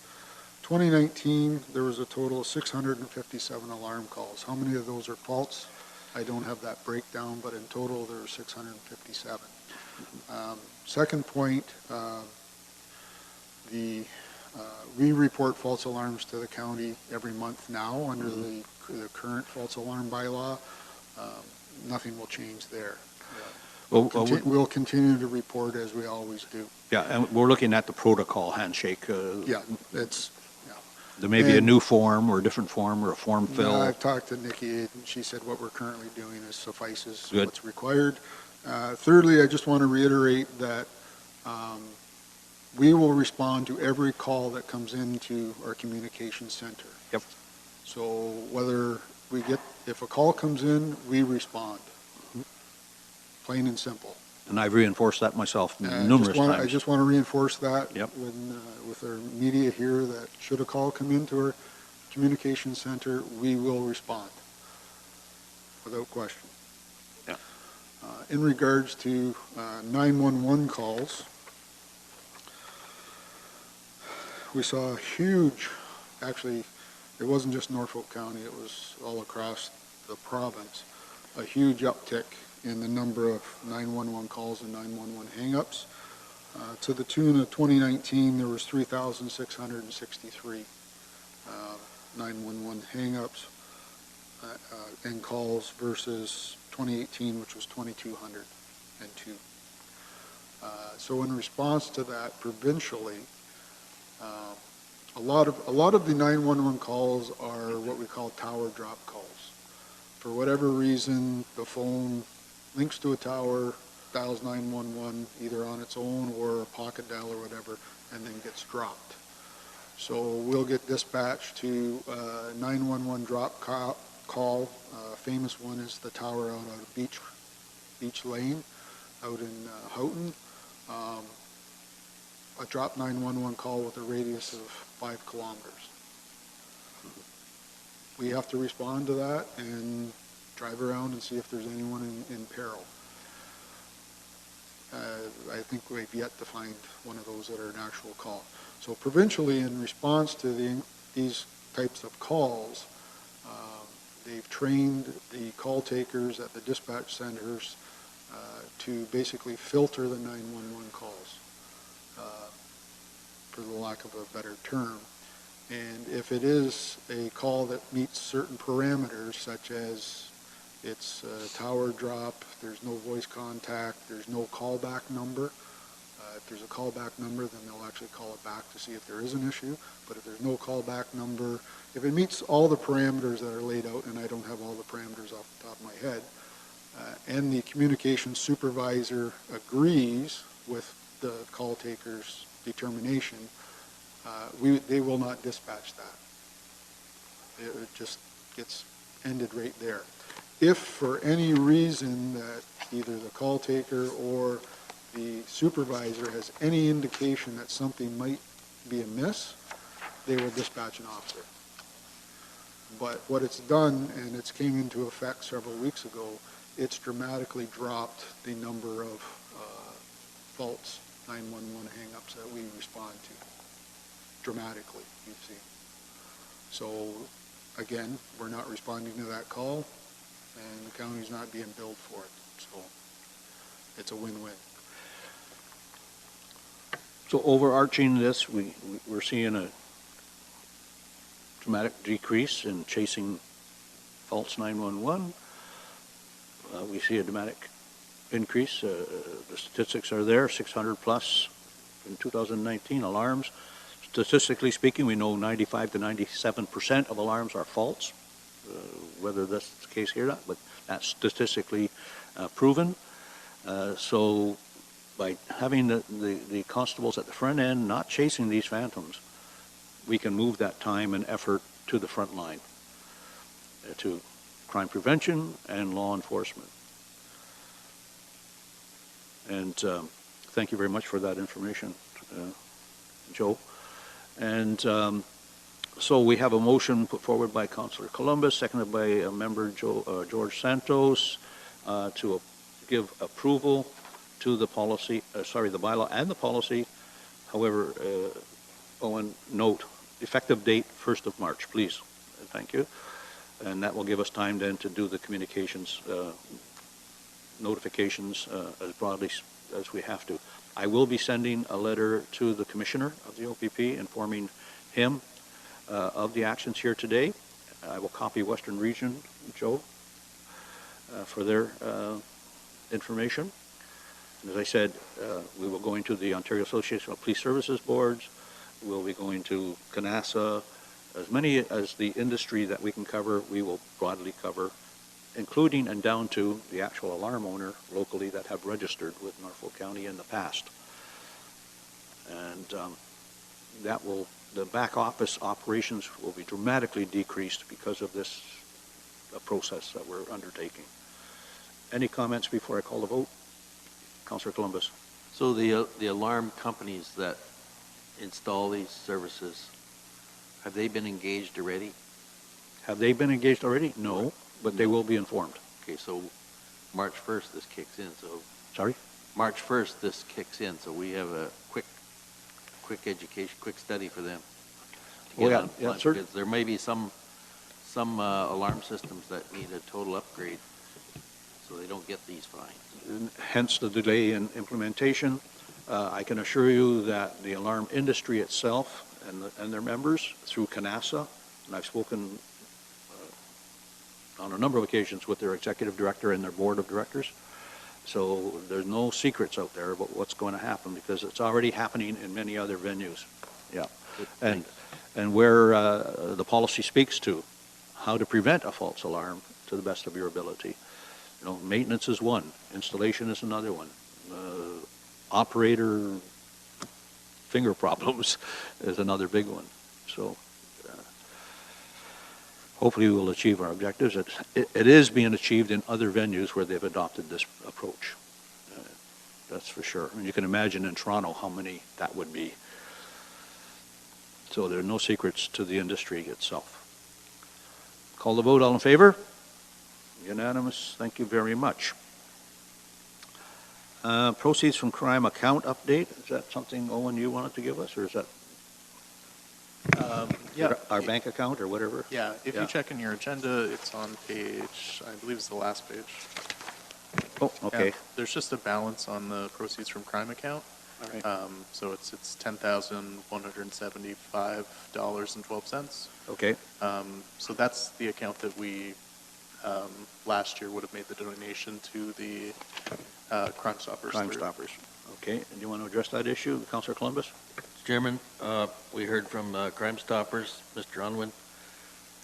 2019, there was a total of 657 alarm calls. How many of those are false? I don't have that breakdown, but in total, there are 657. Second point, we report false alarms to the county every month now under the current false alarm bylaw. Nothing will change there. We'll continue to report as we always do.
Yeah, and we're looking at the protocol handshake.
Yeah, it's.
There may be a new form or a different form or a form fill.
I've talked to Nikki, and she said what we're currently doing suffices
Good.
what's required. Thirdly, I just want to reiterate that we will respond to every call that comes into our communications center.
Yep.
So whether if a call comes in, we respond. plain and simple.
And I've reinforced that myself
I
numerous
I
times.
just want to reinforce that
Yep.
with our media here, that should a call come into our communication center, we will respond without question.
Yeah.
In regards to 911 calls, we saw a huge, actually, it wasn't just Norfolk County, it was all across the province, a huge uptick in the number of 911 calls and 911 hangups. To the tune of 2019, there was 3,663 911 hangups and calls versus 2018, which was 2,202. So in response to that, provincially, a lot of the 911 calls are what we call tower drop calls. For whatever reason, the phone links to a tower, dials 911 either on its own or a pocket dial or whatever, and then gets dropped. So we'll get dispatched to 911 drop call. Famous one is the tower out of Beach Lane out in Houghton. A drop 911 call with a radius of 5 kilometers. We have to respond to that and drive around and see if there's anyone in peril. I think we've yet to find one of those that are an actual call. So provincially, in response to these types of calls, they've trained the call takers at the dispatch centers to basically filter the 911 calls, for the lack of a better term. And if it is a call that meets certain parameters, such as it's a tower drop, there's no voice contact, there's no callback number. If there's a callback number, then they'll actually call it back to see if there is an issue. But if there's no callback number, if it meets all the parameters that are laid out, and I don't have all the parameters off the top of my head, and the communications supervisor agrees with the call taker's determination, they will not dispatch that. It just gets ended right there. If for any reason that either the call taker or the supervisor has any indication that something might be amiss, they will dispatch an officer. But what it's done, and it's came into effect several weeks ago, it's dramatically dropped the number of faults, 911 hang-ups that we respond to. Dramatically, you see. So, again, we're not responding to that call, and the county's not being billed for it. So, it's a win-win.
So overarching this, we're seeing a dramatic decrease in chasing false 911. We see a dramatic increase. The statistics are there, 600 plus in 2019 alarms. Statistically speaking, we know 95 to 97% of alarms are false, whether that's the case here or not, but that's statistically proven. So by having the constables at the front end not chasing these phantoms, we can move that time and effort to the front line, to crime prevention and law enforcement. And thank you very much for that information, Joe. And so we have a motion put forward by Councillor Columbus, seconded by a member George Santos, to give approval to the policy, the bylaw and the policy. However, Owen, note, effective date 1st of March, please. Thank you. And that will give us time then to do the communications notifications as broadly as we have to. I will be sending a letter to the Commissioner of the OPP informing him of the actions here today. I will copy Western Region, Joe, for their information. And as I said, we will go into the Ontario Association of Police Services Boards. We'll be going to CANASA. As many as the industry that we can cover, we will broadly cover, including and down to the actual alarm owner locally that have registered with Norfolk County in the past. And the back office operations will be dramatically decreased because of this process that we're undertaking. Any comments before I call the vote? Councillor Columbus.
So the alarm companies that install these services, have they been engaged already?
Have they been engaged already? No, but they will be informed.
Okay, so March 1st this kicks in, so
Sorry?
March 1st this kicks in, so we have a quick education, quick study for them. to
Oh,
get
yeah,
on-
yeah,
on,
cer-
because there may be some alarm systems that need a total upgrade, so they don't get these fines.
And hence the delay in implementation. I can assure you that the alarm industry itself and their members through CANASA, and I've spoken on a number of occasions with their executive director and their board of directors, so there's no secrets out there about what's going to happen because it's already happening in many other venues. Yeah.
Good,
And where the policy speaks to how to prevent a false alarm to the best of your ability. You know, maintenance is one, installation is another one. Operator finger problems is another big one. So hopefully we will achieve our objectives. It is being achieved in other venues where they've adopted this approach. That's for sure. And you can imagine in Toronto how many that would be. So there are no secrets to the industry itself. Call the vote. All in favor? Unanimous. Thank you very much. Proceeds from crime account update. Is that something, Owen, you wanted to give us, or is that
Yeah.
our bank account or whatever?
Yeah, if
Yeah.
you check in your agenda, it's on page, I believe it's the last page.
Oh, okay.
Yeah, there's just a balance on the proceeds from crime account.
All right.
So it's $10,175.12.
Okay.
So that's the account that we, last year would have made the donation to the Crime Stoppers.
Crime
through.
Stoppers. Okay. And you want to address that issue, Councillor Columbus?
Chairman, we heard from Crime Stoppers, Mr. Unwin.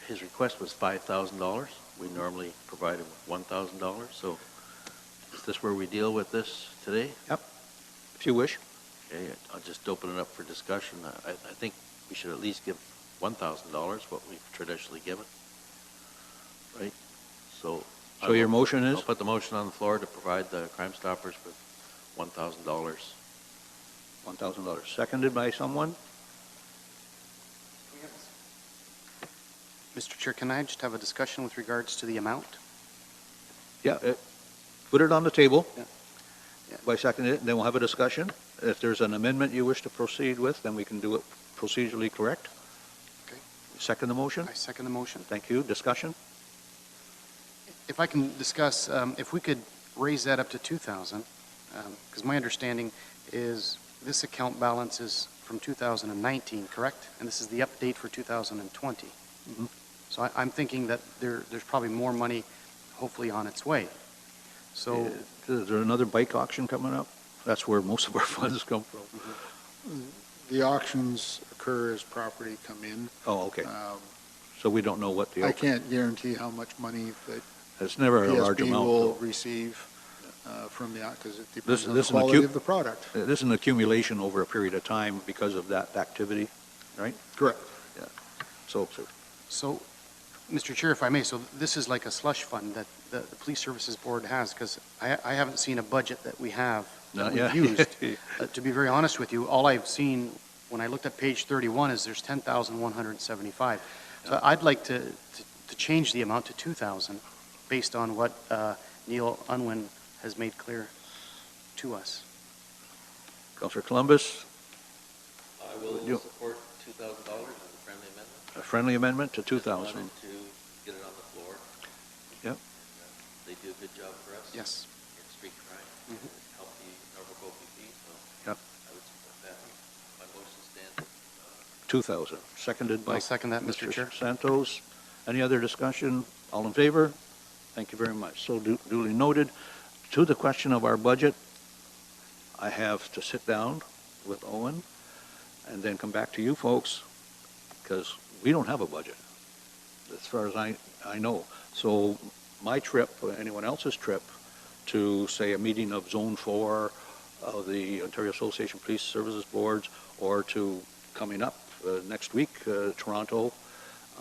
His request was $5,000. We normally provide him with $1,000. So is this where we deal with this today?
If you wish.
Okay, I'll just open it up for discussion. I think we should at least give $1,000, what we've traditionally given. Right? So.
So your motion is?
I'll put the motion on the floor to provide the Crime Stoppers with $1,000.
$1,000. Seconded by someone?
Mr. Chair, can I just have a discussion with regards to the amount?
Yeah. Put it on the table.
Yeah. Yeah.
By seconding it, then we'll have a discussion. If there's an amendment you wish to proceed with, then we can do it procedurally correct.
Okay.
Second the motion?
I second the motion.
Thank you. Discussion?
If I can discuss, if we could raise that up to 2,000, because my understanding is this account balance is from 2019, correct? And this is the update for 2020.
Mhm.
So I'm thinking that there's probably more money hopefully on its way. So,
Is there another bike auction coming up? That's where most of our funds come from.
The auctions occur as property come in.
Oh, okay.
Um,
So we don't know what the,
I can't guarantee how much money that
it's never a large
PSB
amount.
will
though.
receive from the, because it
This-
depends on the
this is an
quality
acute-
of the product.
This is an accumulation over a period of time because of that activity, right?
Correct.
so, Mr. Chair, if I may, so this is like a slush fund that the Police Services Board has, because I haven't seen a budget that we have that
Yeah.
we've used. To be very honest with you, all I've seen when I looked at page 31 is there's 10,175. So I'd like to change the amount to 2,000 based on what Neil Unwin has made clear to us.
Councillor Columbus,
I will
You-
support $2,000 as a friendly amendment.
a friendly amendment to
Just
2,000.
wanted to get it on the floor.
Yep.
They do a good job for us.
Yes.
In street crime,
Mhm.
help the Norfolk OPP, so
Yep.
I would support that. My motion stands.
2,000. Seconded by
I'll second that, Mr. Chair.
Santos. Any other discussion? All in favor? Thank you very much. So duly noted. To the question of our budget, I have to sit down with Owen and then come back to you folks, because we don't have a budget, as far as I know. So my trip, or anyone else's trip, to, say, a meeting of Zone 4 of the Ontario Association of Police Services Boards, or to coming up next week, Toronto,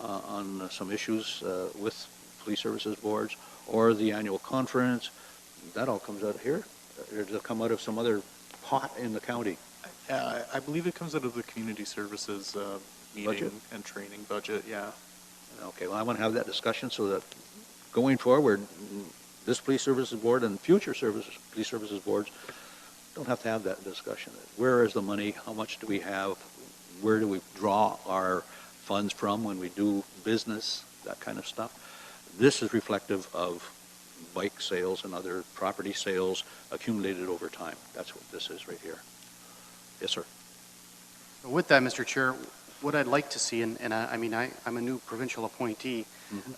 on some issues with police services boards, or the annual conference, that all comes out of here. Or does it come out of some other pot in the county?
I believe it comes out of the community services meeting
Budget?
and training budget, yeah.
Okay, well, I want to have that discussion so that going forward, this police services board and future police services boards don't have to have that discussion. Where is the money? How much do we have? Where do we draw our funds from when we do business? That kind of stuff. This is reflective of bike sales and other property sales accumulated over time. That's what this is right here. Yes, sir.
With that, Mr. Chair, what I'd like to see, and I'm a new provincial appointee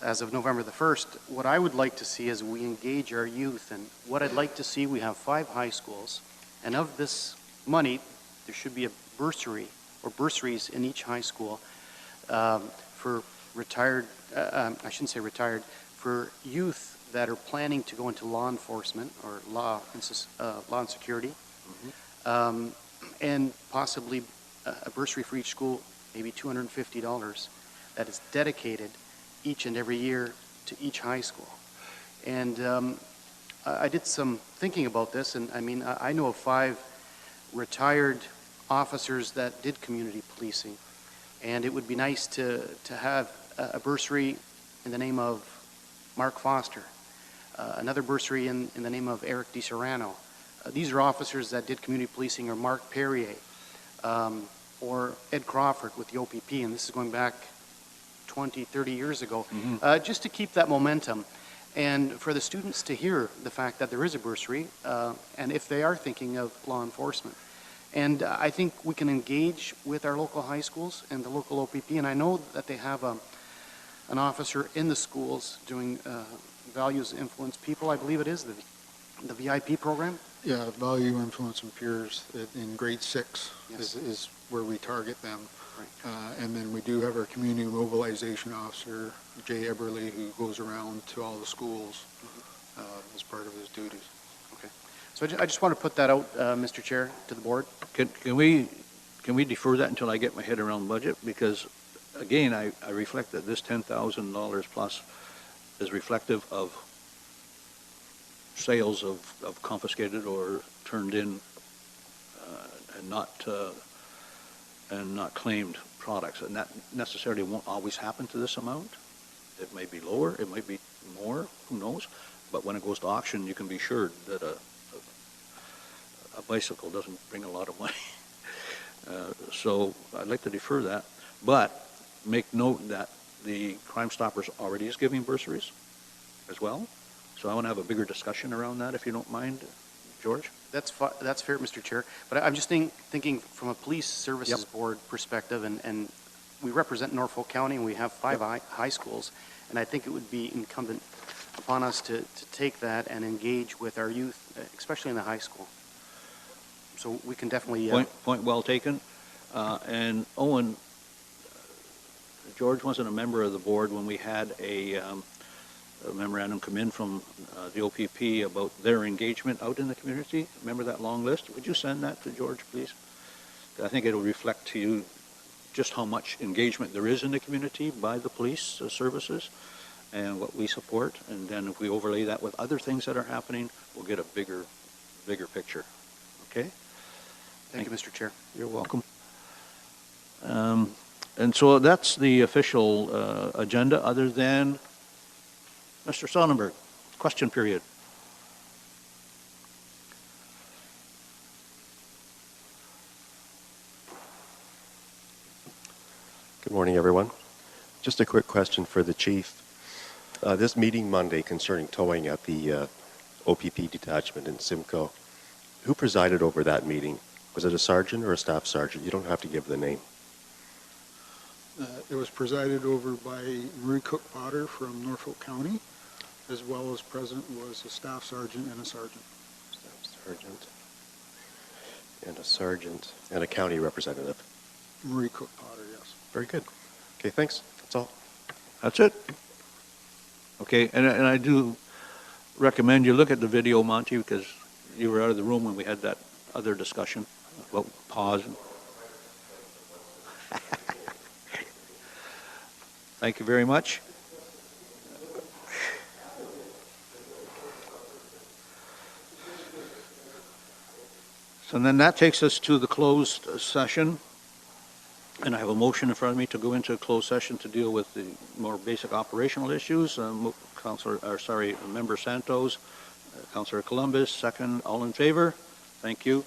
as of November the 1st, what I would like to see is we engage our youth, and what I'd like to see, we have 5 high schools, and of this money, there should be a bursary or bursaries in each high school for retired, I shouldn't say retired, for youth that are planning to go into law enforcement or law and security, and possibly a bursary for each school, maybe $250, that is dedicated each and every year to each high school. And I did some thinking about this, and I know of 5 retired officers that did community policing, and it would be nice to have a bursary in the name of Mark Foster, another bursary in the name of Eric DiSerrano. These are officers that did community policing, or Mark Perrier, or Ed Crawford with the OPP, and this is going back 20, 30 years ago, just to keep that momentum. And for the students to hear the fact that there is a bursary, and if they are thinking of law enforcement. And I think we can engage with our local high schools and the local OPP, and I know that they have an officer in the schools doing values influence people. I believe it is the VIP program.
Yeah, value, influence, and peers in grade 6
Yes.
is where we target them.
Right.
And then we do have our community mobilization officer, Jay Eberly, who goes around to all the schools as part of his duties.
Okay. So I just want to put that out, Mr. Chair, to the board.
Can we defer that until I get my head around budget? Because, again, I reflect that this $10,000 plus is reflective of sales of confiscated or turned in and not claimed products. And that necessarily won't always happen to this amount. It may be lower, it might be more, who knows? But when it goes to auction, you can be sure that a bicycle doesn't bring a lot of money. So I'd like to defer that, but make note that the Crime Stoppers already is giving bursaries as well. So I want to have a bigger discussion around that, if you don't mind, George.
That's fair, Mr. Chair. But I'm just thinking from a police services board perspective, and we represent Norfolk County, and we have 5 high schools, and I think it would be incumbent upon us to take that and engage with our youth, especially in the high school. So we can definitely...
Point well taken. And Owen, George wasn't a member of the board when we had a memorandum come in from the OPP about their engagement out in the community. Remember that long list? Would you send that to George, please? I think it'll reflect to you just how much engagement there is in the community by the police services and what we support. And then if we overlay that with other things that are happening, we'll get a bigger picture. Okay?
Thank you, Mr. Chair.
You're welcome. And so that's the official agenda, other than Mr. Sonnenberg, question period.
Good morning, everyone. Just a quick question for the chief. This meeting Monday concerning towing at the OPP detachment in Simcoe, who presided over that meeting? Was it a sergeant or a staff sergeant? You don't have to give the name.
It was presided over by Marie Cook Potter from Norfolk County, as well as present was a staff sergeant and a sergeant.
Staff sergeant and a sergeant and a county representative.
Marie Cook Potter, yes.
Very good. Okay, thanks. That's all.
That's it? Okay, and I do recommend you look at the video, Monty, because you were out of the room when we had that other discussion about pause. Thank you very much. So then that takes us to the closed session. And I have a motion in front of me to go into a closed session to deal with the more basic operational issues. Member Santos, Councilor Columbus, second. All in favor? Thank you.